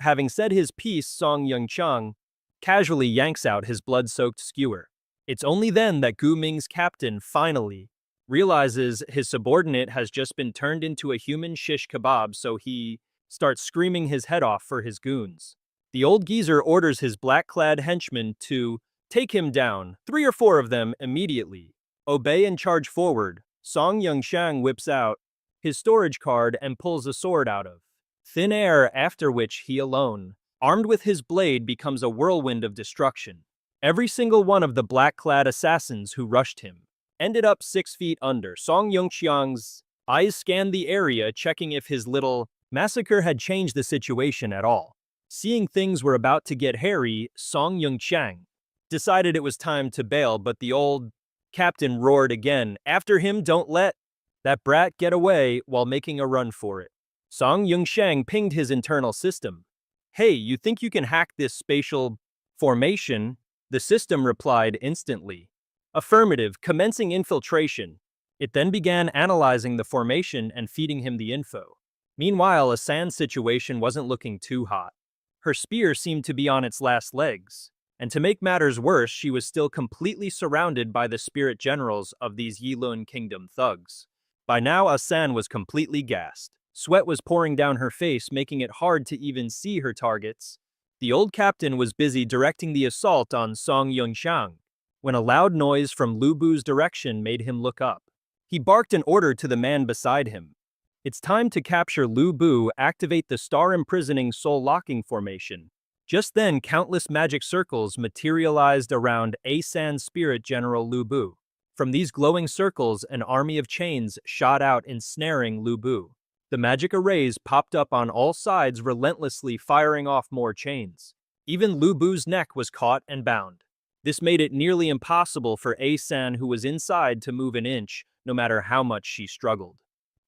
Having said his piece, Song Yunxiang casually yanks out his blood-soaked skewer. It's only then that Gu Ming's captain finally realizes his subordinate has just been turned into a human shish kebab, so he starts screaming his head off for his goons. The old geezer orders his black-clad henchmen to take him down. 3 or 4 of them immediately obey and charge forward. Song Yunxiang whips out his storage card and pulls a sword out of thin air, after which he alone, armed with his blade, becomes a whirlwind of destruction. Every single one of the black-clad assassins who rushed him ended up 6 feet under. Song Yunxiang's Eyes scanned the area, checking if his little massacre had changed the situation at all. Seeing things were about to get hairy, Song Yung-chang decided it was time to bail, but the old captain roared again, "After him, don't let that brat get away," while making a run for it. Song Yung-chang pinged his internal system. "Hey, you think you can hack this spatial formation?" The system replied instantly. "Affirmative, commencing infiltration." It then began analyzing the formation and feeding him the info. Meanwhile, Asan's situation wasn't looking too hot. Her spear seemed to be on its last legs. And to make matters worse, she was still completely surrounded by the spirit generals of these Yilun Kingdom thugs. By now, Asan was completely gassed. Sweat was pouring down her face, making it hard to even see her targets. The old captain was busy directing the assault on Song Yunxiang when a loud noise from Lu Bu's direction made him look up. He barked an order to the man beside him. "It's time to capture Lu Bu, activate the star-imprisoning soul-locking formation." Just then, countless magic circles materialized around Asan's spirit general Lu Bu. From these glowing circles, an army of chains shot out, ensnaring Lu Bu. The magic arrays popped up on all sides, relentlessly firing off more chains. Even Lu Bu's neck was caught and bound. This made it nearly impossible for Asan, who was inside, to move an inch, no matter how much she struggled.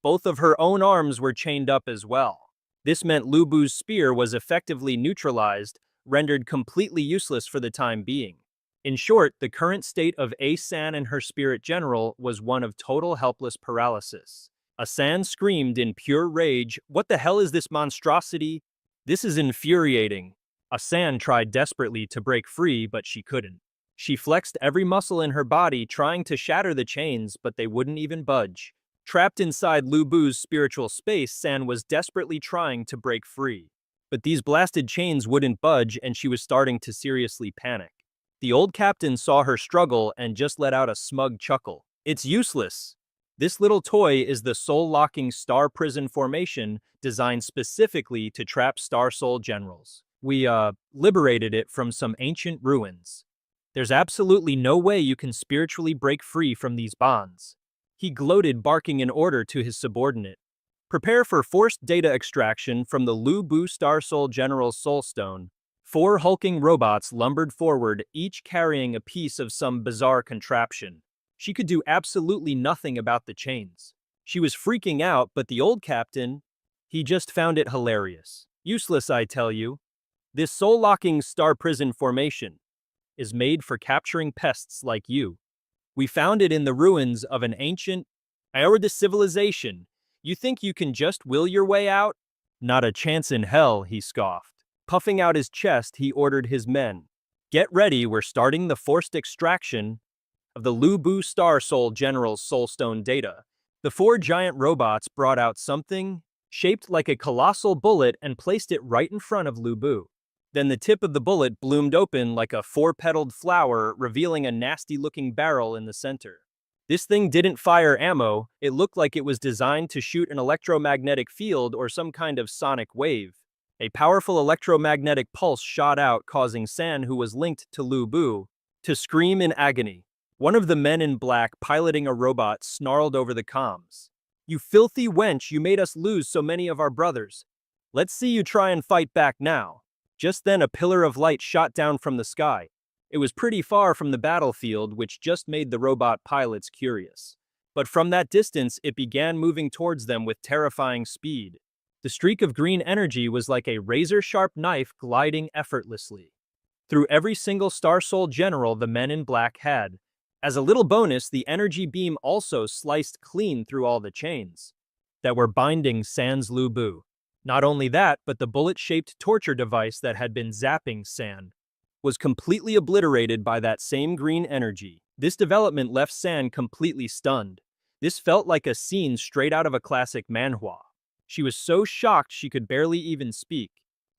Both of her own arms were chained up as well. This meant Lu Bu's spear was effectively neutralized, rendered completely useless for the time being. In short, the current state of Asan and her spirit general was one of total helpless paralysis. Asan screamed in pure rage, "What the hell is this monstrosity? This is infuriating." Asan tried desperately to break free, but she couldn't. She flexed every muscle in her body, trying to shatter the chains, but they wouldn't even budge. Trapped inside Lu Bu's spiritual space, San was desperately trying to break free. But these blasted chains wouldn't budge, and she was starting to seriously panic. The old captain saw her struggle and just let out a smug chuckle. "It's useless. This little toy is the soul-locking star prison formation designed specifically to trap star soul generals. We, liberated it from some ancient ruins. There's absolutely no way you can spiritually break free from these bonds." He gloated, barking an order to his subordinate. "Prepare for forced data extraction from the Lu Bu Star Soul General's Soul Stone." 4 hulking robots lumbered forward, each carrying a piece of some bizarre contraption. She could do absolutely nothing about the chains. She was freaking out, but the old captain, he just found it hilarious. "Useless, I tell you. This soul-locking star prison formation is made for capturing pests like you. We found it in the ruins of an ancient Aorda civilization. You think you can just will your way out?" "Not a chance in hell," he scoffed. Puffing out his chest, he ordered his men. "Get ready, we're starting the forced extraction of the Lu Bu Star Soul General's Soulstone data." The 4 giant robots brought out something shaped like a colossal bullet and placed it right in front of Lu Bu. Then the tip of the bullet bloomed open like a 4-petaled flower, revealing a nasty-looking barrel in the center. This thing didn't fire ammo. It looked like it was designed to shoot an electromagnetic field or some kind of sonic wave. A powerful electromagnetic pulse shot out, causing San, who was linked to Lu Bu, to scream in agony. One of the men in black, piloting a robot, snarled over the comms. "You filthy wench, you made us lose so many of our brothers. Let's see you try and fight back now." Just then, a pillar of light shot down from the sky. It was pretty far from the battlefield, which just made the robot pilots curious. But from that distance, it began moving towards them with terrifying speed. The streak of green energy was like a razor-sharp knife gliding effortlessly through every single Star Soul general the men in black had. As a little bonus, the energy beam also sliced clean through all the chains that were binding San's Lu Bu. Not only that, but the bullet-shaped torture device that had been zapping San was completely obliterated by that same green energy. This development left San completely stunned. This felt like a scene straight out of a classic manhwa. She was so shocked she could barely even speak,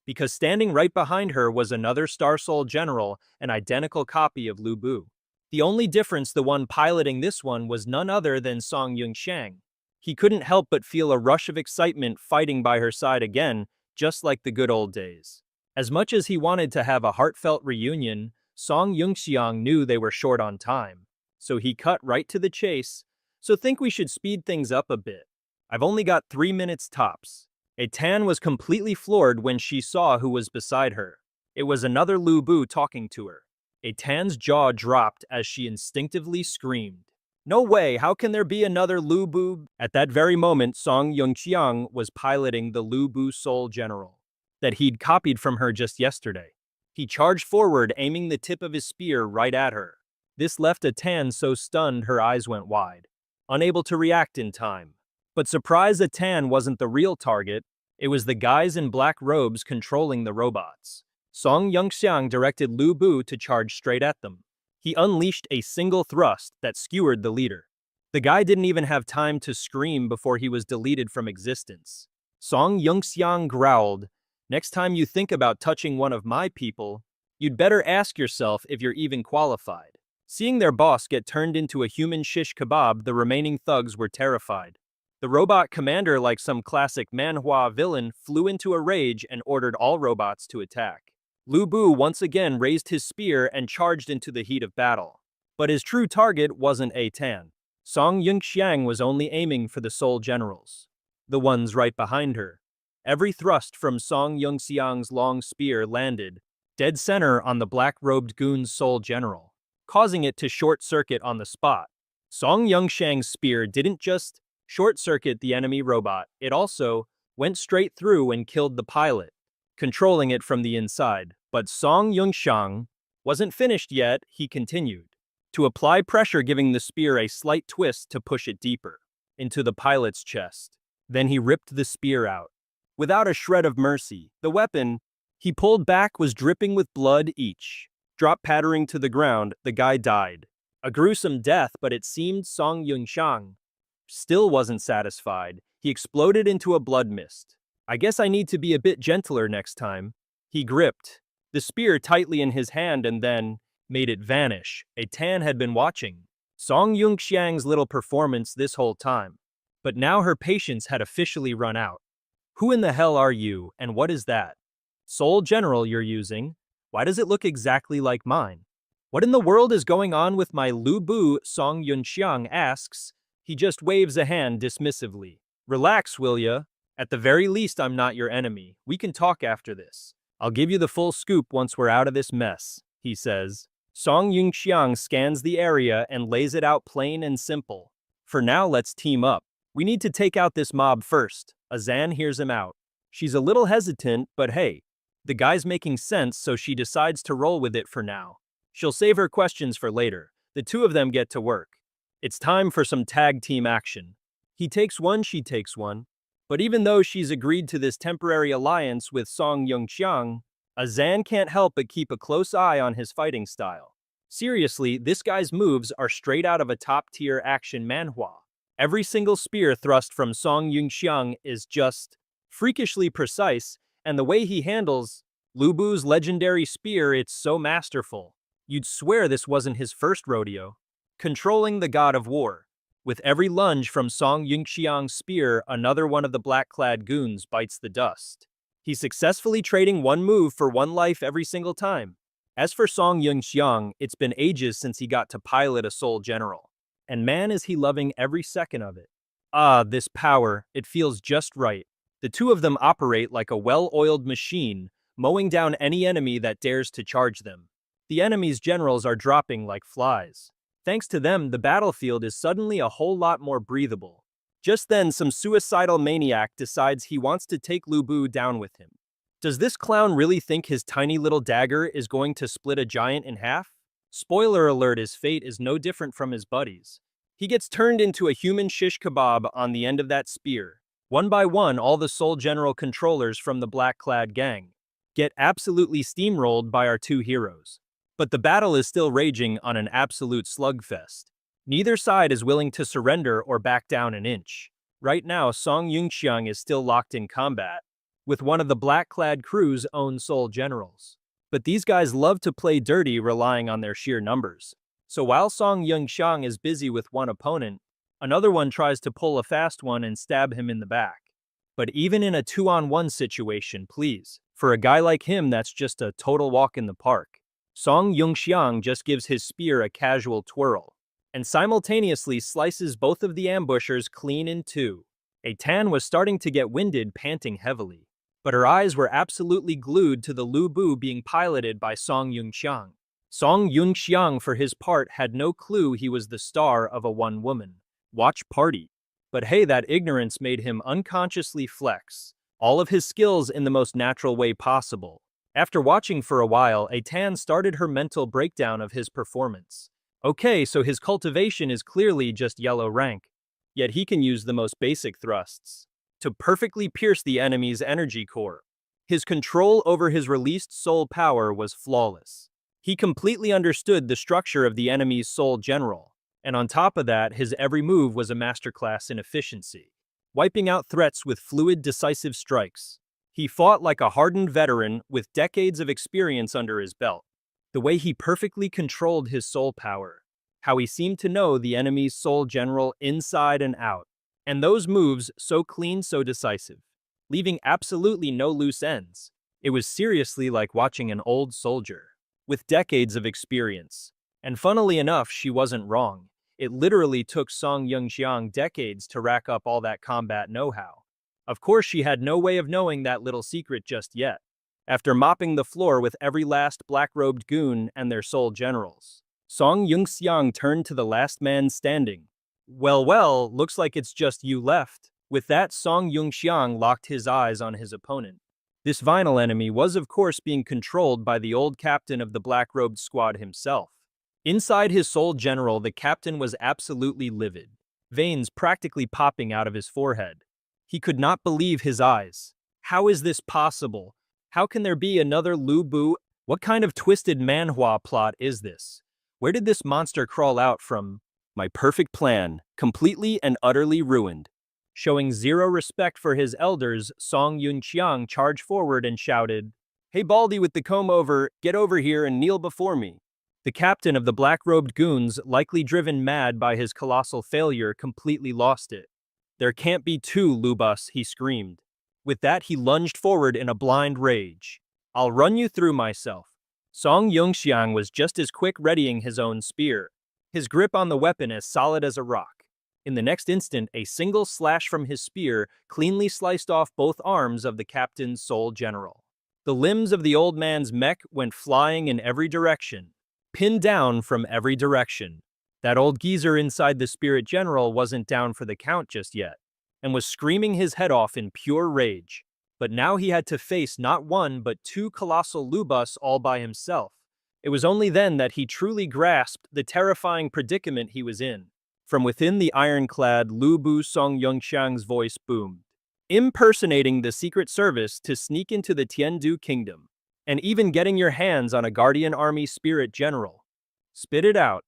because standing right behind her was another Star Soul general, an identical copy of Lu Bu. The only difference, the one piloting this one was none other than Song Yung-chang. He couldn't help but feel a rush of excitement fighting by her side again, just like the good old days. As much as he wanted to have a heartfelt reunion, Song Yung-xiang knew they were short on time. So he cut right to the chase. "So think we should speed things up a bit. I've only got 3 minutes tops. A Tan was completely floored when she saw who was beside her. It was another Lu Bu talking to her. A Tan's jaw dropped as she instinctively screamed. No way, how can there be another Lu Bu? At that very moment, Song Yongxiang was piloting the Lu Bu Soul General that he'd copied from her just yesterday. He charged forward, aiming the tip of his spear right at her. This left a Tan so stunned her eyes went wide, unable to react in time. But surprise, a Tan wasn't the real target. It was the guys in black robes controlling the robots. Song Yongxiang directed Lu Bu to charge straight at them. He unleashed a single thrust that skewered the leader. The guy didn't even have time to scream before he was deleted from existence. Song Yongxiang growled, "Next time you think about touching one of my people, you'd better ask yourself if you're even qualified." Seeing their boss get turned into a human shish kebab, the remaining thugs were terrified. The robot commander, like some classic Manhwa villain, flew into a rage and ordered all robots to attack. Lu Bu once again raised his spear and charged into the heat of battle. But his true target wasn't A Tan. Song Yongxiang was only aiming for the Soul Generals, the ones right behind her. Every thrust from Song Yongxiang's long spear landed dead center on the black-robed goon's Soul General, causing it to short-circuit on the spot. Song Yongxiang's spear didn't just short-circuit the enemy robot, it also went straight through and killed the pilot, controlling it from the inside. But Song Yongxiang wasn't finished yet. He continued to apply pressure, giving the spear a slight twist to push it deeper into the pilot's chest. Then he ripped the spear out. Without a shred of mercy, the weapon he pulled back was dripping with blood. Each drop pattering to the ground, the guy died. A gruesome death, but it seemed Song Yongxiang still wasn't satisfied. He exploded into a blood mist. "I guess I need to be a bit gentler next time." He gripped the spear tightly in his hand and then made it vanish. A Tan had been watching Song Yongxiang's little performance this whole time, but now her patience had officially run out. "Who in the hell are you, and what is that Soul General you're using? Why does it look exactly like mine? What in the world is going on with my Lu Bu?" Song Yongxiang asks. He just waves a hand dismissively. "Relax, will ya? At the very least, I'm not your enemy. We can talk after this. I'll give you the full scoop once we're out of this mess," he says. Song Yongxiang scans the area and lays it out plain and simple. "For now, let's team up. We need to take out this mob first." Azan hears him out. She's a little hesitant, but hey, the guy's making sense, so she decides to roll with it for now. She'll save her questions for later. The two of them get to work. It's time for some tag team action. He takes one, she takes one. But even though she's agreed to this temporary alliance with Song Yongxiang, Azan can't help but keep a close eye on his fighting style. Seriously, this guy's moves are straight out of a top-tier action manhwa. Every single spear thrust from Song Yongxiang is just freakishly precise, and the way he handles Lu Bu's legendary spear, it's so masterful. You'd swear this wasn't his first rodeo. Controlling the god of war. With every lunge from Song Yongxiang's spear, another one of the black-clad goons bites the dust. He's successfully trading one move for one life every single time. As for Song Yongxiang, it's been ages since he got to pilot a Soul General. And man, is he loving every second of it. Ah, this power, it feels just right. The two of them operate like a well-oiled machine, mowing down any enemy that dares to charge them. The enemy's generals are dropping like flies. Thanks to them, the battlefield is suddenly a whole lot more breathable. Just then, some suicidal maniac decides he wants to take Lu Bu down with him. Does this clown really think his tiny little dagger is going to split a giant in half? Spoiler alert, his fate is no different from his buddies. He gets turned into a human shish kebab on the end of that spear. One by one, all the Soul General controllers from the black-clad gang get absolutely steamrolled by our two heroes. But the battle is still raging on an absolute slugfest. Neither side is willing to surrender or back down an inch. Right now, Song Yongxiang is still locked in combat with one of the black-clad crew's own Soul Generals. But these guys love to play dirty, relying on their sheer numbers. So while Song Yongxiang is busy with one opponent, another one tries to pull a fast one and stab him in the back. But even in a 2-on-1 situation, please, for a guy like him, that's just a total walk in the park. Song Yongxiang just gives his spear a casual twirl and simultaneously slices both of the ambushers clean in two. Tan was starting to get winded, panting heavily. But her eyes were absolutely glued to the Lu Bu being piloted by Song Yunxiang. Song Yunxiang, for his part, had no clue he was the star of a one-woman watch party. But hey, that ignorance made him unconsciously flex all of his skills in the most natural way possible. After watching for a while, Tan started her mental breakdown of his performance. Okay, so his cultivation is clearly just yellow rank, yet he can use the most basic thrusts to perfectly pierce the enemy's energy core. His control over his released soul power was flawless. He completely understood the structure of the enemy's soul general, and on top of that, his every move was a masterclass in efficiency, wiping out threats with fluid, decisive strikes. He fought like a hardened veteran with decades of experience under his belt. The way he perfectly controlled his soul power, how he seemed to know the enemy's soul general inside and out, and those moves so clean, so decisive, leaving absolutely no loose ends. It was seriously like watching an old soldier with decades of experience. And funnily enough, she wasn't wrong. It literally took Song Yunxiang decades to rack up all that combat know-how. Of course, she had no way of knowing that little secret just yet. After mopping the floor with every last black-robed goon and their soul generals, Song Yunxiang turned to the last man standing. Well, looks like it's just you left. With that, Song Yunxiang locked his eyes on his opponent. This vinyl enemy was of course being controlled by the old captain of the black-robed squad himself. Inside his soul general, the captain was absolutely livid, veins practically popping out of his forehead. He could not believe his eyes. How is this possible? How can there be another Lu Bu? What kind of twisted Manhwa plot is this? Where did this monster crawl out from? My perfect plan, completely and utterly ruined. Showing zero respect for his elders, Song Yunxiang charged forward and shouted, "Hey Baldy with the comb-over, get over here and kneel before me." The captain of the black-robed goons, likely driven mad by his colossal failure, completely lost it. "There can't be two Lubus," he screamed. With that, he lunged forward in a blind rage. "I'll run you through myself." Song Yunxiang was just as quick, readying his own spear, his grip on the weapon as solid as a rock. In the next instant, a single slash from his spear cleanly sliced off both arms of the captain's soul general. The limbs of the old man's mech went flying in every direction, pinned down from every direction. That old geezer inside the spirit general wasn't down for the count just yet, and was screaming his head off in pure rage. But now he had to face not one but two colossal Lubus all by himself. It was only then that he truly grasped the terrifying predicament he was in. From within the ironclad, Lu Bu, Song Yunxiang's voice boomed, impersonating the Secret Service to sneak into the Tiandu Kingdom, and even getting your hands on a Guardian Army Spirit General. Spit it out.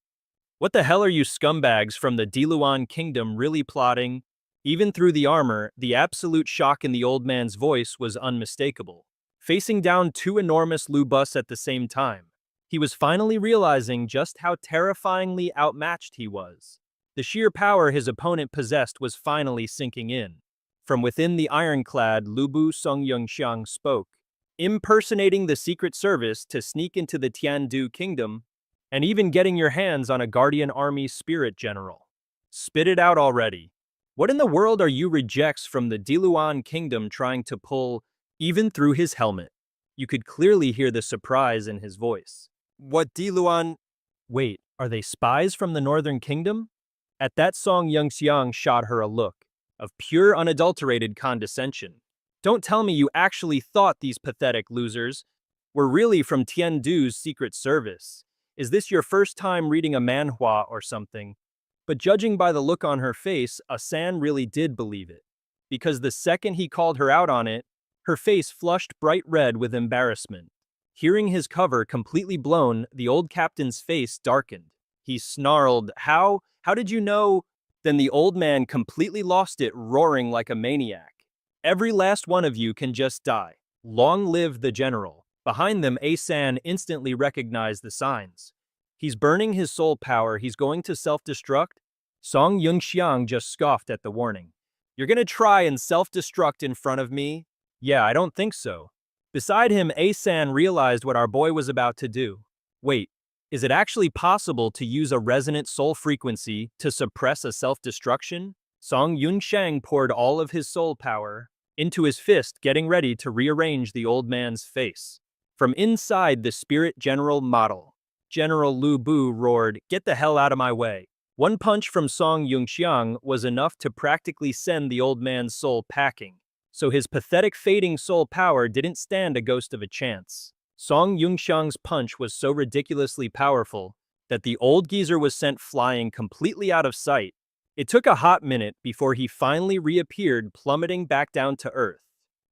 What the hell are you scumbags from the Diluan Kingdom really plotting? Even through the armor, the absolute shock in the old man's voice was unmistakable. Facing down two enormous Lubus at the same time, he was finally realizing just how terrifyingly outmatched he was. The sheer power his opponent possessed was finally sinking in. From within the ironclad, Lu Bu, Song Yunxiang spoke, impersonating the Secret Service to sneak into the Tiandu Kingdom, and even getting your hands on a Guardian Army Spirit General. Spit it out already. What in the world are you rejects from the Diluan Kingdom trying to pull, even through his helmet? You could clearly hear the surprise in his voice. What Diluan? Wait, are they spies from the Northern Kingdom? At that, Song Yunxiang shot her a look of pure unadulterated condescension. Don't tell me you actually thought these pathetic losers were really from Tiandu's Secret Service. Is this your first time reading a manhwa or something? But judging by the look on her face, Asan really did believe it. Because the second he called her out on it, her face flushed bright red with embarrassment. Hearing his cover completely blown, the old captain's face darkened. He snarled, How did you know? Then the old man completely lost it, roaring like a maniac. Every last one of you can just die. Long live the general. Behind them, Asan instantly recognized the signs. He's burning his soul power. He's going to self-destruct. Song Yunxiang just scoffed at the warning. You're gonna try and self-destruct in front of me? Yeah, I don't think so. Beside him, Asan realized what our boy was about to do. Wait, is it actually possible to use a resonant soul frequency to suppress a self-destruction? Song Yunshang poured all of his soul power into his fist, getting ready to rearrange the old man's face. From inside the spirit general model, General Lu Bu roared, "Get the hell out of my way." One punch from Song Yunxiang was enough to practically send the old man's soul packing, so his pathetic fading soul power didn't stand a ghost of a chance. Song Yunxiang's punch was so ridiculously powerful that the old geezer was sent flying completely out of sight. It took a hot minute before he finally reappeared, plummeting back down to earth,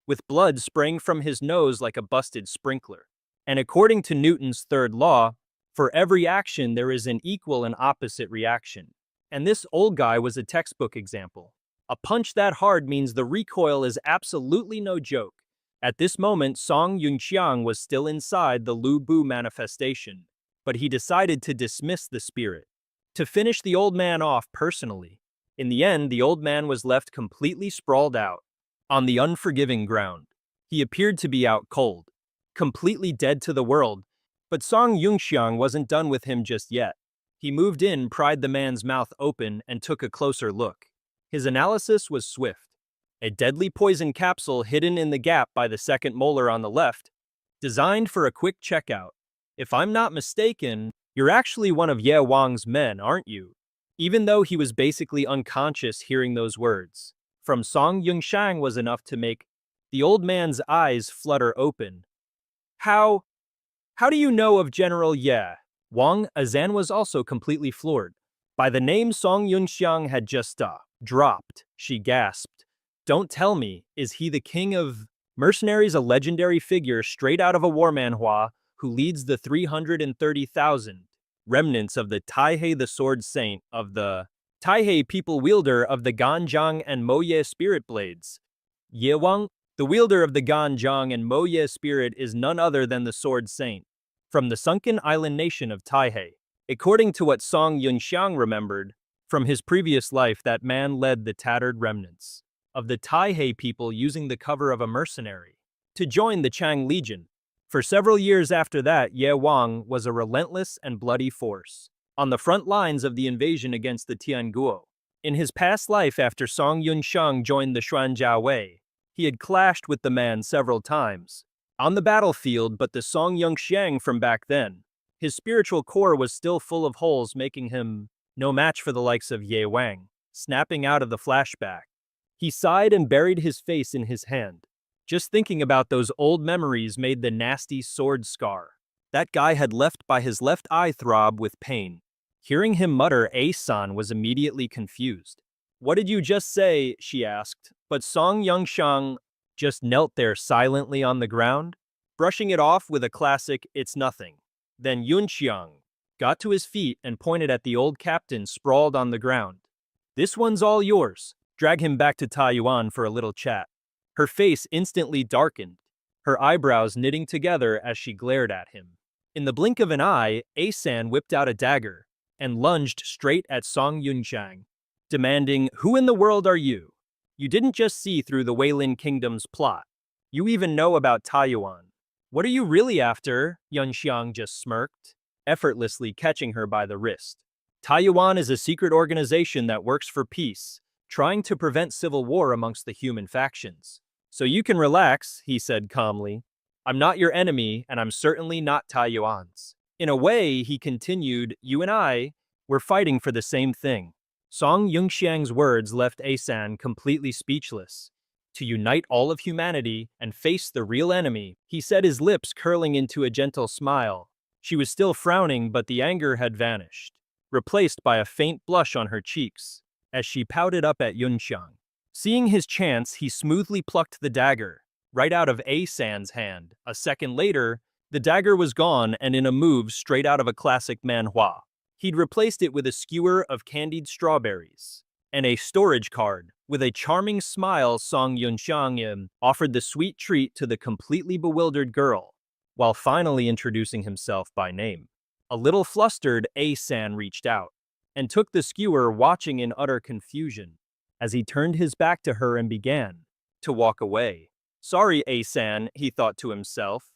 with blood spraying from his nose like a busted sprinkler. And according to Newton's third law, for every action there is an equal and opposite reaction. And this old guy was a textbook example. A punch that hard means the recoil is absolutely no joke. At this moment, Song Yunxiang was still inside the Lu Bu manifestation, but he decided to dismiss the spirit, to finish the old man off personally. In the end, the old man was left completely sprawled out on the unforgiving ground. He appeared to be out cold, completely dead to the world, but Song Yunxiang wasn't done with him just yet. He moved in, pried the man's mouth open, and took a closer look. His analysis was swift. A deadly poison capsule hidden in the gap by the second molar on the left, designed for a quick checkout. If I'm not mistaken, you're actually one of Ye Wang's men, aren't you? Even though he was basically unconscious hearing those words from Song Yunxiang was enough to make the old man's eyes flutter open. How do you know of General Ye Wang? Azan was also completely floored by the name Song Yunxiang had just dropped. She gasped. Don't tell me, is he the king of mercenaries, a legendary figure straight out of a war manhwa who leads the 330,000 remnants of the Taihei, the sword saint of the Taihei people, wielder of the Ganjiang and Moye spirit blades? Ye Wang, the wielder of the Ganjiang and Moye spirit, is none other than the sword saint from the sunken island nation of Taihei. According to what Song Yunxiang remembered from his previous life, that man led the tattered remnants of the Taihei people using the cover of a mercenary to join the Chang Legion. For several years after that, Ye Wang was a relentless and bloody force on the front lines of the invasion against the Tianguo. In his past life, after Song Yunxiang joined the Xuanjiawei, he had clashed with the man several times on the battlefield, but the Song Yunxiang from back then, his spiritual core was still full of holes, making him no match for the likes of Ye Wang. Snapping out of the flashback, he sighed and buried his face in his hand. Just thinking about those old memories made the nasty sword scar that guy had left by his left eye throb with pain. Hearing him mutter, A-san was immediately confused. What did you just say? She asked, but Song Yunxiang just knelt there silently on the ground, brushing it off with a classic, "It's nothing." Then Yunxiang got to his feet and pointed at the old captain sprawled on the ground. "This one's all yours. Drag him back to Taiyuan for a little chat." Her face instantly darkened, her eyebrows knitting together as she glared at him. In the blink of an eye, A-san whipped out a dagger and lunged straight at Song Yunxiang, demanding, "Who in the world are you? You didn't just see through the Weilin Kingdom's plot. You even know about Taiyuan. What are you really after?" Yunxiang just smirked, effortlessly catching her by the wrist. "Taiyuan is a secret organization that works for peace, trying to prevent civil war amongst the human factions. So you can relax," he said calmly. "I'm not your enemy, and I'm certainly not Taiyuan's. In a way," he continued, "you and I, we're fighting for the same thing." Song Yunxiang's words left A-san completely speechless. "To unite all of humanity and face the real enemy," he said, his lips curling into a gentle smile. She was still frowning, but the anger had vanished, replaced by a faint blush on her cheeks, as she pouted up at Yunxiang. Seeing his chance, he smoothly plucked the dagger right out of A-san's hand. A second later, the dagger was gone, and in a move straight out of a classic manhwa, he'd replaced it with a skewer of candied strawberries and a storage card. With a charming smile, Song Yunxiang offered the sweet treat to the completely bewildered girl, while finally introducing himself by name. A little flustered, A-san reached out and took the skewer, watching in utter confusion as he turned his back to her and began to walk away. "Sorry, A-san," he thought to himself.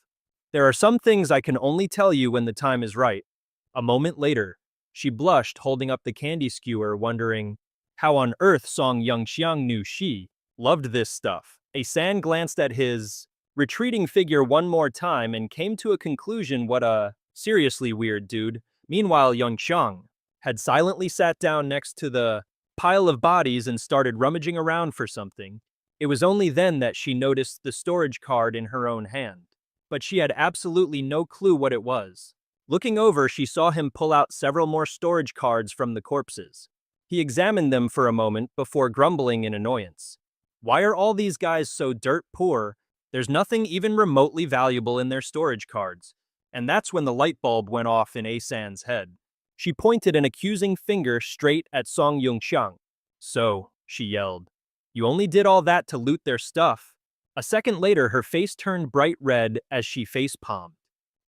"There are some things I can only tell you when the time is right." A moment later, she blushed, holding up the candy skewer, wondering How on earth Song Yongxiang knew she loved this stuff? Asan glanced at his retreating figure one more time and came to a conclusion. What a seriously weird dude. Meanwhile, Yongxiang had silently sat down next to the pile of bodies and started rummaging around for something. It was only then that she noticed the storage card in her own hand. But she had absolutely no clue what it was. Looking over, she saw him pull out several more storage cards from the corpses. He examined them for a moment before grumbling in annoyance. Why are all these guys so dirt poor? There's nothing even remotely valuable in their storage cards. And that's when the light bulb went off in Asan's head. She pointed an accusing finger straight at Song Yongxiang. So, she yelled, you only did all that to loot their stuff. A second later, her face turned bright red as she face-palmed.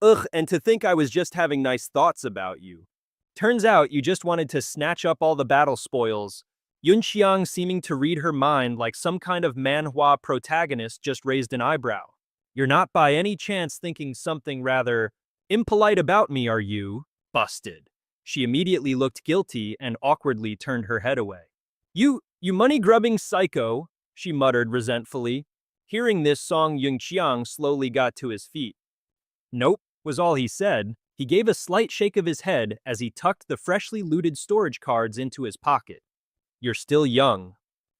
Ugh, and to think I was just having nice thoughts about you. Turns out you just wanted to snatch up all the battle spoils. Yunxiang, seeming to read her mind like some kind of manhwa protagonist, just raised an eyebrow. You're not by any chance thinking something rather impolite about me, are you? Busted. She immediately looked guilty and awkwardly turned her head away. You money-grubbing psycho, she muttered resentfully. Hearing this, Song Yongxiang slowly got to his feet. Nope, was all he said. He gave a slight shake of his head as he tucked the freshly looted storage cards into his pocket. You're still young.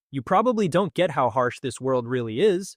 You probably don't get how harsh this world really is.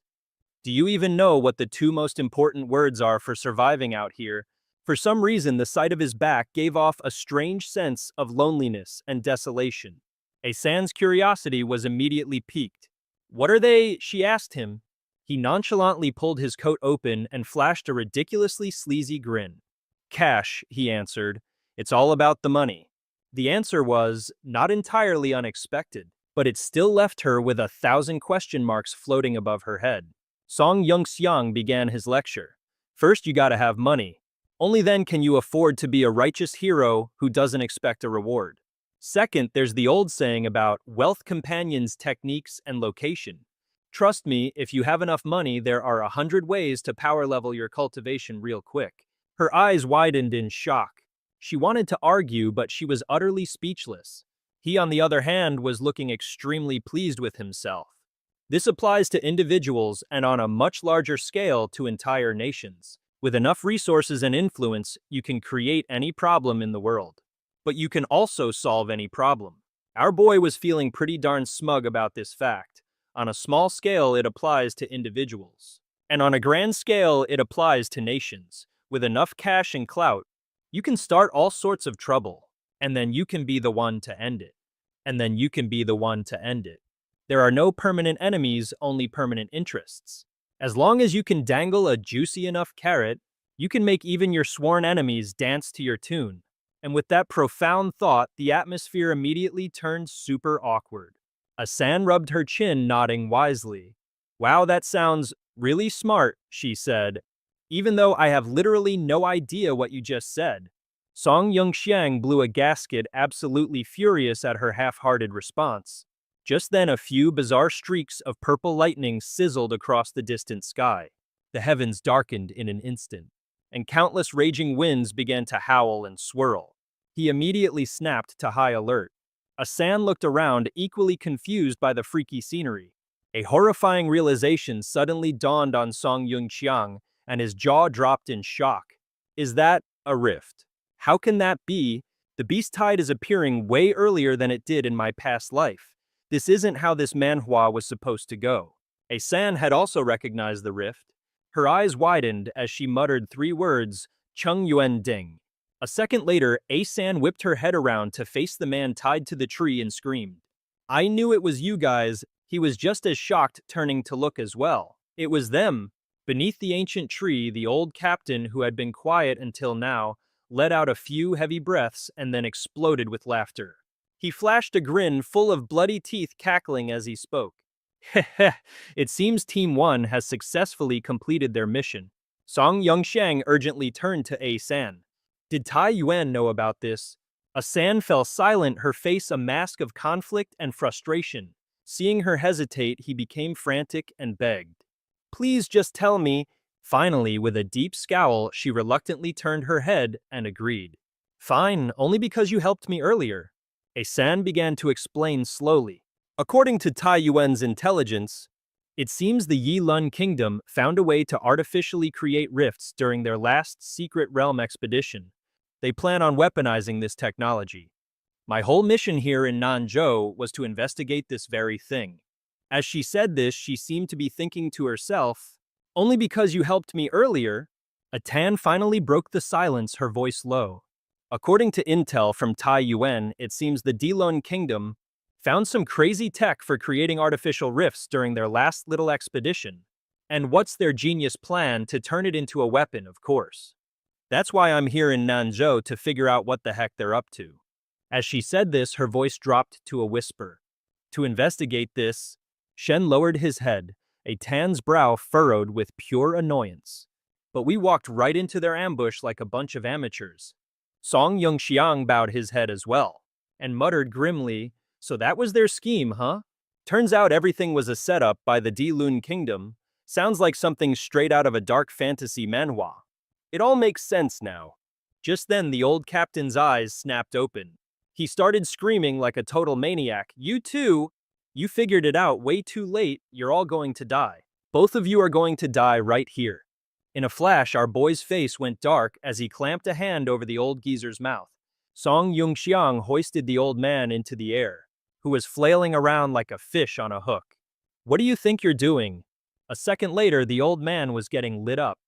Do you even know what the two most important words are for surviving out here? For some reason, the sight of his back gave off a strange sense of loneliness and desolation. Asan's curiosity was immediately piqued. What are they? She asked him. He nonchalantly pulled his coat open and flashed a ridiculously sleazy grin. Cash, he answered. It's all about the money. The answer was not entirely unexpected, but it still left her with 1,000 question marks floating above her head. Song Yongxiang began his lecture. First, you gotta have money. Only then can you afford to be a righteous hero who doesn't expect a reward. Second, there's the old saying about wealth companions, techniques, and location. Trust me, if you have enough money, there are 100 ways to power level your cultivation real quick. Her eyes widened in shock. She wanted to argue, but she was utterly speechless. He, on the other hand, was looking extremely pleased with himself. This applies to individuals and on a much larger scale to entire nations. With enough resources and influence, you can create any problem in the world. But you can also solve any problem. Our boy was feeling pretty darn smug about this fact. On a small scale, it applies to individuals. And on a grand scale, it applies to nations. With enough cash and clout, you can start all sorts of trouble. And then you can be the one to end it. And then you can be the one to end it. There are no permanent enemies, only permanent interests. As long as you can dangle a juicy enough carrot, you can make even your sworn enemies dance to your tune. And with that profound thought, the atmosphere immediately turned super awkward. Asan rubbed her chin, nodding wisely. Wow, that sounds really smart, she said, even though I have literally no idea what you just said. Song Yongxiang blew a gasket, absolutely furious at her half-hearted response. Just then, a few bizarre streaks of purple lightning sizzled across the distant sky. The heavens darkened in an instant, and countless raging winds began to howl and swirl. He immediately snapped to high alert. Asan looked around, equally confused by the freaky scenery. A horrifying realization suddenly dawned on Song Yongxiang, and his jaw dropped in shock. Is that a rift? How can that be? The beast tide is appearing way earlier than it did in my past life. This isn't how this manhwa was supposed to go. Asan had also recognized the rift. Her eyes widened as she muttered 3 words, Chung Yuan Ding. A second later, Asan whipped her head around to face the man tied to the tree and screamed. I knew it was you guys. He was just as shocked, turning to look as well. It was them. Beneath the ancient tree, the old captain, who had been quiet until now, let out a few heavy breaths and then exploded with laughter. He flashed a grin full of bloody teeth, cackling as he spoke. Heh, it seems Team 1 has successfully completed their mission. Song Yongxiang urgently turned to Asan. Did Tai Yuan know about this? Asan fell silent, her face a mask of conflict and frustration. Seeing her hesitate, he became frantic and begged. Please just tell me. Finally, with a deep scowl, she reluctantly turned her head and agreed. Fine, only because you helped me earlier. A San began to explain slowly. According to Tai Yuan's intelligence, it seems the Yi Lun Kingdom found a way to artificially create rifts during their last secret realm expedition. They plan on weaponizing this technology. My whole mission here in Nanzhou was to investigate this very thing. As she said this, she seemed to be thinking to herself, only because you helped me earlier. A Tan finally broke the silence, her voice low. According to intel from Tai Yuan, it seems the Dilun Kingdom found some crazy tech for creating artificial rifts during their last little expedition. And what's their genius plan to turn it into a weapon, of course. That's why I'm here in Nanzhou to figure out what the heck they're up to. As she said this, her voice dropped to a whisper. To investigate this, Shen lowered his head, a Tan's brow furrowed with pure annoyance. But we walked right into their ambush like a bunch of amateurs. Song Yongxiang bowed his head as well, and muttered grimly, so that was their scheme, huh? Turns out everything was a setup by the Dilun Kingdom. Sounds like something straight out of a dark fantasy manhwa. It all makes sense now. Just then the old captain's eyes snapped open. He started screaming like a total maniac. You too! You figured it out way too late. You're all going to die. Both of you are going to die right here. In a flash, our boy's face went dark as he clamped a hand over the old geezer's mouth. Song Yongxiang hoisted the old man into the air, who was flailing around like a fish on a hook. What do you think you're doing? A second later, the old man was getting lit up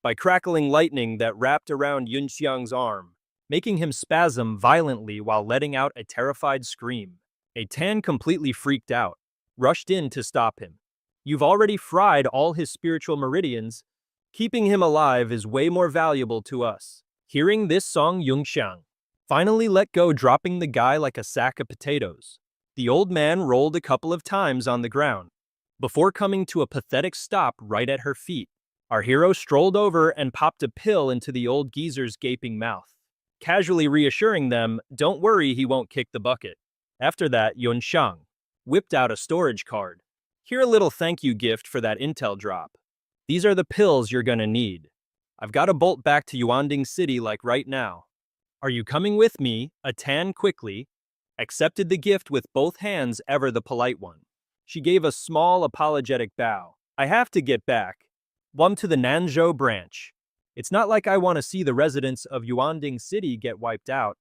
by crackling lightning that wrapped around Yunxiang's arm, making him spasm violently while letting out a terrified scream. A Tan, completely freaked out, rushed in to stop him. You've already fried all his spiritual meridians. Keeping him alive is way more valuable to us. Hearing this, Song Yongxiang finally let go, dropping the guy like a sack of potatoes. The old man rolled a couple of times on the ground, before coming to a pathetic stop right at her feet. Our hero strolled over and popped a pill into the old geezer's gaping mouth, casually reassuring them, don't worry, he won't kick the bucket. After that, Yunxiang whipped out a storage card. Here, a little thank you gift for that intel drop. These are the pills you're gonna need. I've got to bolt back to Yuanding City like right now. Are you coming with me? A Tan quickly accepted the gift with both hands, ever the polite one. She gave a small apologetic bow. I have to get back. To the Nanzhou branch. It's not like I want to see the residents of Yuanding City get wiped out,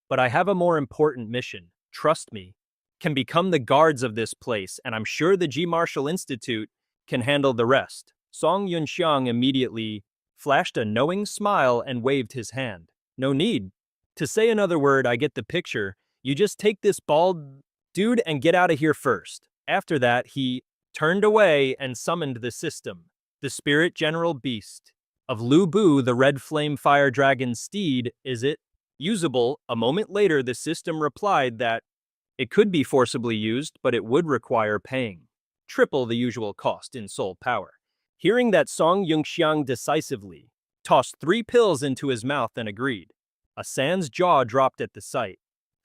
but I have a more important mission. Trust me. Can become the guards of this place, and I'm sure the G Martial Institute can handle the rest. Song Yunxiang immediately flashed a knowing smile and waved his hand. No need to say another word, I get the picture. You just take this bald dude and get out of here first. After that, he turned away and summoned the system. The spirit general beast of Lu Bu, the red flame fire dragon steed, is it usable? A moment later, the system replied that it could be forcibly used, but it would require paying triple the usual cost in soul power. Hearing that, Song Yongxiang decisively tossed 3 pills into his mouth and agreed. A San's jaw dropped at the sight.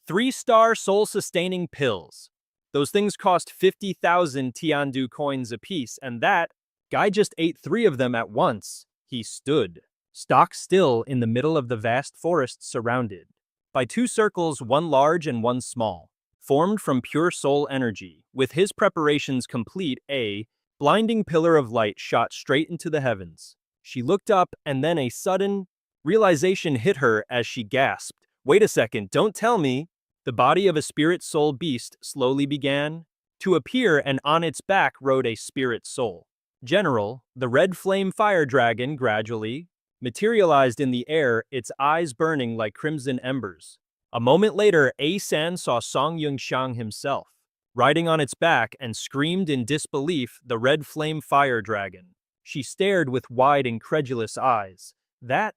3-star soul-sustaining pills. Those things cost 50,000 Tiandu coins apiece, and that guy just ate 3 of them at once. He stood stock still in the middle of the vast forest, surrounded by 2 circles, one large and one small, formed from pure soul energy. With his preparations complete, a blinding pillar of light shot straight into the heavens. She looked up, and then a sudden realization hit her as she gasped. Wait a second, don't tell me. The body of a spirit soul beast slowly began to appear, and on its back rode a spirit soul general. The red flame fire dragon gradually materialized in the air, its eyes burning like crimson embers. A moment later, A San saw Song Yongxiang himself riding on its back and screamed in disbelief, the red flame fire dragon. She stared with wide, incredulous eyes. That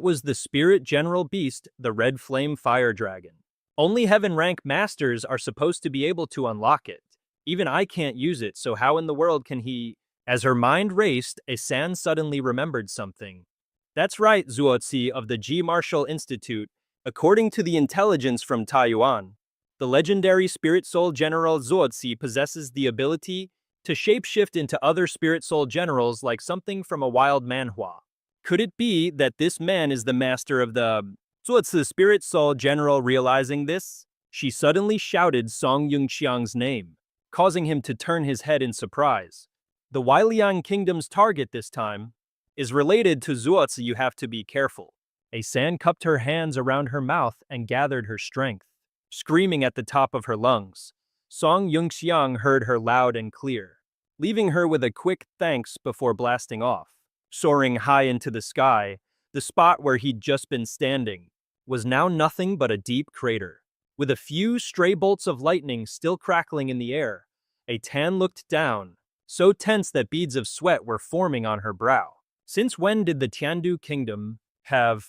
was the spirit general beast, the red flame fire dragon. Only heaven rank masters are supposed to be able to unlock it. Even I can't use it, so how in the world can he? As her mind raced, A San suddenly remembered something. That's right, Zuozi of the G Martial Institute. According to the intelligence from Taiwan, the legendary spirit soul general Zuozi possesses the ability to shapeshift into other spirit soul generals like something from a wild manhwa. Could it be that this man is the master of the Zuozi spirit soul general? Realizing this, She suddenly shouted Song Yungxiang's name, causing him to turn his head in surprise. The Weiliang Kingdom's target this time is related to Zuozi. You have to be careful. A San cupped her hands around her mouth and gathered her strength. Screaming at the top of her lungs, Song Yungxiang heard her loud and clear, leaving her with a quick thanks before blasting off. Soaring high into the sky, the spot where he'd just been standing was now nothing but a deep crater. With a few stray bolts of lightning still crackling in the air, a Tan looked down, so tense that beads of sweat were forming on her brow. Since when did the Tiandu kingdom have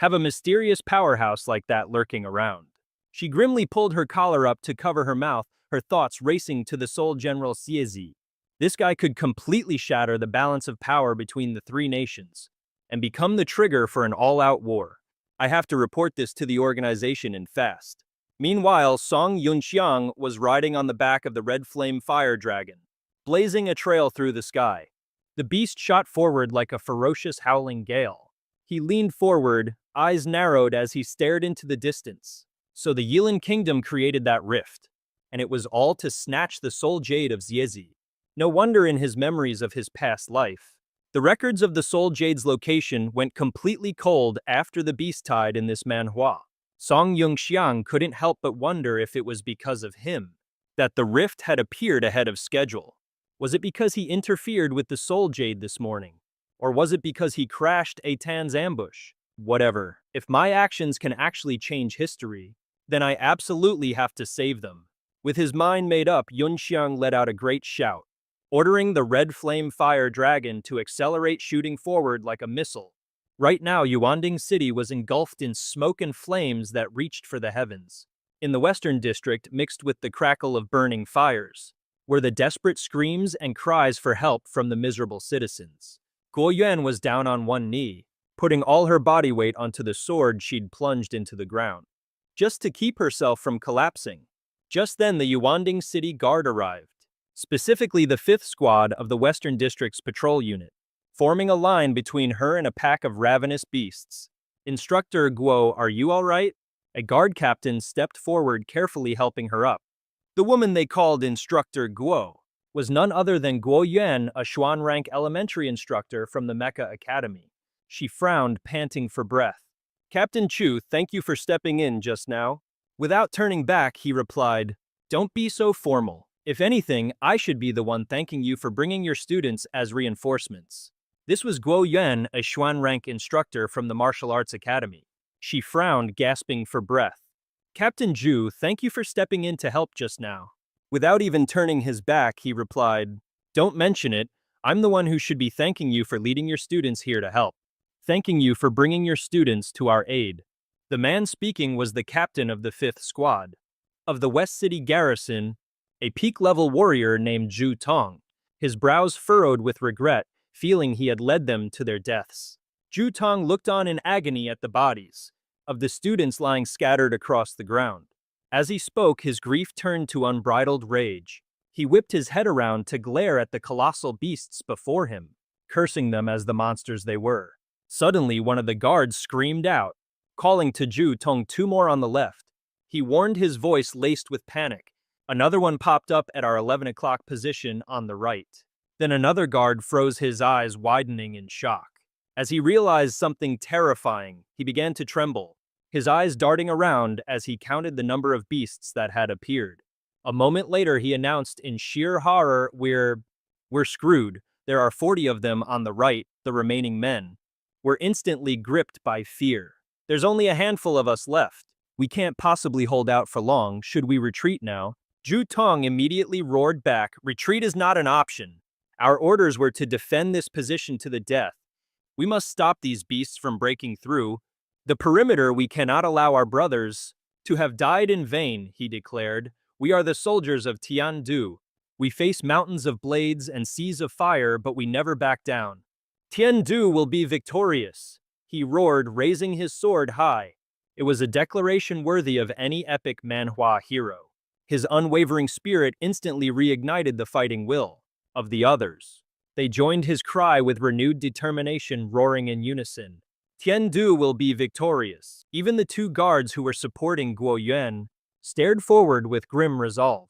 a mysterious powerhouse like that lurking around? She grimly pulled her collar up to cover her mouth, her thoughts racing to the Seoul General Xiezi. This guy could completely shatter the balance of power between the three nations and become the trigger for an all-out war. I have to report this to the organization and fast. Meanwhile, Song Yunxiang was riding on the back of the red flame fire dragon, blazing a trail through the sky. The beast shot forward like a ferocious howling gale. He leaned forward, eyes narrowed as he stared into the distance. So the Yilin kingdom created that rift, and it was all to snatch the soul jade of Xiezi. No wonder in his memories of his past life, the records of the soul jade's location went completely cold after the beast tied in this Manhwa. Song Yungxiang couldn't help but wonder if it was because of him that the rift had appeared ahead of schedule. Was it because he interfered with the soul jade this morning? Or was it because he crashed A Tan's ambush? Whatever. If my actions can actually change history, then I absolutely have to save them. With his mind made up, Yunxiang let out a great shout, ordering the red flame fire dragon to accelerate, shooting forward like a missile. Right now, Yuanding City was engulfed in smoke and flames that reached for the heavens. In the western district, mixed with the crackle of burning fires, were the desperate screams and cries for help from the miserable citizens. Guo Yuan was down on one knee, putting all her body weight onto the sword she'd plunged into the ground, just to keep herself from collapsing. Just then, the Yuanding City Guard arrived, specifically the 5th Squad of the Western District's patrol unit, forming a line between her and a pack of ravenous beasts. "Instructor Guo, are you all right?" A guard captain stepped forward, carefully helping her up. The woman they called Instructor Guo was none other than Guo Yuan, a Xuan rank elementary instructor from the Mecha Academy. She frowned, panting for breath. "Captain Chu, thank you for stepping in just now." Without turning back, he replied, "Don't be so formal. If anything, I should be the one thanking you for bringing your students as reinforcements." This was Guo Yuan, a Xuan rank instructor from the Martial Arts Academy. She frowned, gasping for breath. "Captain Zhu, thank you for stepping in to help just now." Without even turning his back, he replied, "Don't mention it. I'm the one who should be thanking you for leading your students here to help. Thanking you for bringing your students to our aid." The man speaking was the captain of the 5th Squad of the West City Garrison, a peak-level warrior named Zhu Tong, his brows furrowed with regret, feeling he had led them to their deaths. Zhu Tong looked on in agony at the bodies of the students lying scattered across the ground. As he spoke, his grief turned to unbridled rage. He whipped his head around to glare at the colossal beasts before him, cursing them as the monsters they were. Suddenly, one of the guards screamed out, calling to Zhu Tong 2 more on the left. He warned, his voice laced with panic. Another one popped up at our 11 o'clock position on the right. Then another guard froze, his eyes widening in shock. As he realized something terrifying, he began to tremble, his eyes darting around as he counted the number of beasts that had appeared. A moment later, he announced in sheer horror, We're screwed. There are 40 of them on the right, the remaining men were instantly gripped by fear. There's only a handful of us left. We can't possibly hold out for long. Should we retreat now? Zhu Tong immediately roared back, "Retreat is not an option. Our orders were to defend this position to the death. We must stop these beasts from breaking through the perimeter. We cannot allow our brothers to have died in vain," he declared. "We are the soldiers of Tiandu. We face mountains of blades and seas of fire, but we never back down. Tiandu will be victorious," he roared, raising his sword high. It was a declaration worthy of any epic Manhwa hero. His unwavering spirit instantly reignited the fighting will of the others. They joined his cry with renewed determination, roaring in unison, "Tiandu will be victorious." Even the 2 guards who were supporting Guo Yuan stared forward with grim resolve.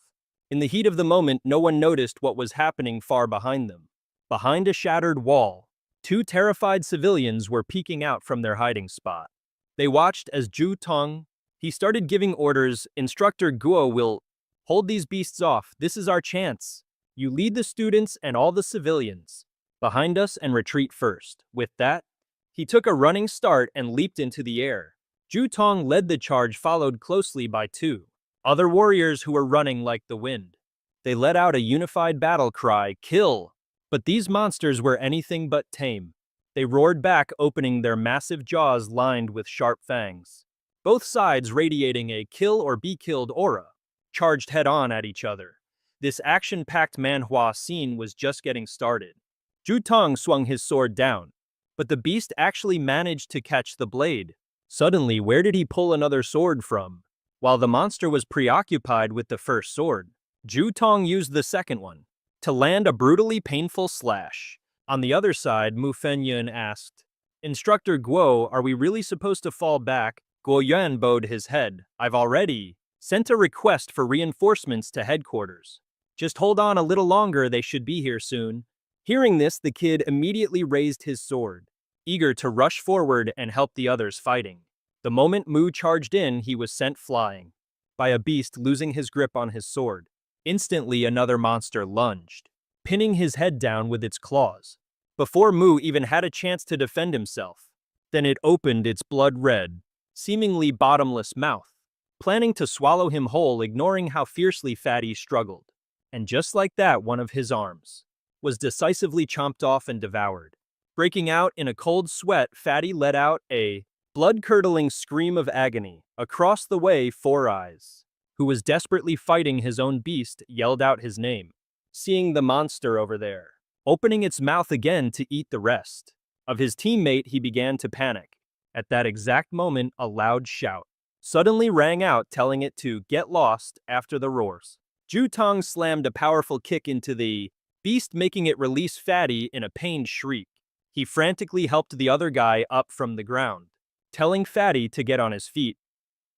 In the heat of the moment, no one noticed what was happening far behind them. Behind a shattered wall, two terrified civilians were peeking out from their hiding spot. They watched as Ju Tong, he started giving orders. Instructor Guo will hold these beasts off. This is our chance. You lead the students and all the civilians behind us and retreat first. With that, he took a running start and leaped into the air. Ju Tong led the charge, followed closely by two other warriors who were running like the wind. They let out a unified battle cry, "Kill!" But these monsters were anything but tame. They roared back, opening their massive jaws lined with sharp fangs. Both sides radiating a kill or be killed aura, charged head-on at each other. This action-packed manhwa scene was just getting started. Ju Tong swung his sword down, but the beast actually managed to catch the blade. Suddenly, where did he pull another sword from? While the monster was preoccupied with the first sword, Ju Tong used the second one to land a brutally painful slash. On the other side, Mu Fenyun asked, "Instructor Guo, are we really supposed to fall back?" Guo Yuan bowed his head. "I've already sent a request for reinforcements to headquarters. Just hold on a little longer, they should be here soon." Hearing this, the kid immediately raised his sword, eager to rush forward and help the others fighting. The moment Mu charged in, he was sent flying by a beast losing his grip on his sword. Instantly, another monster lunged, pinning his head down with its claws. Before Mu even had a chance to defend himself, then it opened its blood-red, seemingly bottomless mouth, planning to swallow him whole, ignoring how fiercely Fatty struggled. And just like that, one of his arms was decisively chomped off and devoured. Breaking out in a cold sweat, Fatty let out a blood-curdling scream of agony. Across the way, Four Eyes, who was desperately fighting his own beast, yelled out his name, seeing the monster over there, opening its mouth again to eat the rest of his teammate. He began to panic. At that exact moment, a loud shout suddenly rang out, telling it to get lost after the roars. Ju Tong slammed a powerful kick into the beast, making it release Fatty in a pained shriek. He frantically helped the other guy up from the ground, telling Fatty to get on his feet.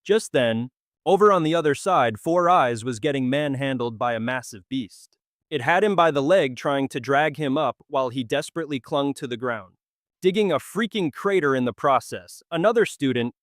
Just then, over on the other side, Four Eyes was getting manhandled by a massive beast. It had him by the leg, trying to drag him up while he desperately clung to the ground, digging a freaking crater in the process. Another student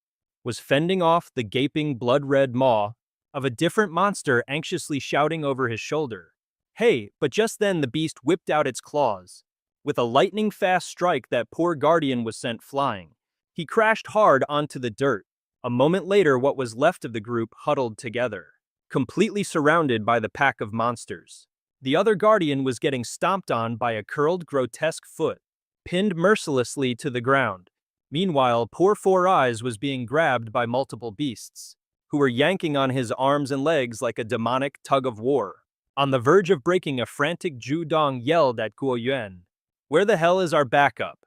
was fending off the gaping blood-red maw of a different monster, anxiously shouting over his shoulder, "Hey!" But just then the beast whipped out its claws. With a lightning-fast strike, that poor guardian was sent flying. He crashed hard onto the dirt. A moment later, what was left of the group huddled together, completely surrounded by the pack of monsters. The other guardian was getting stomped on by a curled, grotesque foot, pinned mercilessly to the ground. Meanwhile, poor Four Eyes was being grabbed by multiple beasts, who were yanking on his arms and legs like a demonic tug-of-war. On the verge of breaking, a frantic Ju Dong yelled at Guo Yuan, "Where the hell is our backup?"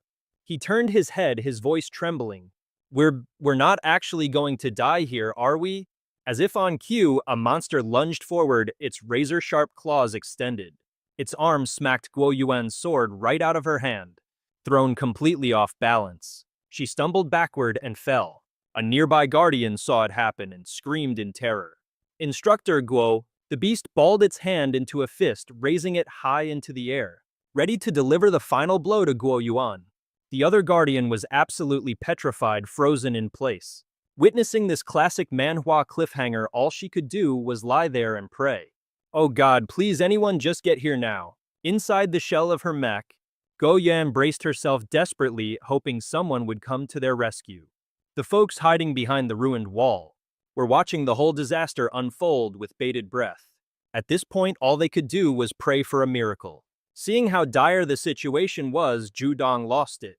He turned his head, his voice trembling. We're not actually going to die here, are we?" As if on cue, a monster lunged forward, its razor-sharp claws extended. Its arm smacked Guo Yuan's sword right out of her hand, thrown completely off balance. She stumbled backward and fell. A nearby guardian saw it happen and screamed in terror. "Instructor Guo!" The beast balled its hand into a fist, raising it high into the air, ready to deliver the final blow to Guo Yuan. The other guardian was absolutely petrified, frozen in place. Witnessing this classic manhwa cliffhanger, all she could do was lie there and pray. "Oh God, please anyone just get here now." Inside the shell of her mech, Go Yan braced herself desperately, hoping someone would come to their rescue. The folks hiding behind the ruined wall were watching the whole disaster unfold with bated breath. At this point, all they could do was pray for a miracle. Seeing how dire the situation was, Ju Dong lost it.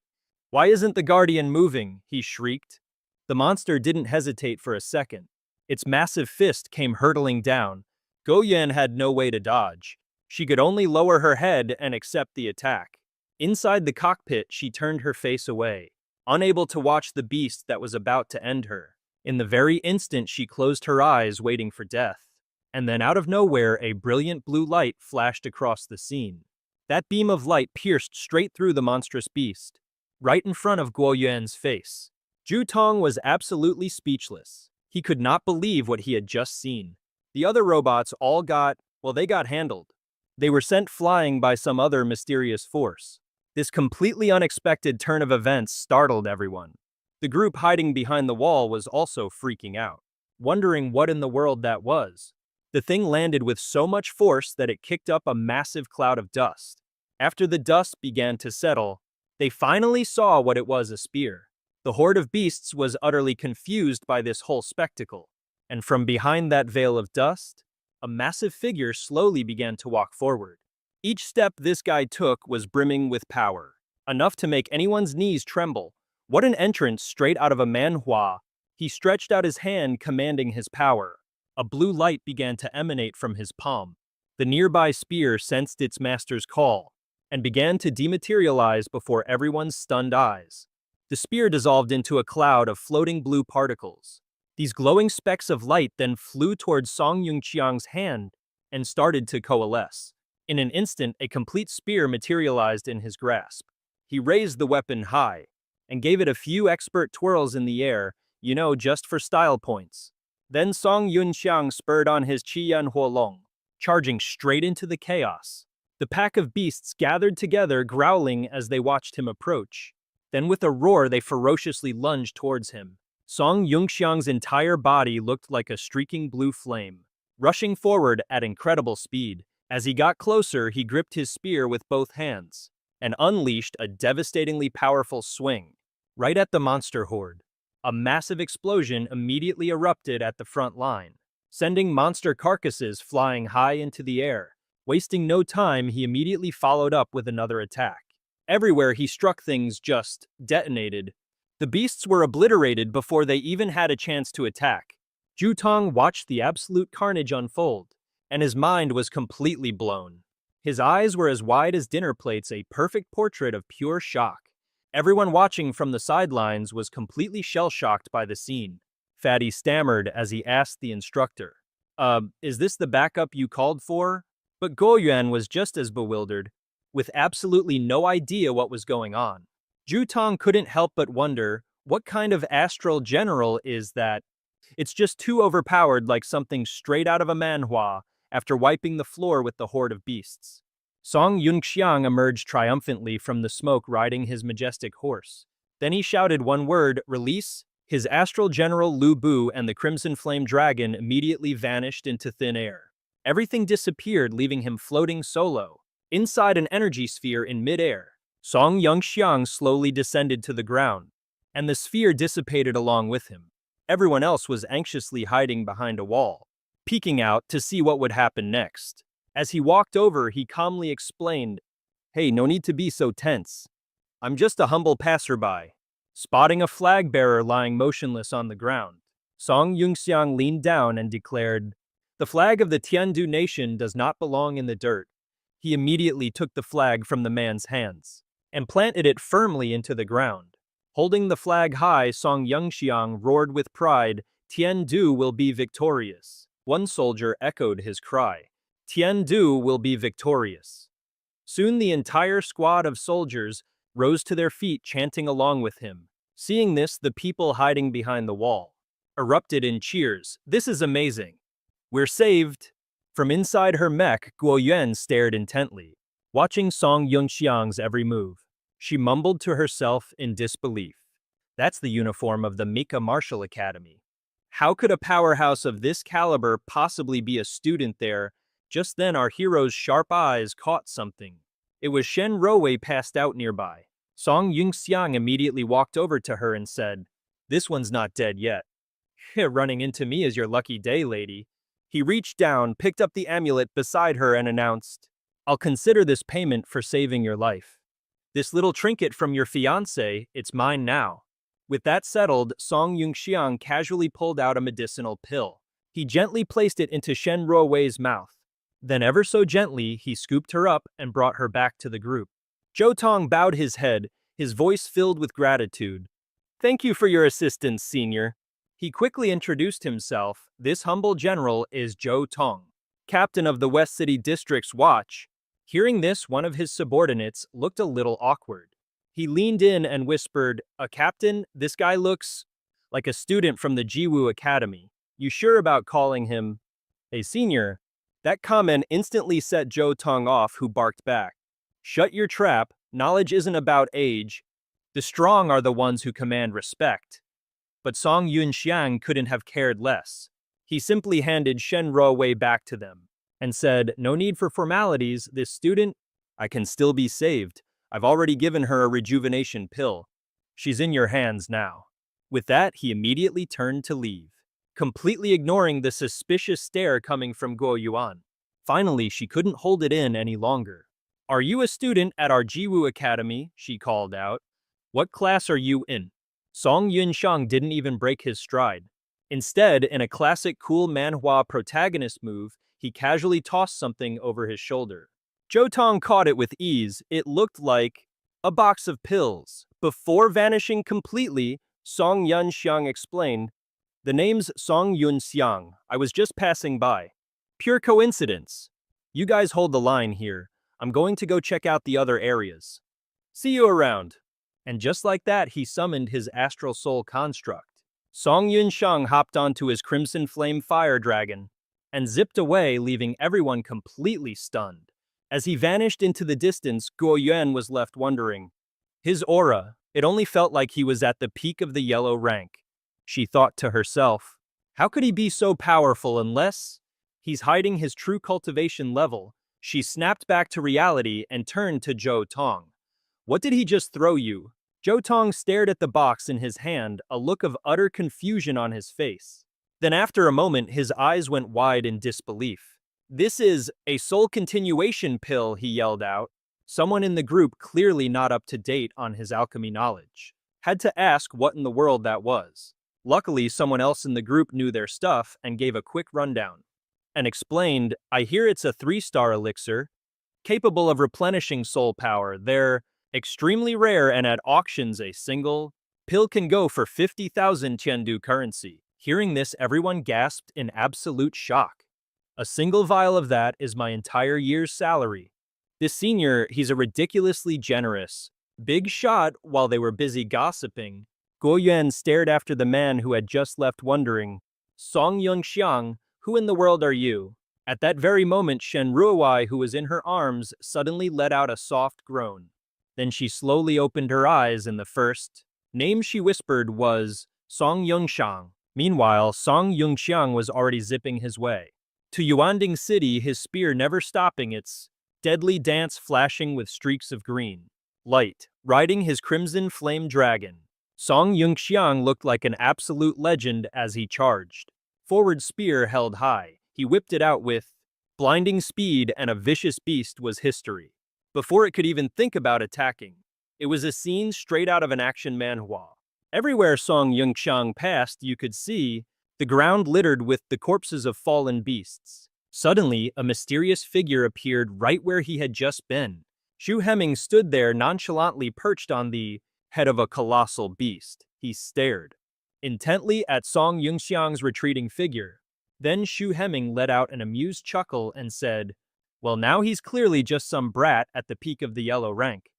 "Why isn't the guardian moving?" he shrieked. The monster didn't hesitate for a second. Its massive fist came hurtling down. Go Yan had no way to dodge. She could only lower her head and accept the attack. Inside the cockpit, she turned her face away, unable to watch the beast that was about to end her. In the very instant, she closed her eyes, waiting for death. And then out of nowhere, a brilliant blue light flashed across the scene. That beam of light pierced straight through the monstrous beast, right in front of Guo Yuan's face. Ju Tong was absolutely speechless. He could not believe what he had just seen. The other robots all they got handled. They were sent flying by some other mysterious force. This completely unexpected turn of events startled everyone. The group hiding behind the wall was also freaking out, wondering what in the world that was. The thing landed with so much force that it kicked up a massive cloud of dust. After the dust began to settle, they finally saw what it was: a spear. The horde of beasts was utterly confused by this whole spectacle, and from behind that veil of dust, a massive figure slowly began to walk forward. Each step this guy took was brimming with power, enough to make anyone's knees tremble. What an entrance straight out of a manhwa! He stretched out his hand, commanding his power. A blue light began to emanate from his palm. The nearby spear sensed its master's call and began to dematerialize before everyone's stunned eyes. The spear dissolved into a cloud of floating blue particles. These glowing specks of light then flew towards Song Yunxiang's hand and started to coalesce. In an instant, a complete spear materialized in his grasp. He raised the weapon high and gave it a few expert twirls in the air, just for style points. Then Song Yunxiang spurred on his Qiyan Huolong, charging straight into the chaos. The pack of beasts gathered together, growling as they watched him approach. Then with a roar, they ferociously lunged towards him. Song Yunxiang's entire body looked like a streaking blue flame, rushing forward at incredible speed. As he got closer, he gripped his spear with both hands and unleashed a devastatingly powerful swing right at the monster horde. A massive explosion immediately erupted at the front line, sending monster carcasses flying high into the air. Wasting no time, he immediately followed up with another attack. Everywhere he struck, things just detonated. The beasts were obliterated before they even had a chance to attack. Zhu Tong watched the absolute carnage unfold, and his mind was completely blown. His eyes were as wide as dinner plates, a perfect portrait of pure shock. Everyone watching from the sidelines was completely shell-shocked by the scene. Fatty stammered as he asked the instructor, is this the backup you called for? But Guoyuan was just as bewildered, with absolutely no idea what was going on. Zhu Tong couldn't help but wonder, what kind of astral general is that? It's just too overpowered, like something straight out of a manhwa, after wiping the floor with the horde of beasts. Song Yunxiang emerged triumphantly from the smoke, riding his majestic horse. Then he shouted one word: release. His astral general Lu Bu and the Crimson Flame Dragon immediately vanished into thin air. Everything disappeared, leaving him floating solo, inside an energy sphere in mid-air. Song Yunxiang slowly descended to the ground, and the sphere dissipated along with him. Everyone else was anxiously hiding behind a wall, peeking out to see what would happen next. As he walked over, he calmly explained, "Hey, no need to be so tense. I'm just a humble passerby." Spotting a flag bearer lying motionless on the ground, Song Yunxiang leaned down and declared, "The flag of the Tiandu nation does not belong in the dirt." He immediately took the flag from the man's hands and planted it firmly into the ground. Holding the flag high, Song Yunxiang roared with pride, "Tiandu will be victorious." One soldier echoed his cry, "Tiandu will be victorious." Soon the entire squad of soldiers rose to their feet, chanting along with him. Seeing this, the people hiding behind the wall erupted in cheers. "This is amazing. We're saved." From inside her mech, Guoyuan stared intently, watching Song Yunxiang's every move. She mumbled to herself in disbelief. That's the uniform of the Mika Martial Academy. How could a powerhouse of this caliber possibly be a student there? Just then our hero's sharp eyes caught something. It was Shen Rowei, passed out nearby. Song Yunxiang immediately walked over to her and said, "This one's not dead yet." "Running into me is your lucky day, lady." He reached down, picked up the amulet beside her and announced, "I'll consider this payment for saving your life. This little trinket from your fiancé, it's mine now." With that settled, Song Yunxiang casually pulled out a medicinal pill. He gently placed it into Shen Rowei's mouth. Then ever so gently, he scooped her up and brought her back to the group. Zhou Tong bowed his head, his voice filled with gratitude. "Thank you for your assistance, senior." He quickly introduced himself. "This humble general is Zhou Tong, captain of the West City District's watch." Hearing this, one of his subordinates looked a little awkward. He leaned in and whispered, "A captain? This guy looks..." like a student from the Jiwoo Academy. You sure about calling him a senior? That comment instantly set Joe Tong off, who barked back. Shut your trap, knowledge isn't about age. The strong are the ones who command respect. But Song Yunxiang couldn't have cared less. He simply handed Shen Ruowei back to them and said, no need for formalities, this student, I can still be saved. I've already given her a rejuvenation pill. She's in your hands now. With that, he immediately turned to leave, completely ignoring the suspicious stare coming from Guo Yuan. Finally, she couldn't hold it in any longer. Are you a student at our Jiwoo Academy? She called out. What class are you in? Song Yunxiang didn't even break his stride. Instead, in a classic cool Manhwa protagonist move, he casually tossed something over his shoulder. Zhou Tong caught it with ease. It looked like a box of pills. Before vanishing completely, Song Yunxiang explained, the name's Song Yunxiang. I was just passing by. Pure coincidence. You guys hold the line here. I'm going to go check out the other areas. See you around. And just like that, he summoned his astral soul construct. Song Yunxiang hopped onto his crimson flame fire dragon and zipped away, leaving everyone completely stunned. As he vanished into the distance, Guo Yuan was left wondering. His aura, it only felt like he was at the peak of the yellow rank. She thought to herself, how could he be so powerful unless he's hiding his true cultivation level? She snapped back to reality and turned to Zhou Tong. What did he just throw you? Zhou Tong stared at the box in his hand, a look of utter confusion on his face. Then after a moment, his eyes went wide in disbelief. This is a soul continuation pill, he yelled out. Someone in the group, clearly not up to date on his alchemy knowledge, had to ask what in the world that was. Luckily, someone else in the group knew their stuff and gave a quick rundown and explained, I hear it's a 3-star elixir, capable of replenishing soul power. They're extremely rare, and at auctions a single pill can go for 50,000 Chengdu currency. Hearing this, everyone gasped in absolute shock. A single vial of that is my entire year's salary. This senior, he's a ridiculously generous, big shot. While they were busy gossiping, Guo Yuan stared after the man who had just left, wondering, Song Yunxiang, who in the world are you? At that very moment, Shen Ruowei, who was in her arms, suddenly let out a soft groan. Then she slowly opened her eyes, and the first name she whispered was Song Yunxiang. Meanwhile, Song Yunxiang was already zipping his way to Yuanding City, his spear never stopping its deadly dance, flashing with streaks of green light. Riding his crimson flame dragon, Song Yunxiang looked like an absolute legend as he charged. Forward spear held high, he whipped it out with blinding speed, and a vicious beast was history. Before it could even think about attacking, it was a scene straight out of an action manhwa. Everywhere Song Yunxiang passed, you could see the ground littered with the corpses of fallen beasts. Suddenly, a mysterious figure appeared right where he had just been. Xu Hemming stood there nonchalantly perched on the head of a colossal beast. He stared intently at Song Yunxiang's retreating figure. Then Xu Hemming let out an amused chuckle and said, well, now he's clearly just some brat at the peak of the yellow rank.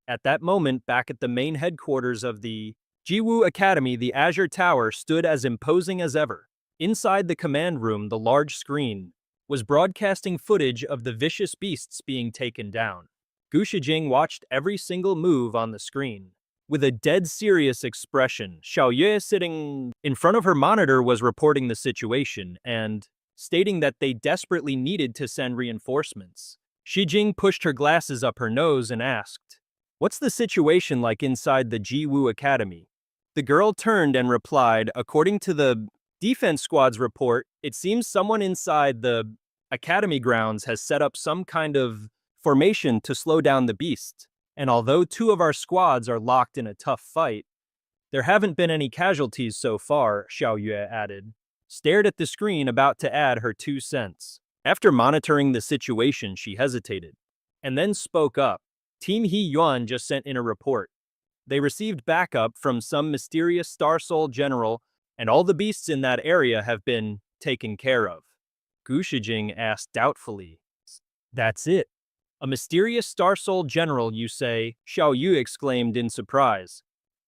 At that moment, back at the main headquarters of the Jiwoo Academy, the Azure Tower stood as imposing as ever. Inside the command room, the large screen was broadcasting footage of the vicious beasts being taken down. Gu Shijing watched every single move on the screen with a dead serious expression. Xiao Yue, sitting in front of her monitor, was reporting the situation and stating that they desperately needed to send reinforcements. Shijing pushed her glasses up her nose and asked, what's the situation like inside the Jiwoo Academy? The girl turned and replied, according to the defense squad's report, it seems someone inside the academy grounds has set up some kind of formation to slow down the beasts. And although 2 of our squads are locked in a tough fight, there haven't been any casualties so far, Xiao Yue added, stared at the screen, about to add her 2 cents. After monitoring the situation, she hesitated, and then spoke up. Team He Yuan just sent in a report. They received backup from some mysterious Star Soul general, and all the beasts in that area have been taken care of. Gu Shijing asked doubtfully, that's it? A mysterious Star Soul general, you say? Xiao Yu exclaimed in surprise.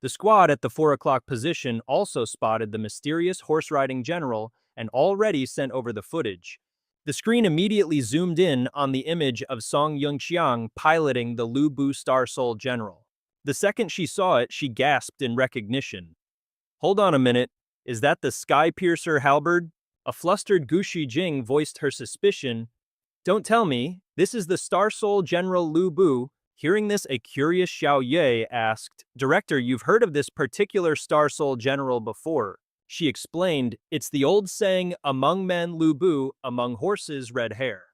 The squad at the 4 o'clock position also spotted the mysterious horse-riding general and already sent over the footage. The screen immediately zoomed in on the image of Song Yungxiang piloting the Lu Bu Star Soul general. The second she saw it, she gasped in recognition. Hold on a minute, is that the Sky Piercer halberd? A flustered Gu Shijing voiced her suspicion. Don't tell me, this is the Star Soul General Lu Bu. Hearing this, a curious Xiao Ye asked, Director, you've heard of this particular Star Soul General before. She explained, it's the old saying, among men Lu Bu, among horses red hair.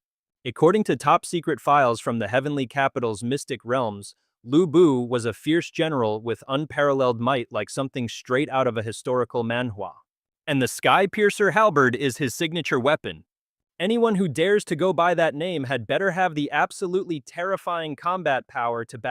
According to top-secret files from the Heavenly Capital's mystic realms, Lu Bu was a fierce general with unparalleled might like something straight out of a historical manhwa. And the Sky Piercer halberd is his signature weapon. Anyone who dares to go by that name had better have the absolutely terrifying combat power to back